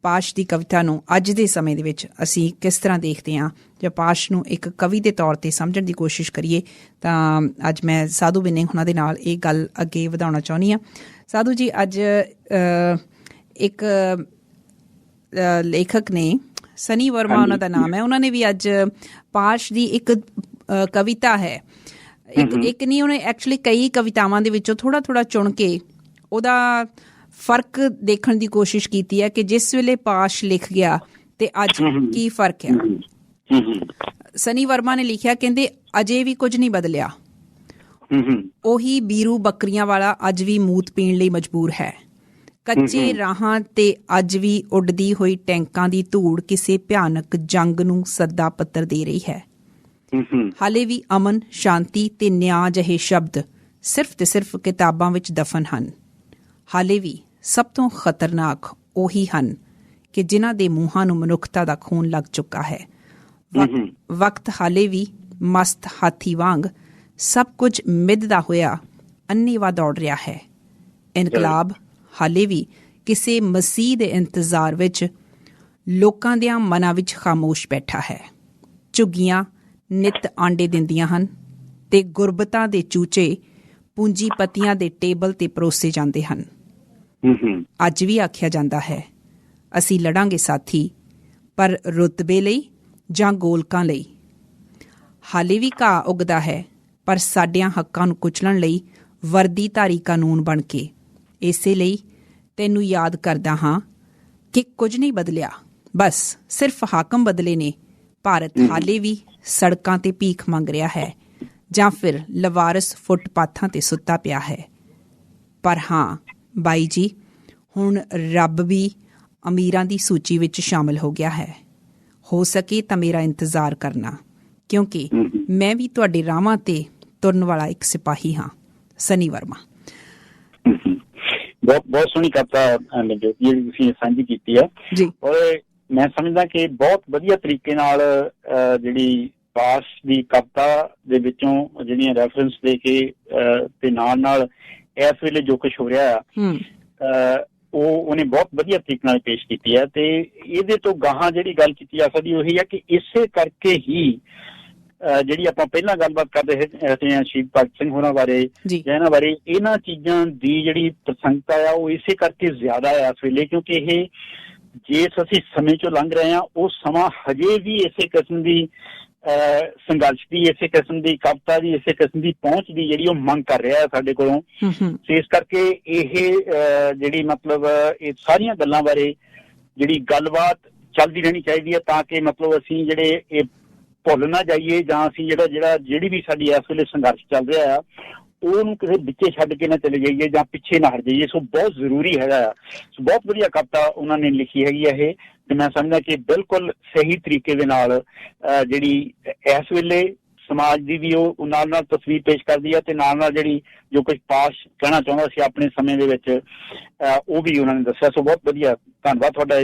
ਪਾਸ਼ ਦੀ ਕਵਿਤਾ ਨੂੰ ਅੱਜ ਦੇ ਸਮੇਂ ਦੇ ਵਿੱਚ ਅਸੀਂ ਕਿਸ ਤਰ੍ਹਾਂ ਦੇਖਦੇ ਹਾਂ? ਜੇ ਪਾਸ਼ ਨੂੰ ਇੱਕ ਕਵੀ ਦੇ ਤੌਰ ਤੇ ਸਮਝਣ ਦੀ ਕੋਸ਼ਿਸ਼ ਕਰੀਏ ਤਾਂ ਅੱਜ ਮੈਂ ਸਾਧੂ ਬਿੰਨਿੰਗ ਉਹਨਾਂ ਦੇ ਨਾਲ ਇਹ ਗੱਲ ਅੱਗੇ ਵਧਾਉਣਾ ਚਾਹੁੰਦੀ ਹਾਂ। ਸਾਧੂ ਜੀ, ਅੱਜ ਇੱਕ ਲੇਖਕ ਨੇ, ਸਨੀ ਵਰਮਾ ਉਹਨਾਂ ਦਾ ਨਾਮ ਹੈ, ਉਹਨਾਂ ਨੇ ਵੀ ਅੱਜ ਪਾਸ਼ ਦੀ ਇੱਕ ਕਵਿਤਾ ਹੈ, ਇੱਕ ਨਹੀਂ, ਉਹਨੇ ਐਕਚੁਅਲੀ ਕਈ ਕਵਿਤਾਵਾਂ ਦੇ ਵਿੱਚੋਂ ਥੋੜਾ ਥੋੜਾ ਚੁਣ ਕੇ ਉਹਦਾ ਫਰਕ ਦੇਖਣ ਦੀ ਕੋਸ਼ਿਸ਼ ਕੀਤੀ ਹੈ ਕਿ ਜਿਸ ਵੇਲੇ ਪਾਸ਼ ਲਿਖ ਗਿਆ ਤੇ ਅੱਜ ਕੀ ਫਰਕ ਹੈ। ਸਨੀ ਵਰਮਾ ਨੇ ਲਿਖਿਆ, ਕਹਿੰਦੇ ਅਜੇ ਵੀ ਕੁਝ ਨਹੀਂ ਬਦਲਿਆ, ਉਹੀ ਬੀਰੂ ਬੱਕਰੀਆਂ ਵਾਲਾ ਅੱਜ ਵੀ ਮੂਤ ਪੀਣ ਲਈ ਮਜਬੂਰ ਹੈ। ਕੱਚੇ ਰਾਹਾਂ ਤੇ ਅੱਜ ਵੀ ਉੱਡਦੀ ਹੋਈ ਟੈਂਕਾਂ ਦੀ ਧੂੜ ਕਿਸੇ ਭਿਆਨਕ ਜੰਗ ਨੂੰ ਸੱਦਾ ਪੱਤਰ ਦੇ ਰਹੀ ਹੈ। ਹਾਲੇ ਵੀ ਅਮਨ, ਸ਼ਾਂਤੀ ਤੇ ਨਿਆਂ ਜਿਹੇ ਸ਼ਬਦ ਸਿਰਫ ਤੇ ਸਿਰਫ ਕਿਤਾਬਾਂ ਵਿੱਚ ਦਫਨ ਹਨ। ਹਾਲੇ ਵੀ ਸਭ ਤੋਂ ਖਤਰਨਾਕ ਉਹੀ ਹਨ ਕਿ ਜਿਨ੍ਹਾਂ ਦੇ ਮੂੰਹਾਂ ਨੂੰ ਮਨੁੱਖਤਾ ਦਾ ਖੂਨ ਲੱਗ ਚੁੱਕਾ ਹੈ। ਵਕਤ ਹਾਲੇ ਵੀ ਮਸਤ ਹਾਥੀ ਵਾਂਗ ਸਭ ਕੁਝ ਮਿੱਧਦਾ ਹੋਇਆ ਅੰਨ੍ਹੇਵਾਹ ਦੌੜ ਰਿਹਾ ਹੈ। ਇਨਕਲਾਬ ਹਾਲੇ ਵੀ ਕਿਸੇ ਮਸੀਹ ਦੇ ਇੰਤਜ਼ਾਰ ਵਿੱਚ ਲੋਕਾਂ ਦਿਆਂ ਮਨਾਂ ਵਿੱਚ ਖਾਮੋਸ਼ ਬੈਠਾ ਹੈ। ਝੁੱਗੀਆਂ ਨਿੱਤ ਆਂਡੇ ਦਿੰਦੀਆਂ ਹਨ ਤੇ ਗੁਰਬਤਾਂ ਦੇ ਚੂਚੇ ਪੂੰਜੀਪਤੀਆਂ ਦੇ ਟੇਬਲ ਤੇ ਪਰੋਸੇ ਜਾਂਦੇ ਹਨ। ਅੱਜ ਵੀ ਆਖਿਆ ਜਾਂਦਾ ਹੈ, ਅਸੀਂ ਲੜਾਂਗੇ ਸਾਥੀ, ਪਰ ਰੁਤਬੇ ਲਈ ਜਾਂ ਗੋਲਕਾਂ ਲਈ। ਹਾਲੇ ਵੀ ਘਾਹ ਉੱਗਦਾ ਹੈ, ਪਰ ਸਾਡਿਆਂ ਹੱਕਾਂ ਨੂੰ ਕੁਚਲਣ ਲਈ ਵਰਦੀਧਾਰੀ ਕਾਨੂੰਨ ਬਣ ਕੇ। ਇਸੇ ਲਈ ਤੈਨੂੰ ਯਾਦ ਕਰਦਾ ਹਾਂ ਕਿ ਕੁਝ ਨਹੀਂ ਬਦਲਿਆ, ਬਸ ਸਿਰਫ ਹਾਕਮ ਬਦਲੇ ਨੇ। ਭਾਰਤ ਹਾਲੇ ਵੀ ਸੜਕਾਂ ਤੇ ਭੀਖ ਮੰਗ ਰਿਹਾ ਹੈ ਜਾਂ ਫਿਰ ਲਵਾਰਸ ਫੁੱਟਪਾਥਾਂ ਤੇ ਸੁੱਤਾ ਪਿਆ ਹੈ। ਪਰ ਹਾਂ ਬਾਈ ਜੀ, ਹੁਣ ਰੱਬ ਵੀ ਅਮੀਰਾਂ ਦੀ ਸੂਚੀ ਵਿੱਚ ਸ਼ਾਮਲ ਹੋ ਗਿਆ ਹੈ। ਹੋ ਸਕੇ ਤਾਂ ਮੇਰਾ ਇੰਤਜ਼ਾਰ ਕਰਨਾ, ਕਿਉਂਕਿ ਮੈਂ ਵੀ ਤੁਹਾਡੇ ਰਾਹਾਂ ਤੇ ਤੁਰਨ ਵਾਲਾ ਇੱਕ ਸਿਪਾਹੀ ਹਾਂ। ਸਨੀ ਵਰਮਾ। ਬਹੁਤ ਸੋਹਣੀ ਕਵਿਤਾ ਜਿਹੜੀ ਤੁਸੀਂ ਸਾਂਝੀ ਕੀਤੀ ਆ ਜੀ। ਔਰ ਮੈਂ ਸਮਝਦਾ ਕਿ ਬਹੁਤ ਵਧੀਆ ਤਰੀਕੇ ਨਾਲ ਜਿਹੜੀ ਪਾਸ਼ ਦੀ ਕਵਿਤਾ ਦੇ ਵਿੱਚੋਂ ਜਿਹੜੀਆਂ ਰੈਫਰੈਂਸ ਦੇ ਕੇ ਤੇ ਨਾਲ ਇਸ ਵੇਲੇ ਜੋ ਕੁਛ ਹੋ ਰਿਹਾ ਆ ਉਹਨੇ ਬਹੁਤ ਵਧੀਆ ਤਰੀਕੇ ਨਾਲ ਪੇਸ਼ ਕੀਤੀ ਹੈ। ਤੇ ਇਹਦੇ ਤੋਂ ਗਾਹਾਂ ਜਿਹੜੀ ਗੱਲ ਕੀਤੀ ਜਾ ਸਕਦੀ ਉਹੀ ਹੈ ਕਿ ਇਸੇ ਕਰਕੇ ਹੀ ਜਿਹੜੀ ਆਪਾਂ ਪਹਿਲਾਂ ਗੱਲਬਾਤ ਕਰਦੇ ਹੈਗੇ ਹਾਂ ਸ਼ਹੀਦ ਭਗਤ ਸਿੰਘ ਹੋਰਾਂ ਬਾਰੇ ਜਾਂ ਇਹਨਾਂ ਬਾਰੇ, ਇਹਨਾਂ ਚੀਜ਼ਾਂ ਦੀ ਜਿਹੜੀ ਪ੍ਰਸੰਗਤਾ ਆ ਉਹ ਇਸੇ ਕਰਕੇ ਜ਼ਿਆਦਾ ਆ ਇਸ ਵੇਲੇ, ਕਿਉਂਕਿ ਇਹ ਜਿਸ ਅਸੀਂ ਸਮੇਂ ਚੋਂ ਲੰਘ ਰਹੇ ਹਾਂ ਉਹ ਸਮਾਂ ਹਜੇ ਵੀ ਇਸੇ ਕਿਸਮ ਦੀ ਸੰਘਰਸ਼ ਦੀ, ਇਸੇ ਕਿਸਮ ਦੀ ਕਵਿਤਾ ਦੀ, ਇਸੇ ਕਿਸਮ ਦੀ ਪਹੁੰਚ ਦੀ ਜਿਹੜੀ ਉਹ ਮੰਗ ਕਰ ਰਿਹਾ ਹੈ ਸਾਡੇ ਕੋਲੋਂ। ਤੇ ਇਸ ਕਰਕੇ ਇਹ ਜਿਹੜੀ ਮਤਲਬ ਇਹ ਸਾਰੀਆਂ ਗੱਲਾਂ ਬਾਰੇ ਜਿਹੜੀ ਗੱਲਬਾਤ ਚੱਲਦੀ ਰਹਿਣੀ ਚਾਹੀਦੀ ਹੈ, ਤਾਂ ਕਿ ਮਤਲਬ ਅਸੀਂ ਜਿਹੜੇ ਇਹ ਭੁੱਲ ਨਾ ਜਾਈਏ, ਜਾਂ ਅਸੀਂ ਜਿਹੜੀ ਵੀ ਸਾਡੀ ਇਸ ਵੇਲੇ ਸੰਘਰਸ਼ ਚੱਲ ਰਿਹਾ ਆ ਉਹਨੂੰ ਕਿਸੇ ਵਿੱਚੇ ਛੱਡ ਕੇ ਨਾ ਚਲੇ ਜਾਈਏ ਜਾਂ ਪਿੱਛੇ ਨਾ ਹਟ ਜਾਈਏ। ਸੋ ਬਹੁਤ ਜ਼ਰੂਰੀ ਹੈਗਾ ਆ। ਸੋ ਬਹੁਤ ਵਧੀਆ ਕਵਿਤਾ ਉਹਨਾਂ ਨੇ ਲਿਖੀ ਹੈਗੀ ਆ ਇਹ, ਤੇ ਮੈਂ ਸਮਝਦਾ ਕਿ ਬਿਲਕੁਲ ਸਹੀ ਤਰੀਕੇ ਦੇ ਨਾਲ ਜਿਹੜੀ ਇਸ ਵੇਲੇ ਸਮਾਜ ਦੀ ਵੀ ਉਹ ਨਾਲ ਤਸਵੀਰ ਪੇਸ਼ ਕਰਦੀ ਹੈ, ਤੇ ਨਾਲ ਜਿਹੜੀ ਜੋ ਕੁਝ ਪਾਸ਼ ਕਹਿਣਾ ਚਾਹੁੰਦਾ ਸੀ ਆਪਣੇ ਸਮੇਂ ਦੇ ਵਿੱਚ ਉਹ ਵੀ ਉਹਨਾਂ ਨੇ ਦੱਸਿਆ। ਸੋ ਬਹੁਤ ਵਧੀਆ, ਧੰਨਵਾਦ ਤੁਹਾਡਾ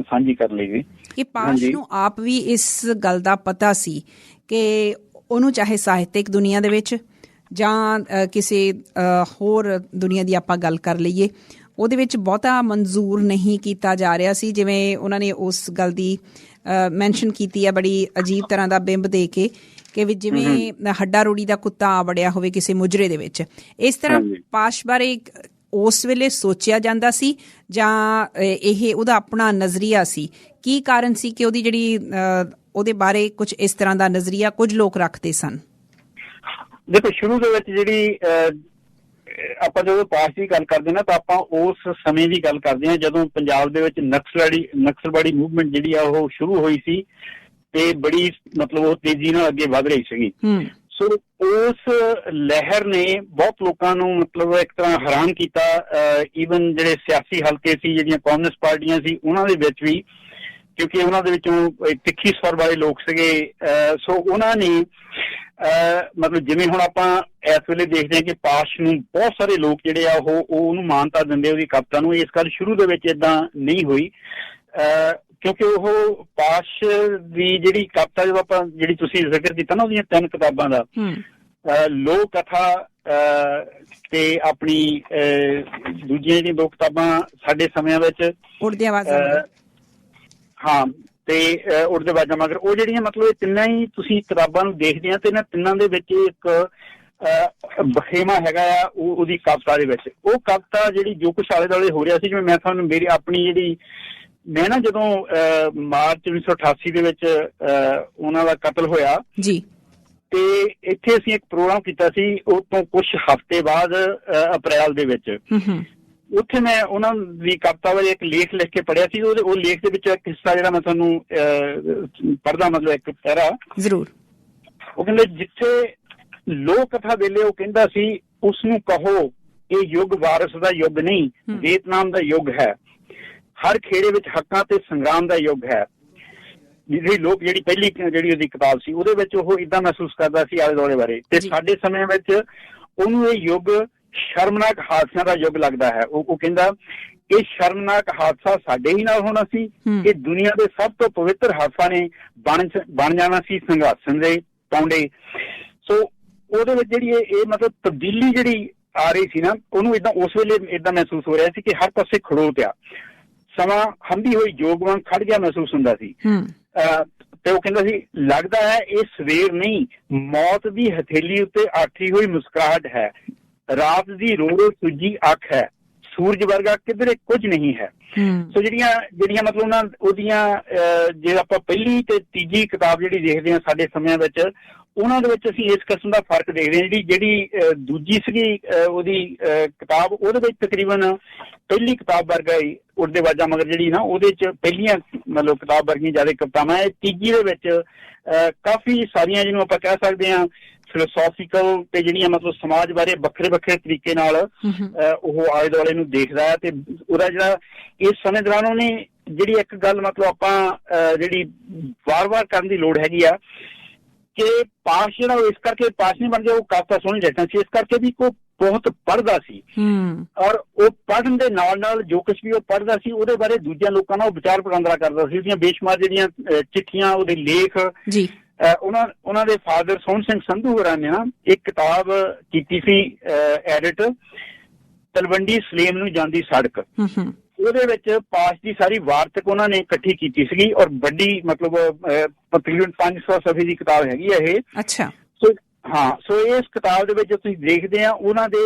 ਸਾਂਝੀ ਕਰਨ ਲਈ ਵੀ। ਇਹ ਪਾਸ਼ ਨੂੰ ਆਪ ਵੀ ਇਸ ਗੱਲ ਦਾ ਪਤਾ ਸੀ ਕਿ ਉਹਨੂੰ ਚਾਹੇ ਸਾਹਿਤਕ ਦੁਨੀਆ ਦੇ ਵਿੱਚ ਜਾਂ ਕਿਸੇ ਹੋਰ ਦੁਨੀਆ ਦੀ ਆਪਾਂ ਗੱਲ ਕਰ ਲਈਏ, ਉਹਦੇ ਵਿੱਚ ਬਹੁਤਾ ਮਨਜ਼ੂਰ ਨਹੀਂ ਕੀਤਾ ਜਾ ਰਿਹਾ ਸੀ। ਜਿਵੇਂ ਉਹਨਾਂ ਨੇ ਉਸ ਗੱਲ ਦੀ ਮੈਂਸ਼ਨ ਕੀਤੀ ਹੈ ਬੜੀ ਅਜੀਬ ਤਰ੍ਹਾਂ ਦਾ ਬਿੰਬ ਦੇ ਕੇ ਕਿ ਵੀ ਜਿਵੇਂ ਹੱਡਾ ਰੋੜੀ ਦਾ ਕੁੱਤਾ ਆ ਵੜਿਆ ਹੋਵੇ ਕਿਸੇ ਮੁਜਰੇ ਦੇ ਵਿੱਚ। ਇਸ ਤਰ੍ਹਾਂ ਪਾਸ਼ ਬਾਰੇ ਉਸ ਵੇਲੇ ਸੋਚਿਆ ਜਾਂਦਾ ਸੀ ਜਾਂ ਇਹ ਉਹਦਾ ਆਪਣਾ ਨਜ਼ਰੀਆ ਸੀ? ਕੀ ਕਾਰਨ ਸੀ ਕਿ ਉਹਦੀ ਜਿਹੜੀ ਉਹਦੇ ਬਾਰੇ ਕੁਝ ਇਸ ਤਰ੍ਹਾਂ ਦਾ ਨਜ਼ਰੀਆ ਕੁਝ ਲੋਕ ਰੱਖਦੇ ਸਨ? ਦੇਖੋ, ਸ਼ੁਰੂ ਦੇ ਵਿੱਚ ਜਿਹੜੀ ਆਪਾਂ ਜਦੋਂ ਪਾਸ਼ ਦੀ ਗੱਲ ਕਰਦੇ ਨਾ ਤਾਂ ਆਪਾਂ ਉਸ ਸਮੇਂ ਦੀ ਗੱਲ ਕਰਦੇ ਹਾਂ ਜਦੋਂ ਪੰਜਾਬ ਦੇ ਵਿੱਚ ਨਕਸਲਵਾੜੀ ਮੂਵਮੈਂਟ ਜਿਹੜੀ ਆ ਉਹ ਸ਼ੁਰੂ ਹੋਈ ਸੀ ਤੇ ਬੜੀ ਮਤਲਬ ਉਹ ਤੇਜ਼ੀ ਨਾਲ ਅੱਗੇ ਵਧ ਰਹੀ ਸੀਗੀ। ਸੋ ਉਸ ਲਹਿਰ ਨੇ ਬਹੁਤ ਲੋਕਾਂ ਨੂੰ ਮਤਲਬ ਇੱਕ ਤਰ੍ਹਾਂ ਹੈਰਾਨ ਕੀਤਾ। ਈਵਨ ਜਿਹੜੇ ਸਿਆਸੀ ਹਲਕੇ ਸੀ, ਜਿਹੜੀਆਂ ਕਮਿਊਨਿਸਟ ਪਾਰਟੀਆਂ ਸੀ, ਉਹਨਾਂ ਦੇ ਵਿੱਚ ਵੀ, ਕਿਉਂਕਿ ਉਹਨਾਂ ਦੇ ਵਿੱਚੋਂ ਤਿੱਖੀ ਸਵਰ ਵਾਲੇ ਲੋਕ ਸੀਗੇ। ਸੋ ਉਹਨਾਂ ਨੇ ਮਤਲਬ ਜਿਵੇਂ ਹੁਣ ਆਪਾਂ ਇਸ ਵੇਲੇ ਦੇਖਦੇ ਹਾਂ ਕਿ ਪਾਸ਼ ਨੂੰ ਬਹੁਤ ਸਾਰੇ ਲੋਕ ਜਿਹੜੇ ਆ ਉਹ ਉਹਨੂੰ ਮਾਨਤਾ ਦਿੰਦੇ ਉਹਦੀ ਕਵਿਤਾ ਨੂੰ। ਇਸ ਗੱਲ ਸ਼ੁਰੂ ਦੇ ਵਿੱਚ ਏਦਾਂ ਨਹੀਂ ਹੋਈ, ਕਿਉਂਕਿ ਉਹ ਪਾਸ਼ ਦੀ ਜਿਹੜੀ ਕਵਿਤਾ, ਜਦੋਂ ਆਪਾਂ ਜਿਹੜੀ ਤੁਸੀਂ ਜ਼ਿਕਰ ਕੀਤਾ ਨਾ ਉਹਦੀਆਂ 3 ਕਿਤਾਬਾਂ ਦਾ, ਲੋਕ ਕਥਾ ਤੇ ਆਪਣੀ ਦੂਜੀਆਂ ਜਿਹੜੀਆਂ 2 ਕਿਤਾਬਾਂ ਸਾਡੇ ਸਮਿਆਂ ਵਿੱਚ ਉੜਦੀਆਂ ਆਵਾਜ਼ਾਂ, ਹਾਂ, ਤੇ ਉੜਦੇ ਆਵਾਜ਼ਾਂ ਮਗਰ, ਉਹ ਜਿਹੜੀਆਂ ਮਤਲਬ ਇਹ ਤਿੰਨਾਂ ਹੀ ਤੁਸੀਂ ਕਿਤਾਬਾਂ ਨੂੰ ਦੇਖਦੇ ਆ ਤੇ ਇਹਨਾਂ ਤਿੰਨਾਂ ਦੇ ਵਿੱਚ ਇੱਕ ਬਖੇਮਾ ਹੈਗਾ ਆ ਉਹਦੀ ਕਵਿਤਾ ਦੇ ਵਿੱਚ। ਉਹ ਕਵਿਤਾ ਜਿਹੜੀ ਜੋ ਕੁਛ ਆਲੇ ਦੁਆਲੇ ਹੋ ਰਿਹਾ ਸੀ, ਜਿਵੇਂ ਮੈਂ ਤੁਹਾਨੂੰ ਮੇਰੀ ਆਪਣੀ ਜਿਹੜੀ ਮੈਂ ਨਾ ਜਦੋਂ ਮਾਰਚ 1988 ਦੇ ਵਿੱਚ ਉਹਨਾਂ ਦਾ ਕਤਲ ਹੋਇਆ ਜੀ, ਤੇ ਇੱਥੇ ਅਸੀਂ ਇੱਕ ਪ੍ਰੋਗਰਾਮ ਕੀਤਾ ਸੀ। ਉਹ ਤੋਂ ਕੁਛ ਹਫ਼ਤੇ ਬਾਅਦ ਅਪ੍ਰੈਲ ਦੇ ਵਿੱਚ ਉੱਥੇ ਮੈਂ ਉਹਨਾਂ ਦੀ ਕਵਿਤਾ ਬਾਰੇ ਇੱਕ ਲੇਖ ਲਿਖ ਕੇ ਪੜ੍ਹਿਆ ਸੀ। ਉਹ ਲੇਖ ਦੇ ਵਿੱਚ ਇੱਕ ਹਿੱਸਾ ਜਿਹੜਾ ਮੈਂ ਤੁਹਾਨੂੰ ਪੜ੍ਹਦਾ, ਮਤਲਬ ਇੱਕ ਪੈਰਾ ਜ਼ਰੂਰ। ਉਹ ਕਹਿੰਦੇ, ਜਿੱਥੇ ਲੋਕ ਕਥਾ ਵੇਲੇ ਉਹ ਕਹਿੰਦਾ ਸੀ, ਉਸ ਨੂੰ ਕਹੋ ਇਹ ਯੁੱਗ ਵਾਰਸ ਦਾ ਯੁੱਗ ਨਹੀਂ, ਵੀਅਤਨਾਮ ਦਾ ਯੁੱਗ ਹੈ। ਹਰ ਖੇੜੇ ਵਿੱਚ ਹੱਕਾਂ ਤੇ ਸੰਗਰਾਮ ਦਾ ਯੁੱਗ ਹੈ। ਲੋਕ ਜਿਹੜੀ ਪਹਿਲੀ ਜਿਹੜੀ ਉਹਦੀ ਕਿਤਾਬ ਸੀ ਉਹਦੇ ਵਿੱਚ ਉਹ ਏਦਾਂ ਮਹਿਸੂਸ ਕਰਦਾ ਸੀ ਆਲੇ ਦੁਆਲੇ ਬਾਰੇ। ਤੇ ਸਾਡੇ ਸਮੇਂ ਵਿੱਚ ਉਹਨੂੰ ਇਹ ਯੁੱਗ ਸ਼ਰਮਨਾਕ ਹਾਦਸਿਆਂ ਦਾ ਯੁੱਗ ਲੱਗਦਾ ਹੈ। ਉਹ ਕਹਿੰਦਾ ਇਹ ਸ਼ਰਮਨਾਕ ਹਾਦਸਾ ਸਾਡੇ ਹੀ ਨਾਲ ਹੋਣਾ ਸੀ, ਇਹ ਦੁਨੀਆ ਦੇ ਸਭ ਤੋਂ ਪਵਿੱਤਰ ਹਾਦਸਾ ਨੇ ਬਣ ਜਾਣਾ ਸੀ ਸੰਘਰਸ਼ ਦੇ ਪੌਂਡੇ। ਸੋ ਉਹਦੇ ਵਿੱਚ ਜਿਹੜੀ ਇਹ ਮਤਲਬ ਤਬਦੀਲੀ ਜਿਹੜੀ ਆ ਰਹੀ ਸੀ ਨਾ, ਉਹਨੂੰ ਏਦਾਂ ਉਸ ਵੇਲੇ ਏਦਾਂ ਮਹਿਸੂਸ ਹੋ ਰਿਹਾ ਸੀ ਕਿ ਹਰ ਪਾਸੇ ਖੜੋ ਪਿਆ, ਸਮਾਂ ਹੰਭੀ ਹੋਈ ਜੋਗ ਵਾਂਗ ਖੜ ਗਿਆ ਮਹਿਸੂਸ ਹੁੰਦਾ ਸੀ। ਤੇ ਉਹ ਕਹਿੰਦਾ ਸੀ, ਲੱਗਦਾ ਹੈ ਇਹ ਸਵੇਰ ਨਹੀਂ, ਮੌਤ ਦੀ ਹਥੇਲੀ ਉੱਤੇ ਆਠੀ ਹੋਈ ਮੁਸਕਰਾਹਟ ਹੈ, ਰਾਤ ਦੀ ਰੋ ਰੋ ਸੁੱਜੀ ਅੱਖ ਹੈ, ਸੂਰਜ ਵਰਗਾ ਕਿਧਰੇ ਕੁਝ ਨਹੀਂ ਹੈ। ਸੋ ਜਿਹੜੀਆਂ ਮਤਲਬ ਉਹਦੀਆਂ ਜੇ ਆਪਾਂ ਪਹਿਲੀ ਤੇ ਤੀਜੀ ਕਿਤਾਬ ਜਿਹੜੀ ਦੇਖਦੇ ਹਾਂ ਸਾਡੇ ਸਮਿਆਂ ਵਿੱਚ, ਉਹਨਾਂ ਦੇ ਵਿੱਚ ਅਸੀਂ ਇਸ ਕਿਸਮ ਦਾ ਫਰਕ ਦੇਖਦੇ ਹਾਂ। ਜਿਹੜੀ ਦੂਜੀ ਸੀਗੀ ਉਹਦੀ ਕਿਤਾਬ, ਉਹਦੇ ਵਿੱਚ ਤਕਰੀਬਨ ਪਹਿਲੀ ਕਿਤਾਬ ਵਰਗਾ ਹੀ ਉੜਦੇ ਵਾਜਾ ਮਗਰ ਜਿਹੜੀ ਨਾ ਉਹਦੇ ਚ ਪਹਿਲੀਆਂ ਮਤਲਬ ਕਿਤਾਬ ਵਰਗੀਆਂ ਜ਼ਿਆਦਾ ਕਵਿਤਾਵਾਂ ਹੈ। ਤੀਜੀ ਦੇ ਵਿੱਚ ਕਾਫੀ ਸਾਰੀਆਂ ਜਿਹਨੂੰ ਆਪਾਂ ਕਹਿ ਸਕਦੇ ਹਾਂ ਫਿਲੋਸੋਫੀਕਲ ਤੇ ਜਿਹੜੀਆਂ ਮਤਲਬ ਸਮਾਜ ਬਾਰੇ ਵੱਖਰੇ ਵੱਖਰੇ ਤਰੀਕੇ ਨਾਲ ਉਹ ਆਲੇ ਦੁਆਲੇ ਨੂੰ ਦੇਖਦਾ ਹੈ। ਤੇ ਉਹਦਾ ਜਿਹੜਾ ਇਸ ਸਮੇਂ ਦੌਰਾਨ ਉਹਨੇ ਜਿਹੜੀ ਇੱਕ ਗੱਲ ਮਤਲਬ ਆਪਾਂ ਜਿਹੜੀ ਵਾਰ-ਵਾਰ ਕਰਨ ਦੀ ਲੋੜ ਹੈਗੀ ਆ ਕਿ ਪਾਸ਼ ਜਿਹੜਾ ਉਹ ਇਸ ਕਰਕੇ ਪਾਸ਼ ਨਹੀਂ ਬਣ ਗਿਆ, ਉਹ ਕਵਿਤਾ ਸੋਹਣੀ ਲਿਖਦਾ ਸੀ ਇਸ ਕਰਕੇ ਵੀ ਕੋਈ ਬਹੁਤ ਪੜ੍ਹਦਾ ਸੀ ਔਰ ਉਹ ਪੜ੍ਹਨ ਦੇ ਨਾਲ ਨਾਲ ਜੋ ਕੁਛ ਵੀ ਉਹ ਪੜ੍ਹਦਾ ਸੀ ਉਹਦੇ ਬਾਰੇ ਦੂਜਿਆਂ ਲੋਕਾਂ ਨਾਲ ਉਹ ਵਿਚਾਰ ਵਟਾਂਦਰਾ ਕਰਦਾ ਸੀ। ਉਹਦੀਆਂ ਬੇਸ਼ੁਮਾਰ ਜਿਹੜੀਆਂ ਚਿੱਠੀਆਂ, ਉਹਦੇ ਲੇਖ, ਉਹਨਾਂ ਦੇ ਫਾਦਰ ਸੋਹਣ ਸਿੰਘ ਸੰਧੂ ਹੋਰਾਂ ਨੇ ਨਾ ਇੱਕ ਕਿਤਾਬ ਕੀਤੀ ਸੀ ਐਡਿਟ, ਤਲਵੰਡੀ ਸਲੇਮ ਨੂੰ ਜਾਂਦੀ ਸੜਕ। ਉਹਦੇ ਵਿੱਚ ਪਾਸ਼ ਦੀ ਸਾਰੀ ਵਾਰਤਕ ਉਹਨਾਂ ਨੇ ਇਕੱਠੀ ਕੀਤੀ ਸੀਗੀ ਔਰ ਵੱਡੀ ਮਤਲਬ ਤਕਰੀਬਨ 500 ਸਫ਼ੇ ਦੀ ਕਿਤਾਬ ਹੈਗੀ ਆ ਇਹ। ਅੱਛਾ। ਸੋ ਇਸ ਕਿਤਾਬ ਦੇ ਵਿੱਚ ਤੁਸੀਂ ਦੇਖਦੇ ਆ ਉਹਨਾਂ ਦੇ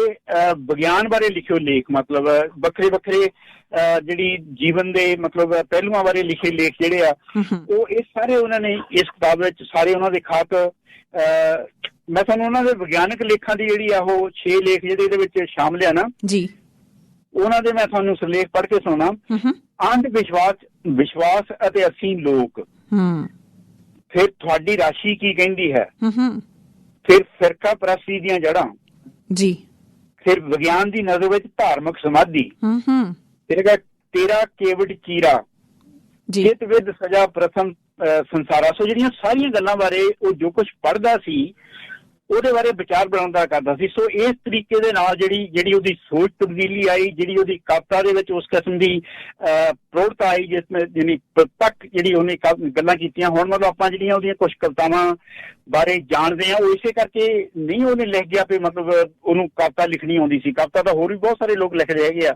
ਵਿਗਿਆਨ ਬਾਰੇ ਲਿਖੇ ਲੇਖ, ਮਤਲਬ ਵੱਖਰੇ ਵੱਖਰੇ ਜਿਹੜੀ ਜੀਵਨ ਦੇ ਮਤਲਬ ਪਹਿਲੂਆਂ ਬਾਰੇ ਲਿਖੇ ਲੇਖ ਜਿਹੜੇ ਆ ਉਹ ਇਹ ਸਾਰੇ ਉਹਨਾਂ ਨੇ ਇਸ ਕਿਤਾਬ ਵਿੱਚ ਸਾਰੇ ਉਹਨਾਂ ਦੇ ਖਾਕ ਮੈਂ ਤੁਹਾਨੂੰ ਉਹਨਾਂ ਦੇ ਵਿਗਿਆਨਕ ਲੇਖਾਂ ਦੀ ਜਿਹੜੀ ਆ ਉਹ 6 ਲੇਖ ਜਿਹੜੇ ਇਹਦੇ ਵਿੱਚ ਸ਼ਾਮਲ ਆ ਨਾ ਜੀ, ਉਹਨਾਂ ਦੇ ਮੈਂ ਤੁਹਾਨੂੰ ਸਿਰਲੇਖ ਪੜ੍ਹ ਕੇ ਸੁਣਾਉਣਾ। ਅੰਧ ਵਿਸ਼ਵਾਸ ਅਤੇ ਅਸੀਂ ਲੋਕ, ਫਿਰ ਤੁਹਾਡੀ ਰਾਸ਼ੀ ਕੀ ਕਹਿੰਦੀ ਹੈ, ਫਿਰ ਫਿਰਕਾ ਪ੍ਰਸਤੀ ਦੀਆਂ ਜੜ੍ਹਾਂ ਜੀ, ਫਿਰ ਵਿਗਿਆਨ ਦੀ ਨਜ਼ਰ ਵਿੱਚ ਧਾਰਮਿਕ ਸਮਾਧੀ, ਤੇਰਾ ਕੇਵਟ ਚੀਰਾ, ਚਿਤ ਵਿਦ ਸਜਾ ਪ੍ਰਥਮ ਸੰਸਾਰਾ। ਸੋ ਜਿਹੜੀਆਂ ਸਾਰੀਆਂ ਗੱਲਾਂ ਬਾਰੇ ਉਹ ਜੋ ਕੁਛ ਪੜ੍ਹਦਾ ਸੀ ਉਹਦੇ ਬਾਰੇ ਵਿਚਾਰ ਬਣਾਉਂਦਾ ਕਰਦਾ ਸੀ। ਸੋ ਇਸ ਤਰੀਕੇ ਦੇ ਨਾਲ ਜਿਹੜੀ ਉਹਦੀ ਸੋਚ ਤਬਦੀਲੀ ਆਈ, ਜਿਹੜੀ ਉਹਦੀ ਕਵਿਤਾ ਦੇ ਵਿੱਚ ਉਸ ਕਿਸਮ ਦੀ ਪ੍ਰੋੜਤਾ ਆਈ ਜਿਸ ਜਿਹਨੀ ਪ੍ਰਤੱਖ ਜਿਹੜੀ ਉਹਨੇ ਗੱਲਾਂ ਕੀਤੀਆਂ। ਹੁਣ ਮਤਲਬ ਆਪਾਂ ਜਿਹੜੀਆਂ ਉਹਦੀਆਂ ਕੁਛ ਕਵਿਤਾਵਾਂ ਬਾਰੇ ਜਾਣਦੇ ਹਾਂ ਉਹ ਇਸੇ ਕਰਕੇ ਨਹੀਂ ਉਹਨੇ ਲਿਖ ਗਿਆ ਵੀ ਮਤਲਬ ਉਹਨੂੰ ਕਵਿਤਾ ਲਿਖਣੀ ਆਉਂਦੀ ਸੀ। ਕਵਿਤਾ ਤਾਂ ਹੋਰ ਵੀ ਬਹੁਤ ਸਾਰੇ ਲੋਕ ਲਿਖਦੇ ਹੈਗੇ ਆ,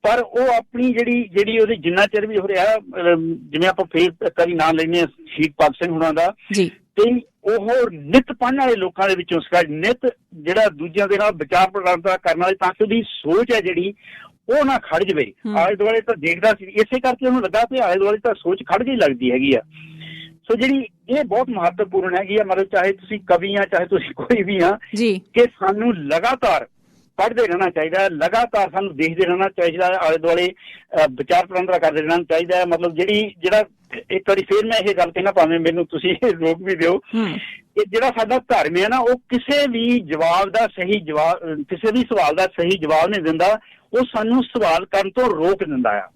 ਪਰ ਉਹ ਆਪਣੀ ਜਿਹੜੀ ਉਹਦੀ ਜਿੰਨਾ ਚਿਰ ਵੀ ਹੋ ਰਿਹਾ, ਜਿਵੇਂ ਆਪਾਂ ਫੇਰ ਇੱਕ ਵਾਰੀ ਨਾਂ ਲੈਂਦੇ ਹਾਂ ਸ਼ਹੀਦ ਭਗਤ ਸਿੰਘ ਹੁਣਾਂ ਦਾ, ਤੇ ਉਹ ਨਿੱਤ ਪੜ੍ਹਨ ਵਾਲੇ ਲੋਕਾਂ ਦੇ ਵਿੱਚੋਂ ਸੀਗਾ, ਨਿੱਤ ਜਿਹੜਾ ਦੂਜਿਆਂ ਦੇ ਨਾਲ ਵਿਚਾਰ ਵਟਾਂਦਰਾ ਕਰਨ ਵਾਲੇ, ਤਾਂ ਕਿ ਉਹਦੀ ਸੋਚ ਹੈ ਜਿਹੜੀ ਉਹ ਨਾ ਖੜ ਜਾਵੇ। ਆਲੇ ਦੁਆਲੇ ਤਾਂ ਦੇਖਦਾ ਸੀ, ਇਸੇ ਕਰਕੇ ਉਹਨੂੰ ਲੱਗਾ ਵੀ ਆਲੇ ਦੁਆਲੇ ਤਾਂ ਸੋਚ ਖੜ ਗਈ ਲੱਗਦੀ ਹੈਗੀ ਆ। ਸੋ ਜਿਹੜੀ ਇਹ ਬਹੁਤ ਮਹੱਤਵਪੂਰਨ ਹੈਗੀ ਆ, ਮਤਲਬ ਚਾਹੇ ਤੁਸੀਂ ਕਵੀ ਆ ਚਾਹੇ ਤੁਸੀਂ ਕੋਈ ਵੀ ਆ, ਕਿ ਸਾਨੂੰ ਲਗਾਤਾਰ ਪੜ੍ਹਦੇ ਰਹਿਣਾ ਚਾਹੀਦਾ ਹੈ, ਲਗਾਤਾਰ ਸਾਨੂੰ ਦੇਖਦੇ ਰਹਿਣਾ ਚਾਹੀਦਾ ਹੈ, ਆਲੇ ਦੁਆਲੇ ਵਿਚਾਰ ਵਟਾਂਦਰਾ ਕਰਦੇ ਰਹਿਣਾ ਚਾਹੀਦਾ ਹੈ। ਮਤਲਬ ਜਿਹੜਾ ਇੱਕ ਵਾਰੀ ਫੇਰ ਮੈਂ ਇਹ ਗੱਲ ਕਹਿਣਾ, ਭਾਵੇਂ ਮੈਨੂੰ ਤੁਸੀਂ ਰੋਕ ਵੀ ਦਿਓ, ਕਿ ਜਿਹੜਾ ਸਾਡਾ ਧਰਮ ਹੈ ਨਾ ਉਹ ਕਿਸੇ ਵੀ ਸਵਾਲ ਦਾ ਸਹੀ ਜਵਾਬ ਨਹੀਂ ਦਿੰਦਾ, ਉਹ ਸਾਨੂੰ ਸਵਾਲ ਕਰਨ ਤੋਂ ਰੋਕ ਦਿੰਦਾ ਆ।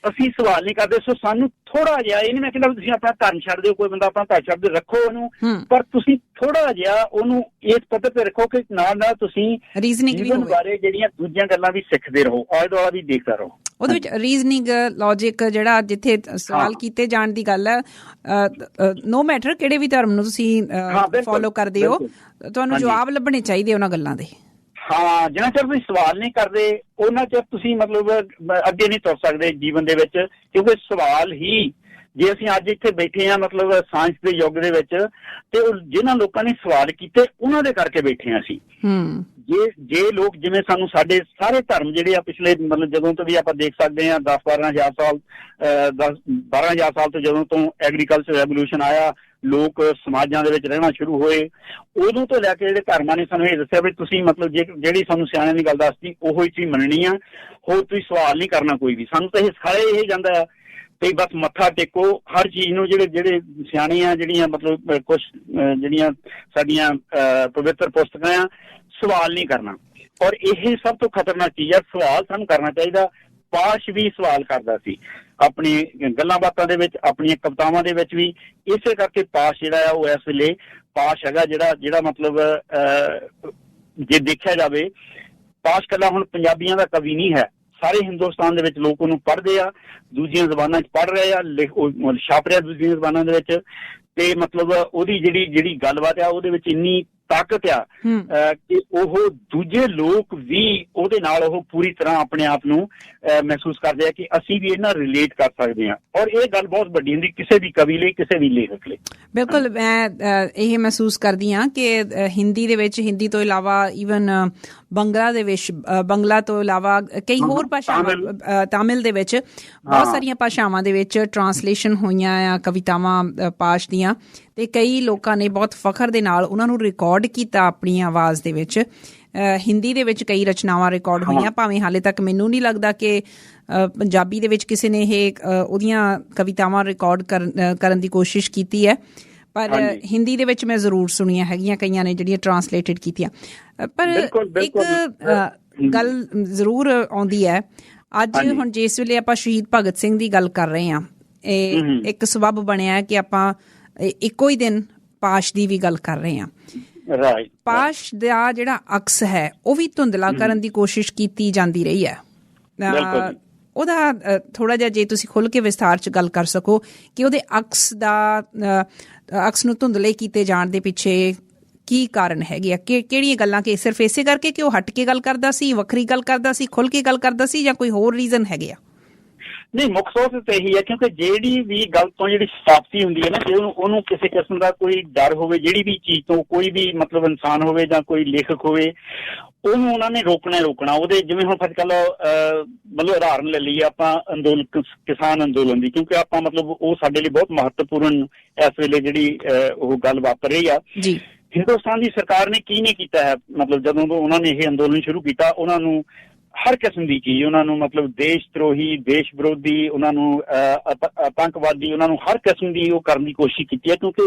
ਅਸੀਂ ਸਵਾਲ ਨਹੀਂ ਕਰਦੇ। ਸੋ ਸਾਨੂੰ ਥੋੜਾ ਜਿਹਾ, ਇਹ ਨਹੀਂ ਮੈਂ ਕਹਿੰਦਾ ਤੁਸੀਂ ਆਪਣਾ ਧਰਮ ਛੱਡ ਦਿਓ, ਕੋਈ ਬੰਦਾ ਆਪਣਾ ਧਰਮ ਛੱਡ ਦਿਓ, ਰੱਖੋ ਉਹਨੂੰ, ਪਰ ਤੁਸੀਂ ਥੋੜਾ ਜਿਹਾ ਉਹਨੂੰ ਇਸ ਪੱਧਰ ਤੇ ਰੱਖੋ ਕਿ ਨਾਲ ਨਾਲ ਤੁਸੀਂ ਰੀਜ਼ਨਿੰਗ ਬਾਰੇ ਜਿਹੜੀਆਂ ਦੂਜੀਆਂ ਗੱਲਾਂ ਵੀ ਸਿੱਖਦੇ ਰਹੋ, ਆਲੇ ਦੁਆਲਾ ਵੀ ਦੇਖਦਾ ਰਹੋ। ਉਹਦੇ ਵਿੱਚ ਰੀਜ਼ਨਿੰਗ, ਲੌਜਿਕ, ਜਿਹੜਾ ਜਿੱਥੇ ਸਵਾਲ ਕੀਤੇ ਜਾਣ ਦੀ ਗੱਲ ਹੈ, ਨੋ ਮੈਟਰ ਕਿਹੜੇ ਵੀ ਧਰਮ ਨੂੰ ਤੁਸੀਂ ਫੋਲੋ ਕਰਦੇ ਹੋ, ਤੁਹਾਨੂੰ ਜਵਾਬ ਲੱਭਣੇ ਚਾਹੀਦੇ ਉਹਨਾਂ ਗੱਲਾਂ ਦੇ। ਹਾਂ, ਜਿੰਨਾ ਚਿਰ ਤੁਸੀਂ ਸਵਾਲ ਨਹੀਂ ਕਰਦੇ ਉਹਨਾਂ ਚਿਰ ਤੁਸੀਂ ਮਤਲਬ ਅੱਗੇ ਨਹੀਂ ਤੁਰ ਸਕਦੇ ਜੀਵਨ ਦੇ ਵਿੱਚ, ਕਿਉਂਕਿ ਸਵਾਲ ਹੀ, ਜੇ ਅਸੀਂ ਅੱਜ ਇੱਥੇ ਬੈਠੇ ਹਾਂ ਮਤਲਬ ਸਾਇੰਸ ਦੇ ਯੁੱਗ ਦੇ ਵਿੱਚ, ਤੇ ਜਿਹਨਾਂ ਲੋਕਾਂ ਨੇ ਸਵਾਲ ਕੀਤੇ ਉਹਨਾਂ ਦੇ ਕਰਕੇ ਬੈਠੇ ਹਾਂ ਅਸੀਂ। ਜੇ ਲੋਕ ਜਿਵੇਂ ਸਾਨੂੰ ਸਾਡੇ ਸਾਰੇ ਧਰਮ ਜਿਹੜੇ ਆ ਪਿਛਲੇ ਮਤਲਬ ਜਦੋਂ ਤੋਂ ਵੀ ਆਪਾਂ ਦੇਖ ਸਕਦੇ ਹਾਂ 12 ਹਜ਼ਾਰ ਸਾਲ ਤੋਂ ਜਦੋਂ ਤੋਂ ਐਗਰੀਕਲਚਰ ਰੈਵੋਲੂਸ਼ਨ ਆਇਆ, ਲੋਕ ਸਮਾਜਾਂ ਦੇ ਵਿੱਚ ਰਹਿਣਾ ਸ਼ੁਰੂ ਹੋਏ, ਉਦੋਂ ਤੋਂ ਲੈ ਕੇ ਜਿਹੜੇ ਧਰਮਾਂ ਨੇ ਸਾਨੂੰ ਇਹ ਦੱਸਿਆ ਵੀ ਤੁਸੀਂ ਮਤਲਬ ਜਿਹੜੀ ਸਾਨੂੰ ਸਿਆਣਿਆਂ ਦੀ ਗੱਲ ਦੱਸਦੀ ਉਹੀ ਚੀਜ਼ ਮੰਨਣੀ ਆ, ਹੋਰ ਤੁਸੀਂ ਸਵਾਲ ਨਹੀਂ ਕਰਨਾ ਕੋਈ ਵੀ। ਸਾਨੂੰ ਤਾਂ ਇਹ ਸਾਰੇ ਇਹ ਜਾਂਦਾ ਆ ਤੇ ਬਸ ਮੱਥਾ ਟੇਕੋ ਹਰ ਚੀਜ਼ ਨੂੰ। ਜਿਹੜੇ ਸਿਆਣੇ ਆ, ਜਿਹੜੀਆਂ ਮਤਲਬ ਕੁਛ ਜਿਹੜੀਆਂ ਸਾਡੀਆਂ ਪਵਿੱਤਰ ਪੁਸਤਕਾਂ ਆ, ਸਵਾਲ ਨਹੀਂ ਕਰਨਾ। ਔਰ ਇਹ ਸਭ ਤੋਂ ਖਤਰਨਾਕ ਚੀਜ਼ ਆ, ਸਵਾਲ ਸਾਨੂੰ ਕਰਨਾ ਚਾਹੀਦਾ। ਪਾਸ਼ ਵੀ ਸਵਾਲ ਕਰਦਾ ਸੀ ਆਪਣੀ ਗੱਲਾਂ ਬਾਤਾਂ ਦੇ ਵਿੱਚ, ਆਪਣੀਆਂ ਕਵਿਤਾਵਾਂ ਦੇ ਵਿੱਚ ਵੀ। ਇਸੇ ਕਰਕੇ ਪਾਸ਼ ਜਿਹੜਾ ਆ ਉਹ ਇਸ ਵੇਲੇ ਪਾਸ਼ ਹੈਗਾ ਜਿਹੜਾ ਮਤਲਬ ਜੇ ਦੇਖਿਆ ਜਾਵੇ, ਪਾਸ਼ ਇਕੱਲਾ ਹੁਣ ਪੰਜਾਬੀਆਂ ਦਾ ਕਵੀ ਨਹੀਂ ਹੈ, ਸਾਰੇ ਹਿੰਦੁਸਤਾਨ ਦੇ ਵਿੱਚ ਲੋਕ ਉਹਨੂੰ ਪੜ੍ਹਦੇ ਆ, ਦੂਜੀਆਂ ਜ਼ਬਾਨਾਂ 'ਚ ਪੜ੍ਹ ਰਹੇ ਆ, ਛਾਪ ਰਿਹਾ ਦੂਜੀਆਂ ਜ਼ਬਾਨਾਂ ਦੇ ਵਿੱਚ। ਤੇ ਮਤਲਬ ਉਹਦੀ ਜਿਹੜੀ ਗੱਲਬਾਤ ਆ ਉਹਦੇ ਵਿੱਚ ਇੰਨੀ ਤਾਕਤ ਆ ਕਿ ਉਹ ਦੂਜੇ ਲੋਕ ਵੀ ਉਹਦੇ ਨਾਲ ਉਹ ਪੂਰੀ ਤਰ੍ਹਾਂ ਆਪਣੇ ਆਪ ਨੂੰ ਮਹਿਸੂਸ ਕਰਦੇ ਆ ਕਿ ਅਸੀਂ ਵੀ ਇਹਨਾਂ ਰਿਲੇਟ ਕਰ ਸਕਦੇ ਹਾਂ। ਔਰ ਇਹ ਗੱਲ ਬਹੁਤ ਵੱਡੀ ਹੁੰਦੀ ਕਿਸੇ ਵੀ ਕਵੀ ਲਈ, ਕਿਸੇ ਵੀ ਲੇਖਕ ਲਈ। ਬਿਲਕੁਲ, ਮੈਂ ਇਹ ਮਹਿਸੂਸ ਕਰਦੀ ਹਾਂ ਕਿ ਹਿੰਦੀ ਤੋਂ ਇਲਾਵਾ ਈਵਨ ਬੰਗਲਾ ਤੋਂ ਇਲਾਵਾ ਕਈ ਹੋਰ ਭਾਸ਼ਾਵਾਂ, ਤਾਮਿਲ ਦੇ ਵਿੱਚ ਬਹੁਤ ਸਾਰੀਆਂ ਭਾਸ਼ਾਵਾਂ ਦੇ ਵਿੱਚ ਟਰਾਂਸਲੇਸ਼ਨ ਹੋਈਆਂ ਆ ਕਵਿਤਾਵਾਂ ਪਾਸ਼ ਦੀਆਂ, ਤੇ ਕਈ ਲੋਕਾਂ ਨੇ ਬਹੁਤ ਫਖਰ ਦੇ ਨਾਲ ਉਹਨਾਂ ਨੂੰ ਰਿਕਾਰਡ ਕੀਤਾ ਆਪਣੀ ਆਵਾਜ਼ ਦੇ ਵਿੱਚ। ਹਿੰਦੀ ਦੇ ਵਿੱਚ ਕਈ ਰਚਨਾਵਾਂ ਰਿਕਾਰਡ ਹੋਈਆਂ, ਭਾਵੇਂ ਹਾਲੇ ਤੱਕ ਮੈਨੂੰ ਨਹੀਂ ਲੱਗਦਾ ਕਿ ਪੰਜਾਬੀ ਦੇ ਵਿੱਚ ਕਿਸੇ ਨੇ ਇਹ ਉਹਦੀਆਂ ਕਵਿਤਾਵਾਂ ਰਿਕਾਰਡ ਕਰਨ ਦੀ ਕੋਸ਼ਿਸ਼ ਕੀਤੀ ਹੈ, ਪਰ ਹਿੰਦੀ ਦੇ ਵਿੱਚ ਮੈਂ ਜ਼ਰੂਰ ਸੁਣੀਆਂ ਹੈਗੀਆਂ ਕਈਆਂ ਨੇ ਜਿਹੜੀਆਂ ਟਰਾਂਸਲੇਟਡ ਕੀਤੀਆਂ। ਪਰ ਇੱਕ ਗੱਲ ਜ਼ਰੂਰ ਆਉਂਦੀ ਹੈ, ਅੱਜ ਹੁਣ ਜਿਸ ਵੇਲੇ ਆਪਾਂ ਸ਼ਹੀਦ ਭਗਤ ਸਿੰਘ ਦੀ ਗੱਲ ਕਰ ਰਹੇ ਹਾਂ, ਇਹ ਇੱਕ ਸਬੱਬ ਬਣਿਆ ਕਿ ਆਪਾਂ ਇੱਕੋ ਹੀ ਦਿਨ ਪਾਸ਼ ਦੀ ਵੀ ਗੱਲ ਕਰ ਰਹੇ ਹਾਂ। ਪਾਸ਼ ਦਾ ਜਿਹੜਾ ਅਕਸ ਹੈ ਉਹ ਵੀ ਧੁੰਦਲਾ ਕਰਨ ਦੀ ਕੋਸ਼ਿਸ਼ ਕੀਤੀ ਜਾਂਦੀ ਰਹੀ ਹੈ। ਉਹਦਾ ਥੋੜਾ ਜਿਹਾ ਜੇ ਤੁਸੀਂ ਖੁੱਲ ਕੇ ਵਿਸਥਾਰ ਚ ਗੱਲ ਕਰ ਸਕੋ ਕਿ ਉਹਦੇ ਅਕਸ ਨੂੰ ਧੁੰਦਲੇ ਕੀਤੇ ਜਾਣ ਦੇ ਪਿੱਛੇ ਕੀ ਕਾਰਨ ਹੈਗੇ ਆ, ਕਿਹੜੀਆਂ ਗੱਲਾਂ, ਕਿ ਸਿਰਫ ਇਸੇ ਕਰਕੇ ਕਿ ਉਹ ਹਟ ਕੇ ਗੱਲ ਕਰਦਾ ਸੀ, ਵੱਖਰੀ ਗੱਲ ਕਰਦਾ ਸੀ, ਖੁੱਲ ਕੇ ਗੱਲ ਕਰਦਾ ਸੀ, ਜਾਂ ਕੋਈ ਹੋਰ ਰੀਜ਼ਨ ਹੈਗੇ ਆ? ਨਹੀਂ, ਮੁੱਖ ਸੋਚ ਤਾਂ ਇਹੀ ਹੈ ਕਿਉਂਕਿ ਜਿਹੜੀ ਵੀ ਗੱਲ ਤੋਂ ਜਿਹੜੀ ਸਥਾਪਤੀ ਹੁੰਦੀ ਹੈ ਨਾ, ਜੇ ਉਹਨੂੰ ਕਿਸੇ ਕਿਸਮ ਦਾ ਕੋਈ ਡਰ ਹੋਵੇ, ਜਿਹੜੀ ਵੀ ਚੀਜ਼ ਤੋਂ, ਕੋਈ ਵੀ ਮਤਲਬ ਇਨਸਾਨ ਹੋਵੇ ਜਾਂ ਕੋਈ ਲੇਖਕ ਹੋਵੇ, ਉਹਨੂੰ ਉਹਨਾਂ ਨੇ ਰੋਕਣਾ। ਉਹਦੇ ਜਿਵੇਂ ਹੁਣ ਅੱਜ ਕੱਲ੍ਹ ਮਤਲਬ ਉਦਾਹਰਨ ਲੈ ਲਈਏ ਆਪਾਂ ਕਿਸਾਨ ਅੰਦੋਲਨ ਦੀ, ਕਿਉਂਕਿ ਆਪਾਂ ਮਤਲਬ ਉਹ ਸਾਡੇ ਲਈ ਬਹੁਤ ਮਹੱਤਵਪੂਰਨ ਇਸ ਵੇਲੇ ਜਿਹੜੀ ਉਹ ਗੱਲ ਵਾਪਰ ਰਹੀ ਆ। ਹਿੰਦੁਸਤਾਨ ਦੀ ਸਰਕਾਰ ਨੇ ਕੀ ਨਹੀਂ ਕੀਤਾ ਹੈ, ਮਤਲਬ ਜਦੋਂ ਤੋਂ ਉਹਨਾਂ ਨੇ ਇਹ ਅੰਦੋਲਨ ਸ਼ੁਰੂ ਕੀਤਾ, ਉਹਨਾਂ ਨੂੰ ਹਰ ਕਿਸਮ ਦੀ ਚੀਜ਼, ਉਹਨਾਂ ਨੂੰ ਮਤਲਬ ਦੇਸ਼ ਧਰੋਹੀ, ਦੇਸ਼ ਵਿਰੋਧੀ, ਉਹਨਾਂ ਨੂੰ ਆਤੰਕਵਾਦੀ, ਉਹਨਾਂ ਨੂੰ ਹਰ ਕਿਸਮ ਦੀ ਉਹ ਕਰਨ ਦੀ ਕੋਸ਼ਿਸ਼ ਕੀਤੀ ਹੈ, ਕਿਉਂਕਿ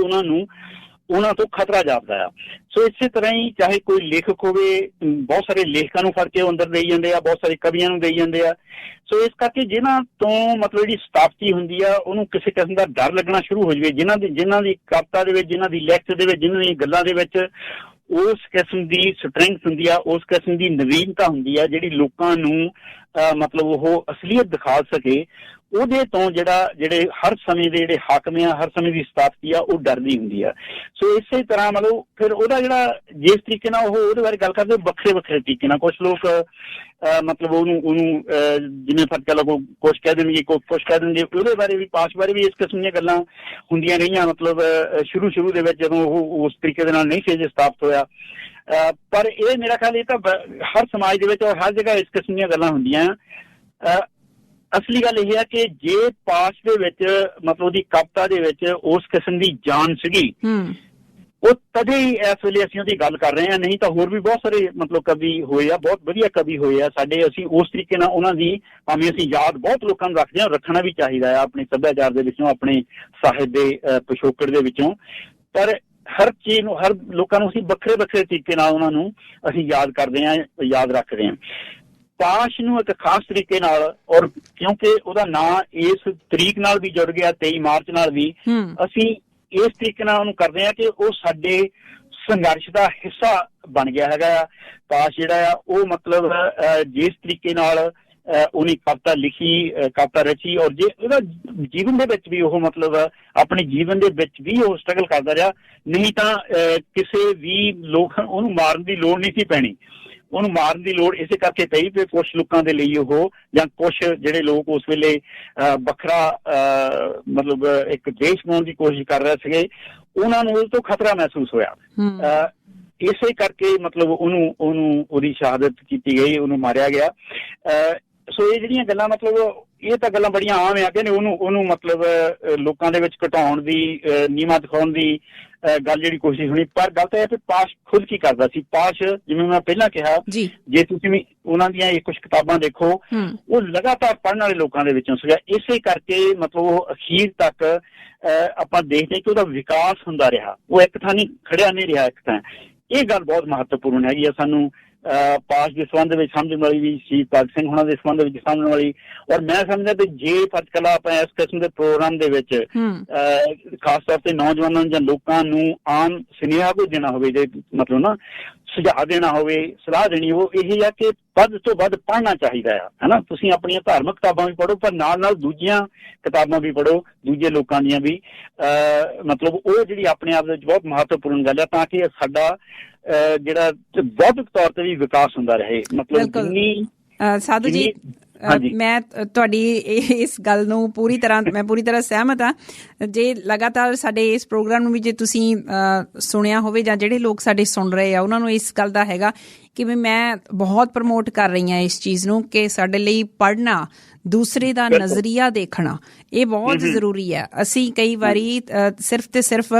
ਉਹਨਾਂ ਤੋਂ ਖਤਰਾ ਜਾਪਦਾ ਆ। ਸੋ ਇਸੇ ਤਰ੍ਹਾਂ ਹੀ ਚਾਹੇ ਕੋਈ ਲੇਖਕ ਹੋਵੇ, ਬਹੁਤ ਸਾਰੇ ਲੇਖਕਾਂ ਨੂੰ ਫੜ ਕੇ ਉਹ ਅੰਦਰ ਦੇਈ ਜਾਂਦੇ ਆ, ਬਹੁਤ ਸਾਰੇ ਕਵੀਆਂ ਨੂੰ ਦੇਈ ਜਾਂਦੇ ਆ। ਸੋ ਇਸ ਕਰਕੇ ਜਿਨ੍ਹਾਂ ਤੋਂ ਮਤਲਬ ਜਿਹੜੀ ਸਥਾਪਤੀ ਹੁੰਦੀ ਆ, ਉਹਨੂੰ ਕਿਸੇ ਕਿਸਮ ਦਾ ਡਰ ਲੱਗਣਾ ਸ਼ੁਰੂ ਹੋ ਜਾਵੇ, ਜਿਨ੍ਹਾਂ ਦੀ ਕਵਿਤਾ ਦੇ ਵਿੱਚ, ਜਿਨ੍ਹਾਂ ਦੀ ਲਿਖਤ ਦੇ ਵਿੱਚ, ਜਿਨ੍ਹਾਂ ਦੀਆਂ ਗੱਲਾਂ ਦੇ ਵਿੱਚ ਉਸ ਕਿਸਮ ਦੀ ਸਟਰੈਂਥ ਹੁੰਦੀ ਆ, ਉਸ ਕਿਸਮ ਦੀ ਨਵੀਨਤਾ ਹੁੰਦੀ ਆ, ਜਿਹੜੀ ਲੋਕਾਂ ਨੂੰ ਮਤਲਬ ਉਹ ਅਸਲੀਅਤ ਦਿਖਾ ਸਕੇ, ਉਹਦੇ ਤੋਂ ਜਿਹੜੇ ਹਰ ਸਮੇਂ ਦੇ ਜਿਹੜੇ ਹਾਕਮ ਆ, ਹਰ ਸਮੇਂ ਦੀ ਸਥਾਪਤੀ ਆ, ਉਹ ਡਰਦੀ ਹੁੰਦੀ ਆ। ਸੋ ਇਸੇ ਤਰ੍ਹਾਂ ਮਤਲਬ ਫਿਰ ਉਹਦਾ ਜਿਹੜਾ ਜਿਸ ਤਰੀਕੇ ਨਾਲ ਉਹ ਉਹਦੇ ਬਾਰੇ ਗੱਲ ਕਰਦੇ, ਵੱਖਰੇ ਤਰੀਕੇ ਨਾਲ ਕੁਛ ਲੋਕ ਮਤਲਬ ਉਹਨੂੰ ਜਿਵੇਂ ਫਰਕ ਲੱਗੋ, ਕੁਛ ਕਹਿ ਦੇਣਗੇ, ਕੁਛ ਕਹਿ ਦੇਣਗੇ। ਉਹਦੇ ਬਾਰੇ ਵੀ, ਪਾਸ਼ ਬਾਰੇ ਵੀ ਇਸ ਕਿਸਮ ਦੀਆਂ ਗੱਲਾਂ ਹੁੰਦੀਆਂ ਰਹੀਆਂ, ਮਤਲਬ ਸ਼ੁਰੂ ਦੇ ਵਿੱਚ ਜਦੋਂ ਉਹ ਉਸ ਤਰੀਕੇ ਦੇ ਨਾਲ ਨਹੀਂ ਸੀ ਸਥਾਪਤ ਹੋਇਆ। ਪਰ ਇਹ ਮੇਰਾ ਖਿਆਲ ਇਹ ਤਾਂ ਹਰ ਸਮਾਜ ਦੇ ਵਿੱਚ ਔਰ ਹਰ ਜਗ੍ਹਾ ਇਸ ਕਿਸਮ ਦੀਆਂ ਗੱਲਾਂ ਹੁੰਦੀਆਂ। ਅਸਲੀ ਗੱਲ ਇਹ ਹੈ ਕਿ ਜੇ ਪਾਸ਼ ਦੇ ਵਿੱਚ ਮਤਲਬ ਉਹਦੀ ਕਵਿਤਾ ਦੇ ਵਿੱਚ ਉਸ ਕਿਸਮ ਦੀ ਜਾਨ ਸੀਗੀ, ਉਹ ਤਦੇ ਹੀ ਇਸ ਵੇਲੇ ਅਸੀਂ ਉਹਦੀ ਗੱਲ ਕਰ ਰਹੇ ਹਾਂ। ਨਹੀਂ ਤਾਂ ਹੋਰ ਵੀ ਬਹੁਤ ਸਾਰੇ ਮਤਲਬ ਕਵੀ ਹੋਏ ਆ, ਬਹੁਤ ਵਧੀਆ ਕਵੀ ਹੋਏ ਆ ਸਾਡੇ। ਅਸੀਂ ਉਸ ਤਰੀਕੇ ਨਾਲ ਉਹਨਾਂ ਦੀ ਭਾਵੇਂ ਅਸੀਂ ਯਾਦ ਬਹੁਤ ਲੋਕਾਂ ਨੂੰ ਰੱਖਦੇ ਹਾਂ, ਰੱਖਣਾ ਵੀ ਚਾਹੀਦਾ ਆ ਆਪਣੇ ਸੱਭਿਆਚਾਰ ਦੇ ਵਿੱਚੋਂ, ਆਪਣੇ ਸਾਹਿਤ ਦੇ ਪਿਛੋਕੜ ਦੇ ਵਿੱਚੋਂ। ਪਰ ਹਰ ਚੀਜ਼ ਨੂੰ, ਹਰ ਲੋਕਾਂ ਨੂੰ ਅਸੀਂ ਵੱਖਰੇ ਤਰੀਕੇ ਨਾਲ ਉਹਨਾਂ ਨੂੰ ਅਸੀਂ ਯਾਦ ਕਰਦੇ ਹਾਂ, ਯਾਦ ਰੱਖਦੇ ਹਾਂ। ਪਾਸ਼ ਨੂੰ ਇੱਕ ਖਾਸ ਤਰੀਕੇ ਨਾਲ, ਔਰ ਕਿਉਂਕਿ ਉਹਦਾ ਨਾਂ ਇਸ ਤਰੀਕ ਨਾਲ ਵੀ ਜੁੜ ਗਿਆ, 23 ਮਾਰਚ ਨਾਲ ਵੀ, ਅਸੀਂ ਇਸ ਤਰੀਕੇ ਨਾਲ ਉਹਨੂੰ ਕਰਦੇ ਹਾਂ ਕਿ ਉਹ ਸਾਡੇ ਸੰਘਰਸ਼ ਦਾ ਹਿੱਸਾ ਬਣ ਗਿਆ ਹੈਗਾ ਆ। ਪਾਸ਼ ਜਿਹੜਾ ਆ ਉਹ ਮਤਲਬ ਜਿਸ ਤਰੀਕੇ ਨਾਲ ਉਹਨੇ ਕਵਿਤਾ ਲਿਖੀ, ਕਵਿਤਾ ਰਚੀ, ਔਰ ਜੇ ਉਹਦਾ ਜੀਵਨ ਦੇ ਵਿੱਚ ਵੀ ਉਹ ਮਤਲਬ ਆਪਣੇ ਜੀਵਨ ਦੇ ਵਿੱਚ ਵੀ ਉਹ ਸਟਰਗਲ ਕਰਦਾ ਰਿਹਾ। ਨਹੀਂ ਤਾਂ ਕਿਸੇ ਵੀ ਲੋਕ ਉਹਨੂੰ ਮਾਰਨ ਦੀ ਲੋੜ ਨਹੀਂ ਸੀ ਪੈਣੀ। ਉਹਨੂੰ ਮਾਰਨ ਦੀ ਲੋੜ ਇਸੇ ਕਰਕੇ ਪਈ ਕਿ ਕੁਛ ਲੋਕਾਂ ਦੇ ਲਈ ਉਹ, ਜਾਂ ਕੁਛ ਜਿਹੜੇ ਲੋਕ ਉਸ ਵੇਲੇ ਵੱਖਰਾ ਮਤਲਬ ਇੱਕ ਦੇਸ਼ ਬਣਾਉਣ ਦੀ ਕੋਸ਼ਿਸ਼ ਕਰ ਰਹੇ ਸੀਗੇ, ਉਹਨਾਂ ਨੂੰ ਉਸ ਤੋਂ ਖਤਰਾ ਮਹਿਸੂਸ ਹੋਇਆ। ਇਸੇ ਕਰਕੇ ਮਤਲਬ ਉਹਦੀ ਸ਼ਹਾਦਤ ਕੀਤੀ ਗਈ, ਉਹਨੂੰ ਮਾਰਿਆ ਗਿਆ। ਸੋ ਇਹ ਜਿਹੜੀਆਂ ਗੱਲਾਂ ਮਤਲਬ ਇਹ ਤਾਂ ਗੱਲਾਂ ਬੜੀਆਂ ਆਮ ਆ ਕਿ ਉਹਨੂੰ ਮਤਲਬ ਲੋਕਾਂ ਦੇ ਵਿੱਚ ਘਟਾਉਣ ਦੀ, ਨੀਵਾਂ ਦਿਖਾਉਣ ਦੀ ਗੱਲ ਜਿਹੜੀ ਕੋਸ਼ਿਸ਼ ਹੋਣੀ। ਪਰ ਗੱਲ ਤਾਂ ਇਹ ਕਿ ਪਾਸ਼ ਖੁਦ ਕੀ ਕਰਦਾ ਸੀ। ਪਾਸ਼, ਜਿਵੇਂ ਮੈਂ ਪਹਿਲਾਂ ਕਿਹਾ, ਜੇ ਤੁਸੀਂ ਵੀ ਉਹਨਾਂ ਦੀਆਂ ਇਹ ਕੁਛ ਕਿਤਾਬਾਂ ਦੇਖੋ, ਉਹ ਲਗਾਤਾਰ ਪੜ੍ਹਨ ਵਾਲੇ ਲੋਕਾਂ ਦੇ ਵਿੱਚੋਂ ਸੀਗਾ। ਇਸੇ ਕਰਕੇ ਮਤਲਬ ਉਹ ਅਖੀਰ ਤੱਕ ਆਪਾਂ ਦੇਖਦੇ ਕਿ ਉਹਦਾ ਵਿਕਾਸ ਹੁੰਦਾ ਰਿਹਾ, ਉਹ ਇੱਕ ਥਾਂ ਨਹੀਂ ਖੜਿਆ ਨਹੀਂ ਰਿਹਾ ਇੱਕ ਥਾਂ। ਇਹ ਗੱਲ ਬਹੁਤ ਮਹੱਤਵਪੂਰਨ ਹੈਗੀ ਆ ਸਾਨੂੰ ਪਾਸ਼ ਦੇ ਸੰਬੰਧ ਵਿੱਚ ਸਮਝਣ ਵਾਲੀ ਵੀ, ਸ਼ਹੀਦ ਭਗਤ ਸਿੰਘ ਹੋਣਾ ਦੇ ਸੰਬੰਧ ਵਿੱਚ ਸਮਝਣ ਵਾਲੀ। ਔਰ ਮੈਂ ਸਮਝਦਾ ਕਿ ਜੇ ਫਰਕਲਾ ਆਪਾਂ ਇਸ ਕਿਸਮ ਦੇ ਪ੍ਰੋਗਰਾਮ ਦੇ ਵਿੱਚ ਖਾਸ ਤੌਰ ਤੇ ਨੌਜਵਾਨਾਂ ਜਾਂ ਲੋਕਾਂ ਨੂੰ ਆਮ ਸੁਨੇਹਾ ਕੋਈ ਦੇਣਾ ਹੋਵੇ, ਜੇ ਮਤਲਬ ਨਾ ਸੁਝਾਅ ਦੇਣਾ ਹੋਵੇ, ਸਲਾਹ ਦੇਣੀ ਹੋਵੇ, ਇਹ ਆ ਕਿ ਵੱਧ ਤੋਂ ਵੱਧ ਪੜ੍ਹਨਾ ਚਾਹੀਦਾ ਹੈ ਨਾ। ਤੁਸੀਂ ਆਪਣੀਆਂ ਧਾਰਮਿਕ ਕਿਤਾਬਾਂ ਵੀ ਪੜ੍ਹੋ, ਪਰ ਨਾਲ ਨਾਲ ਦੂਜੀਆਂ ਕਿਤਾਬਾਂ ਵੀ ਪੜ੍ਹੋ, ਦੂਜੇ ਲੋਕਾਂ ਦੀਆਂ ਵੀ। ਮਤਲਬ ਉਹ ਜਿਹੜੀ ਆਪਣੇ ਆਪ ਦੇ ਵਿੱਚ ਬਹੁਤ ਮਹੱਤਵਪੂਰਨ ਗੱਲ ਹੈ, ਤਾਂ ਕਿ ਸਾਡਾ ਜਿਹੜਾ ਬੌਧਿਕ ਤੌਰ ਤੇ ਵੀ ਵਿਕਾਸ ਹੁੰਦਾ ਰਹੇ। ਮਤਲਬ ਜਿੰਨੀ ਸਾਧੂ ਜੀ, ਮੈਂ ਤੁਹਾਡੀ ਇਸ ਗੱਲ ਨੂੰ ਪੂਰੀ ਤਰ੍ਹਾਂ ਸਹਿਮਤ ਹਾਂ। ਜੇ ਲਗਾਤਾਰ ਸਾਡੇ ਇਸ ਪ੍ਰੋਗਰਾਮ ਨੂੰ ਵੀ ਜੇ ਤੁਸੀਂ ਸੁਣਿਆ ਹੋਵੇ, ਜਾਂ ਜਿਹੜੇ ਲੋਕ ਸਾਡੇ ਸੁਣ ਰਹੇ ਆ ਉਹਨਾਂ ਨੂੰ ਇਸ ਗੱਲ ਦਾ ਹੈਗਾ ਕਿ ਮੈਂ ਬਹੁਤ ਪ੍ਰਮੋਟ ਕਰ ਰਹੀ ਹਾਂ ਇਸ ਚੀਜ਼ ਨੂੰ ਕਿ ਸਾਡੇ ਲਈ ਪੜ੍ਹਨਾ, ਦੂਸਰੇ ਦਾ ਨਜ਼ਰੀਆ ਦੇਖਣਾ, ਇਹ ਬਹੁਤ ਜ਼ਰੂਰੀ ਹੈ। ਅਸੀਂ ਕਈ ਵਾਰੀ ਸਿਰਫ ਤੇ ਸਿਰਫ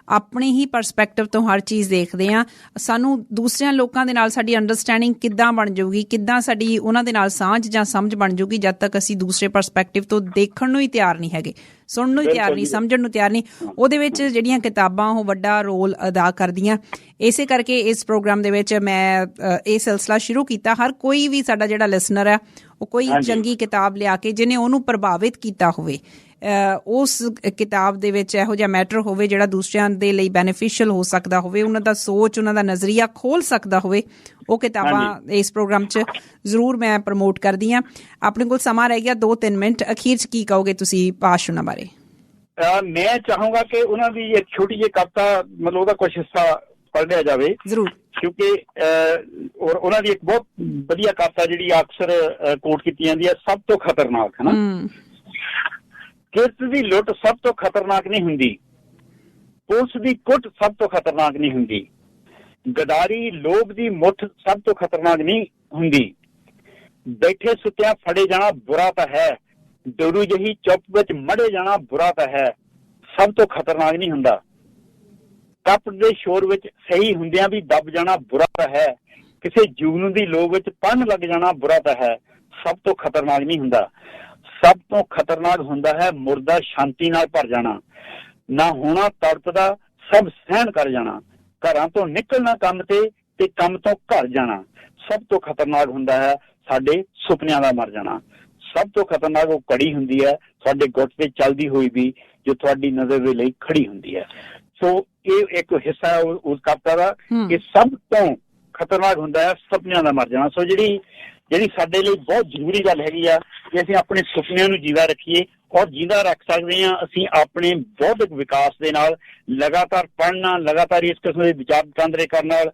ਆਪਣੇ ਹੀ ਪਰਸਪੈਕਟਿਵ ਤੋਂ ਹਰ ਚੀਜ਼ ਦੇਖਦੇ ਹਾਂ। ਸਾਨੂੰ ਦੂਸਰਿਆਂ ਲੋਕਾਂ ਦੇ ਨਾਲ ਸਾਡੀ ਅੰਡਰਸਟੈਂਡਿੰਗ ਕਿੱਦਾਂ ਬਣ ਜਾਊਗੀ, ਕਿੱਦਾਂ ਸਾਡੀ ਉਹਨਾਂ ਦੇ ਨਾਲ ਸਾਂਝ ਜਾਂ ਸਮਝ ਬਣ ਜਾਊਗੀ, ਜਦ ਤੱਕ ਅਸੀਂ ਦੂਸਰੇ ਪਰਸਪੈਕਟਿਵ ਤੋਂ ਦੇਖਣ ਨੂੰ ਹੀ ਤਿਆਰ ਨਹੀਂ ਹੈਗੇ, ਸੁਣਨ ਨੂੰ ਹੀ ਤਿਆਰ ਨਹੀਂ, ਸਮਝਣ ਨੂੰ ਤਿਆਰ ਨਹੀਂ। ਉਹਦੇ ਵਿੱਚ ਜਿਹੜੀਆਂ ਕਿਤਾਬਾਂ ਉਹ ਵੱਡਾ ਰੋਲ ਅਦਾ ਕਰਦੀਆਂ। ਇਸੇ ਕਰਕੇ ਇਸ ਪ੍ਰੋਗਰਾਮ ਦੇ ਵਿੱਚ ਮੈਂ ਇਹ ਸਿਲਸਿਲਾ ਸ਼ੁਰੂ ਕੀਤਾ। ਹਰ ਕੋਈ ਵੀ ਸਾਡਾ ਜਿਹੜਾ ਲਿਸਨਰ ਹੈ ਉਹ ਕੋਈ ਚੰਗੀ ਕਿਤਾਬ ਲਿਆ ਕੇ ਜਿਹਨੇ ਉਹਨੂੰ ਪ੍ਰਭਾਵਿਤ ਕੀਤਾ ਹੋਵੇ, ਉਸ ਕਿਤਾਬ ਦੇ ਵਿੱਚ ਇਹੋ ਜਿਹਾ ਮੈਟਰ ਹੋਵੇ ਜਿਹੜਾ ਦੂਸਰਿਆਂ ਦੇ ਲਈ ਬੈਨੀਫੀਸ਼ੀਅਲ ਹੋ ਸਕਦਾ ਹੋਵੇ, ਉਹਨਾਂ ਦਾ ਸੋਚ, ਉਹਨਾਂ ਦਾ ਨਜ਼ਰੀਆ ਖੋਲ ਸਕਦਾ ਹੋਵੇ, ਉਹ ਕਿਤਾਬਾਂ ਇਸ ਪ੍ਰੋਗਰਾਮ 'ਚ ਜ਼ਰੂਰ ਮੈਂ ਪ੍ਰਮੋਟ ਕਰਦੀ ਹਾਂ। ਆਪਣੇ ਕੋਲ ਸਮਾਂ ਰਹਿ ਗਿਆ 2-3 ਮਿੰਟ। ਅਖੀਰ 'ਚ ਕੀ ਕਹੋਗੇ ਤੁਸੀਂ ਪਾਸ਼ ਉਹਨਾਂ ਬਾਰੇ? ਮੈਂ ਚਾਹੂੰਗਾ ਕਿ ਉਹਨਾਂ ਦੀ ਇੱਕ ਛੋਟੀ ਜਿਹੀ ਕਵਿਤਾ, ਮਤਲਬ ਉਹਦਾ ਕੁਝ ਹਿੱਸਾ ਪੜ੍ਹ ਲਿਆ ਜਾਵੇ ਜ਼ਰੂਰ, ਕਿਉਂਕਿ ਔਰ ਉਹਨਾਂ ਦੀ ਇੱਕ ਬਹੁਤ ਵਧੀਆ ਕਵਿਤਾ ਜਿਹੜੀ ਅਕਸਰ ਕੋਟ ਕੀਤੀ ਜਾਂਦੀ ਹੈ, ਸਭ ਤੋਂ ਖਤਰਨਾਕ, ਹੈ ਨਾ। ਕਿਰਤ ਦੀ ਲੁੱਟ ਸਭ ਤੋਂ ਖਤਰਨਾਕ ਨਹੀਂ ਹੁੰਦੀ, ਪੁਲਿਸ ਦੀ ਕੁੱਟ ਸਭ ਤੋਂ ਖਤਰਨਾਕ ਨਹੀਂ ਹੁੰਦੀ, ਗਦਾਰੀ ਲੋਭ ਦੀ ਮੁੱਠ ਸਭ ਤੋਂ ਖਤਰਨਾਕ ਨਹੀਂ ਹੁੰਦੀ, ਬੈਠੇ ਸੁੱਤਿਆਂ ਫੜੇ ਜਾਣਾ ਬੁਰਾ ਤਾਂ ਹੈ, ਡੋਰੂ ਜਿਹੀ ਚੁੱਪ ਵਿੱਚ ਮੜੇ ਜਾਣਾ ਬੁਰਾ ਤਾਂ ਹੈ, ਸਭ ਤੋਂ ਖਤਰਨਾਕ ਨਹੀਂ ਹੁੰਦਾ, ਕੱਪ ਦੇ ਸ਼ੋਰ ਵਿੱਚ ਸਹੀ ਹੁੰਦਿਆਂ ਵੀ ਦੱਬ ਜਾਣਾ ਬੁਰਾ ਤਾਂ ਹੈ, ਕਿਸੇ ਜੁਗਨੂ ਦੀ ਲੋਭ ਵਿੱਚ ਪੰਨ ਲੱਗ ਜਾਣਾ ਬੁਰਾ ਤਾਂ ਹੈ, ਸਭ ਤੋਂ ਖਤਰਨਾਕ ਨਹੀਂ ਹੁੰਦਾ। ਸਭ ਤੋਂ ਖਤਰਨਾਕ ਹੁੰਦਾ ਹੈ ਮੁਰਦਾ ਸ਼ਾਂਤੀ ਨਾਲ ਭਰ ਜਾਣਾ, ਨਾ ਹੋਣਾ ਤੜਪਦਾ ਸਭ ਸਹਿਣ ਕਰ ਜਾਣਾ, ਘਰਾਂ ਤੋਂ ਨਿਕਲਣਾ ਕੰਮ ਤੇ ਕੰਮ ਤੋਂ ਘਰ ਜਾਣਾ, ਸਭ ਤੋਂ ਖਤਰਨਾਕ ਹੁੰਦਾ ਹੈ ਸਾਡੇ ਸੁਪਨਿਆਂ ਦਾ ਮਰ ਜਾਣਾ, ਸਭ ਤੋਂ ਖਤਰਨਾਕ ਉਹ ਕੜੀ ਹੁੰਦੀ ਹੈ ਤੁਹਾਡੇ ਗੁੱਟ ਤੇ ਚੱਲਦੀ ਹੋਈ ਵੀ, ਜੋ ਤੁਹਾਡੀ ਨਜ਼ਰ ਦੇ ਲਈ ਖੜੀ ਹੁੰਦੀ ਹੈ। ਸੋ ਇਹ ਇੱਕ ਹਿੱਸਾ ਹੈ ਉਸ ਕਵਿਤਾ ਦਾ ਕਿ ਸਭ ਤੋਂ ਖਤਰਨਾਕ ਹੁੰਦਾ ਹੈ ਸੁਪਨਿਆਂ ਦਾ ਮਰ ਜਾਣਾ। ਸੋ ਜਿਹੜੀ ਸਾਡੇ ਲਈ ਬਹੁਤ ਜ਼ਰੂਰੀ ਗੱਲ ਹੈਗੀ ਆ ਕਿ ਅਸੀਂ ਆਪਣੇ ਸੁਪਨਿਆਂ ਨੂੰ ਜਿੰਦਾ ਰੱਖੀਏ, ਔਰ ਜਿੰਦਾ ਰੱਖ ਸਕਦੇ ਹਾਂ ਅਸੀਂ ਆਪਣੇ ਬੌਧਿਕ ਵਿਕਾਸ ਦੇ ਨਾਲ, ਲਗਾਤਾਰ ਪੜ੍ਹਨਾ, ਲਗਾਤਾਰ ਇਸ ਕਿਸਮ ਦੇ ਵਿਚਾਰ ਵਟਾਂਦਰੇ ਕਰਨ ਨਾਲ,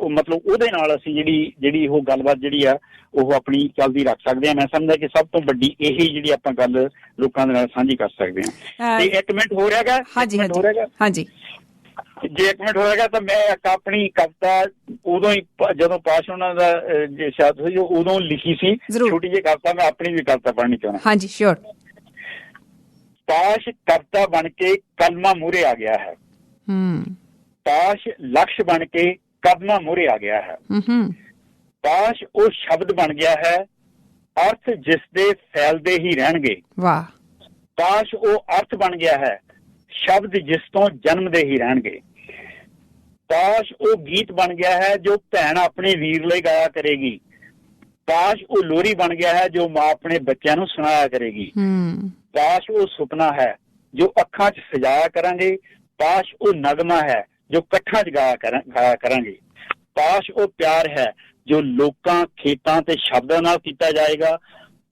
ਮਤਲਬ ਉਹਦੇ ਨਾਲ ਅਸੀਂ ਜਿਹੜੀ ਉਹ ਗੱਲਬਾਤ ਜਿਹੜੀ ਆ ਉਹ ਆਪਣੀ ਚੱਲਦੀ ਰੱਖ ਸਕਦੇ ਹਾਂ। ਮੈਂ ਸਮਝਦਾ ਕਿ ਸਭ ਤੋਂ ਵੱਡੀ ਇਹੀ ਜਿਹੜੀ ਆਪਾਂ ਗੱਲ ਲੋਕਾਂ ਦੇ ਨਾਲ ਸਾਂਝੀ ਕਰ ਸਕਦੇ ਹਾਂ। ਤੇ 1 ਮਿੰਟ ਹੋ ਰਿਹਾ ਗਾ? ਹਾਂਜੀ, ਜੇ 1 ਮਿੰਟ ਹੋਏਗਾ ਤਾਂ ਮੈਂ ਆਪਣੀ ਕਵਿਤਾ ਉਦੋਂ ਹੀ, ਜਦੋਂ ਪਾਸ਼ ਉਹਨਾਂ ਦਾ ਸ਼ਾਇਦ ਹੋਈ, ਉਦੋਂ ਲਿਖੀ ਸੀ, ਛੋਟੀ ਜਿਹੀ ਕਵਿਤਾ। ਮੈਂ ਆਪਣੀ ਵੀ ਕਵਿਤਾ ਪੜ੍ਹਨੀ ਚਾਹੁੰਦਾ। ਹਾਂਜੀ, ਸ਼ੋਰ। ਪਾਸ਼ ਕਵਿਤਾ ਬਣ ਕੇ ਕਲਮਾ ਮੂਹਰੇ ਆ ਗਿਆ ਹੈ, ਪਾਸ਼ ਲਕਸ਼ ਬਣ ਕੇ ਕਦਮਾਂ ਮੂਹਰੇ ਆ ਗਿਆ ਹੈ, ਪਾਸ਼ ਉਹ ਸ਼ਬਦ ਬਣ ਗਿਆ ਹੈ ਅਰਥ ਜਿਸ ਦੇ ਫੈਲਦੇ ਹੀ ਰਹਿਣਗੇ, ਵਾਹ। ਪਾਸ਼ ਉਹ ਅਰਥ ਬਣ ਗਿਆ ਹੈ ਸ਼ਬਦ ਜਿਸ ਤੋਂ ਜਨਮਦੇ ਹੀ ਰਹਿਣਗੇ, ਪਾਸ਼ ਉਹ ਗੀਤ ਬਣ ਗਿਆ ਹੈ ਜੋ ਭੈਣ ਆਪਣੇ ਵੀਰ ਲਈ ਗਾਇਆ ਕਰੇਗੀ, ਪਾਸ਼ ਉਹ ਲੋਰੀ ਬਣ ਗਿਆ ਹੈ ਜੋ ਮਾਂ ਆਪਣੇ ਬੱਚਿਆਂ ਨੂੰ ਸੁਣਾਇਆ ਕਰੇਗੀ, ਪਾਸ਼ ਉਹ ਸੁਪਨਾ ਹੈ ਜੋ ਅੱਖਾਂ 'ਚ ਸਜਾਇਆ ਕਰਾਂਗੇ, ਪਾਸ਼ ਉਹ ਨਗਮਾ ਹੈ ਜੋ ਇਕੱਠਾਂ 'ਚ ਗਾਇਆ ਕਰਾਂਗੇ, ਪਾਸ਼ ਉਹ ਪਿਆਰ ਹੈ ਜੋ ਲੋਕਾਂ, ਖੇਤਾਂ ਤੇ ਸ਼ਬਦਾਂ ਨਾਲ ਕੀਤਾ ਜਾਏਗਾ,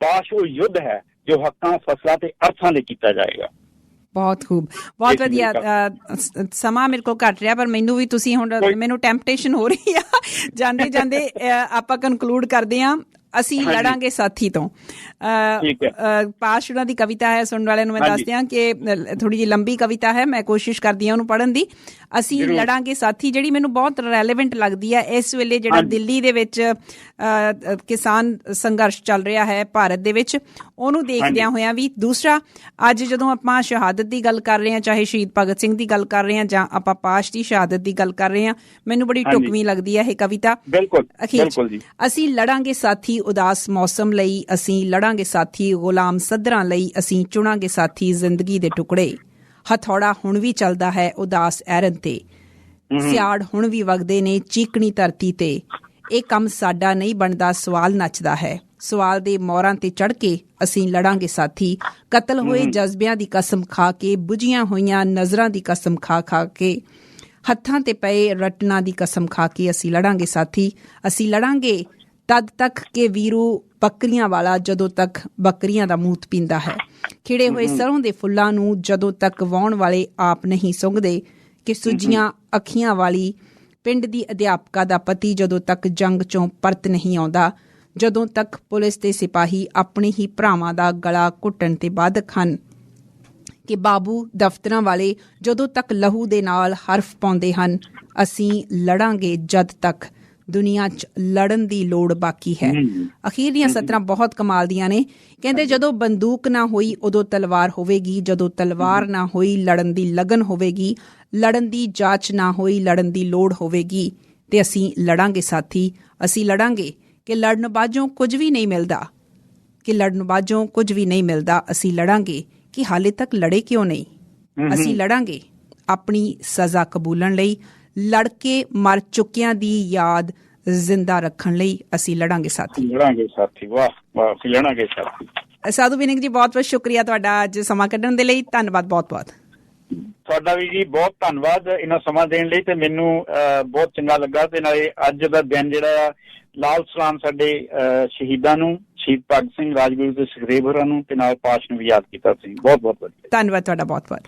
ਪਾਸ਼ ਉਹ ਯੁੱਧ ਹੈ ਜੋ ਹੱਕਾਂ, ਫਸਲਾਂ ਤੇ ਅਰਥਾਂ ਦੇ ਕੀਤਾ ਜਾਏਗਾ। ਬਹੁਤ ਖੂਬ, ਬਹੁਤ ਵਧੀਆ। ਸਮਾਂ ਮੇਰੇ ਕੋਲ ਘੱਟ ਰਿਹਾ, ਪਰ ਮੈਨੂੰ ਵੀ ਤੁਸੀਂ ਹੁਣ ਮੈਨੂੰ ਟੈਂਪਟੇਸ਼ਨ ਹੋ ਰਹੀ ਆ। ਜਾਂਦੇ ਜਾਂਦੇ ਆਪਾਂ ਕਨਕਲੂਡ ਕਰਦੇ ਹਾਂ, ਅਸੀਂ ਲੜਾਂਗੇ ਸਾਥੀ ਤੋਂ। ਪਾਸ਼ ਉਹਨਾਂ ਦੀ ਕਵਿਤਾ ਹੈ, ਸੁਣਨ ਵਾਲਿਆਂ ਨੂੰ ਮੈਂ ਦੱਸਦੀ ਹਾਂ ਕਿ ਥੋੜੀ ਜਿਹੀ ਲੰਬੀ ਕਵਿਤਾ ਹੈ, ਮੈਂ ਕੋਸ਼ਿਸ਼ ਕਰਦੀ ਹਾਂ ਉਹਨੂੰ ਪੜ੍ਹਨ ਦੀ। ਅਸੀਂ ਲੜਾਂਗੇ ਸਾਥੀ ਜਿਹੜੀ ਮੈਨੂੰ ਬਹੁਤ ਰੈਲੇਵੈਂਟ ਲੱਗਦੀ ਹੈ ਇਸ ਵੇਲੇ, ਜਿਹੜਾ ਦਿੱਲੀ ਦੇ ਵਿੱਚ ਕਿਸਾਨ ਸੰਘਰਸ਼ ਚੱਲ ਰਿਹਾ ਹੈ ਭਾਰਤ ਦੇ ਵਿੱਚ, ਉਹਨੂੰ ਦੇਖਦਿਆਂ ਹੋਇਆਂ ਵੀ। ਦੂਸਰਾ, ਅੱਜ ਜਦੋਂ ਆਪਾਂ ਸ਼ਹਾਦਤ ਦੀ ਗੱਲ ਕਰ ਰਹੇ ਹਾਂ, ਚਾਹੇ ਸ਼ਹੀਦ ਭਗਤ ਸਿੰਘ ਦੀ ਗੱਲ ਕਰ ਰਹੇ ਹਾਂ ਜਾਂ ਆਪਾਂ ਪਾਸ਼ ਦੀ ਸ਼ਹਾਦਤ ਦੀ ਗੱਲ ਕਰ ਰਹੇ ਹਾਂ, ਮੈਨੂੰ ਬੜੀ ਢੁਕਵੀਂ ਲੱਗਦੀ ਹੈ ਇਹ ਕਵਿਤਾ। ਅਖੀਰ ਅਸੀਂ ਲੜਾਂਗੇ ਸਾਥੀ ਉਦਾਸ ਮੌਸਮ ਲਈ, ਅਸੀਂ ਲੜਾਂਗੇ ਸਾਥੀ ਗੁਲਾਮ ਸੱਧਰਾਂ ਲਈ, ਅਸੀਂ ਚੁਣਾਂਗੇ ਸਾਥੀ ਜ਼ਿੰਦਗੀ ਦੇ ਟੁਕੜੇ, ਹਥੌੜਾ ਹੁਣ ਵੀ ਚੱਲਦਾ ਹੈ ਉਦਾਸ ਐਰਨ ਤੇ, ਸਿਆੜ ਹੁਣ ਵੀ ਵਗਦੇ ਨੇ ਚੀਕਣੀ ਧਰਤੀ ਤੇ, ਇਹ ਕੰਮ ਸਾਡਾ ਨਹੀਂ ਬਣਦਾ ਸਵਾਲ ਨੱਚਦਾ ਹੈ, ਸਵਾਲ ਦੇ ਮੋਹਰਾਂ ਤੇ ਚੜ੍ਹ ਕੇ ਅਸੀਂ ਲੜਾਂਗੇ ਸਾਥੀ, ਕਤਲ ਹੋਏ ਜਜ਼ਬਿਆਂ ਦੀ ਕਸਮ ਖਾ ਕੇ, ਬੁਝੀਆਂ ਹੋਈਆਂ ਨਜ਼ਰਾਂ ਦੀ ਕਸਮ ਖਾ ਕੇ, ਹੱਥਾਂ ਤੇ ਪਏ ਰਟਨਾ ਦੀ ਕਸਮ ਖਾ ਕੇ ਅਸੀਂ ਲੜਾਂਗੇ ਸਾਥੀ, ਅਸੀਂ ਲੜਾਂਗੇ ਤਦ ਤੱਕ ਕਿ ਵੀਰੂ ਬੱਕਰੀਆਂ ਵਾਲਾ ਜਦੋਂ ਤੱਕ ਬੱਕਰੀਆਂ ਦਾ ਮੂਤ ਪੀਂਦਾ ਹੈ, ਖਿੜੇ ਹੋਏ ਸਰੋਂ ਦੇ ਫੁੱਲਾਂ ਨੂੰ ਜਦੋਂ ਤੱਕ ਵਾਹੁਣ ਵਾਲੇ ਆਪ ਨਹੀਂ ਸੁੰਘਦੇ, ਕਿ ਸੁੱਜੀਆਂ ਅੱਖੀਆਂ ਵਾਲੀ ਪਿੰਡ ਦੀ ਅਧਿਆਪਕਾ ਦਾ ਪਤੀ ਜਦੋਂ ਤੱਕ ਜੰਗ ਚੋਂ ਪਰਤ ਨਹੀਂ ਆਉਂਦਾ, ਜਦੋਂ ਤੱਕ ਪੁਲਿਸ ਤੇ ਸਿਪਾਹੀ ਆਪਣੇ ਹੀ ਭਰਾਵਾਂ ਦਾ ਗਲਾ ਘੁੱਟਣ ਤੇ ਬਾਧਕ ਹਨ, ਕਿ ਬਾਬੂ ਦਫ਼ਤਰਾਂ ਵਾਲੇ ਜਦੋਂ ਤੱਕ ਲਹੂ ਦੇ ਨਾਲ ਹਰਫ ਪਾਉਂਦੇ ਹਨ, ਅਸੀਂ ਲੜਾਂਗੇ ਜਦ ਤੱਕ ਦੁਨੀਆ 'ਚ ਲੜਨ ਦੀ ਲੋੜ ਬਾਕੀ ਹੈ। ਅਖੀਰਲੀਆਂ ਸਤਰਾਂ ਬਹੁਤ ਕਮਾਲ ਦੀਆਂ ਨੇ। ਕਹਿੰਦੇ ਜਦੋਂ ਬੰਦੂਕ ਨਾ ਹੋਈ ਉਦੋਂ ਤਲਵਾਰ ਹੋਵੇਗੀ, ਜਦੋਂ ਤਲਵਾਰ ਨਾ ਹੋਈ ਲੜਨ ਦੀ ਲਗਨ ਹੋਵੇਗੀ, ਲੜਨ ਦੀ ਜਾਂਚ ਨਾ ਹੋਈ ਲੜਨ ਦੀ ਲੋੜ ਹੋਵੇਗੀ, ਤੇ ਅਸੀਂ ਲੜਾਂਗੇ ਸਾਥੀ, ਅਸੀਂ ਲੜਾਂਗੇ ਕਿ ਲੜਨ ਬਾਝੋਂ ਕੁਝ ਵੀ ਨਹੀਂ ਮਿਲਦਾ, ਕਿ ਲੜਨ ਬਾਝੋਂ ਕੁਝ ਵੀ ਨਹੀਂ ਮਿਲਦਾ, ਅਸੀਂ ਲੜਾਂਗੇ ਕਿ ਹਾਲੇ ਤੱਕ ਲੜੇ ਕਿਉਂ ਨਹੀਂ, ਅਸੀਂ ਲੜਾਂਗੇ ਆਪਣੀ ਸਜ਼ਾ ਕਬੂਲਣ ਲਈ, ਲੜ ਕੇ ਮਰ ਚੁੱਕਿਆਂ ਦੀ ਯਾਦ ਜ਼ਿੰਦਾ ਰੱਖਣ ਲਈ ਅਸੀਂ ਲੜਾਂਗੇ ਸਾਥੀ, ਲੜਾਂਗੇ ਸਾਥੀ। ਵਾਹ ਵਾਹ, ਅਸੀਂ ਲੜਾਂਗੇ ਸਾਥੀ। ਸਾਧੂ ਵਿਨਿਕ ਜੀ, ਬਹੁਤ ਬਹੁਤ ਸ਼ੁਕਰੀਆ ਤੁਹਾਡਾ ਅੱਜ ਸਮਾਂ ਕੱਢਣ ਦੇ ਲਈ, ਧੰਨਵਾਦ ਬਹੁਤ ਬਹੁਤ। ਤੁਹਾਡਾ ਵੀ ਜੀ ਬਹੁਤ ਧੰਨਵਾਦ ਇੰਨਾ ਸਮਾਂ ਦੇਣ ਲਈ, ਤੇ ਮੈਨੂੰ ਬਹੁਤ ਚੰਗਾ ਲੱਗਾ, ਤੇ ਨਾਲੇ ਅੱਜ ਦਾ ਦਿਨ ਜਿਹੜਾ ਆ ਲਾਲ ਸਲਾਮ ਸਾਡੇ ਸ਼ਹੀਦਾਂ ਨੂੰ, ਸ਼ਹੀਦ ਭਗਤ ਸਿੰਘ, ਰਾਜਗੁਰੂ ਤੇ ਸੁਖਦੇਵ ਹੋਰਾਂ ਨੂੰ, ਤੇ ਨਾਲ ਪਾਸ਼ ਨੂੰ ਵੀ ਯਾਦ ਕੀਤਾ ਤੁਸੀਂ। ਬਹੁਤ ਬਹੁਤ ਵਧੀਆ, ਧੰਨਵਾਦ ਤੁਹਾਡਾ ਬਹੁਤ ਬਹੁਤ।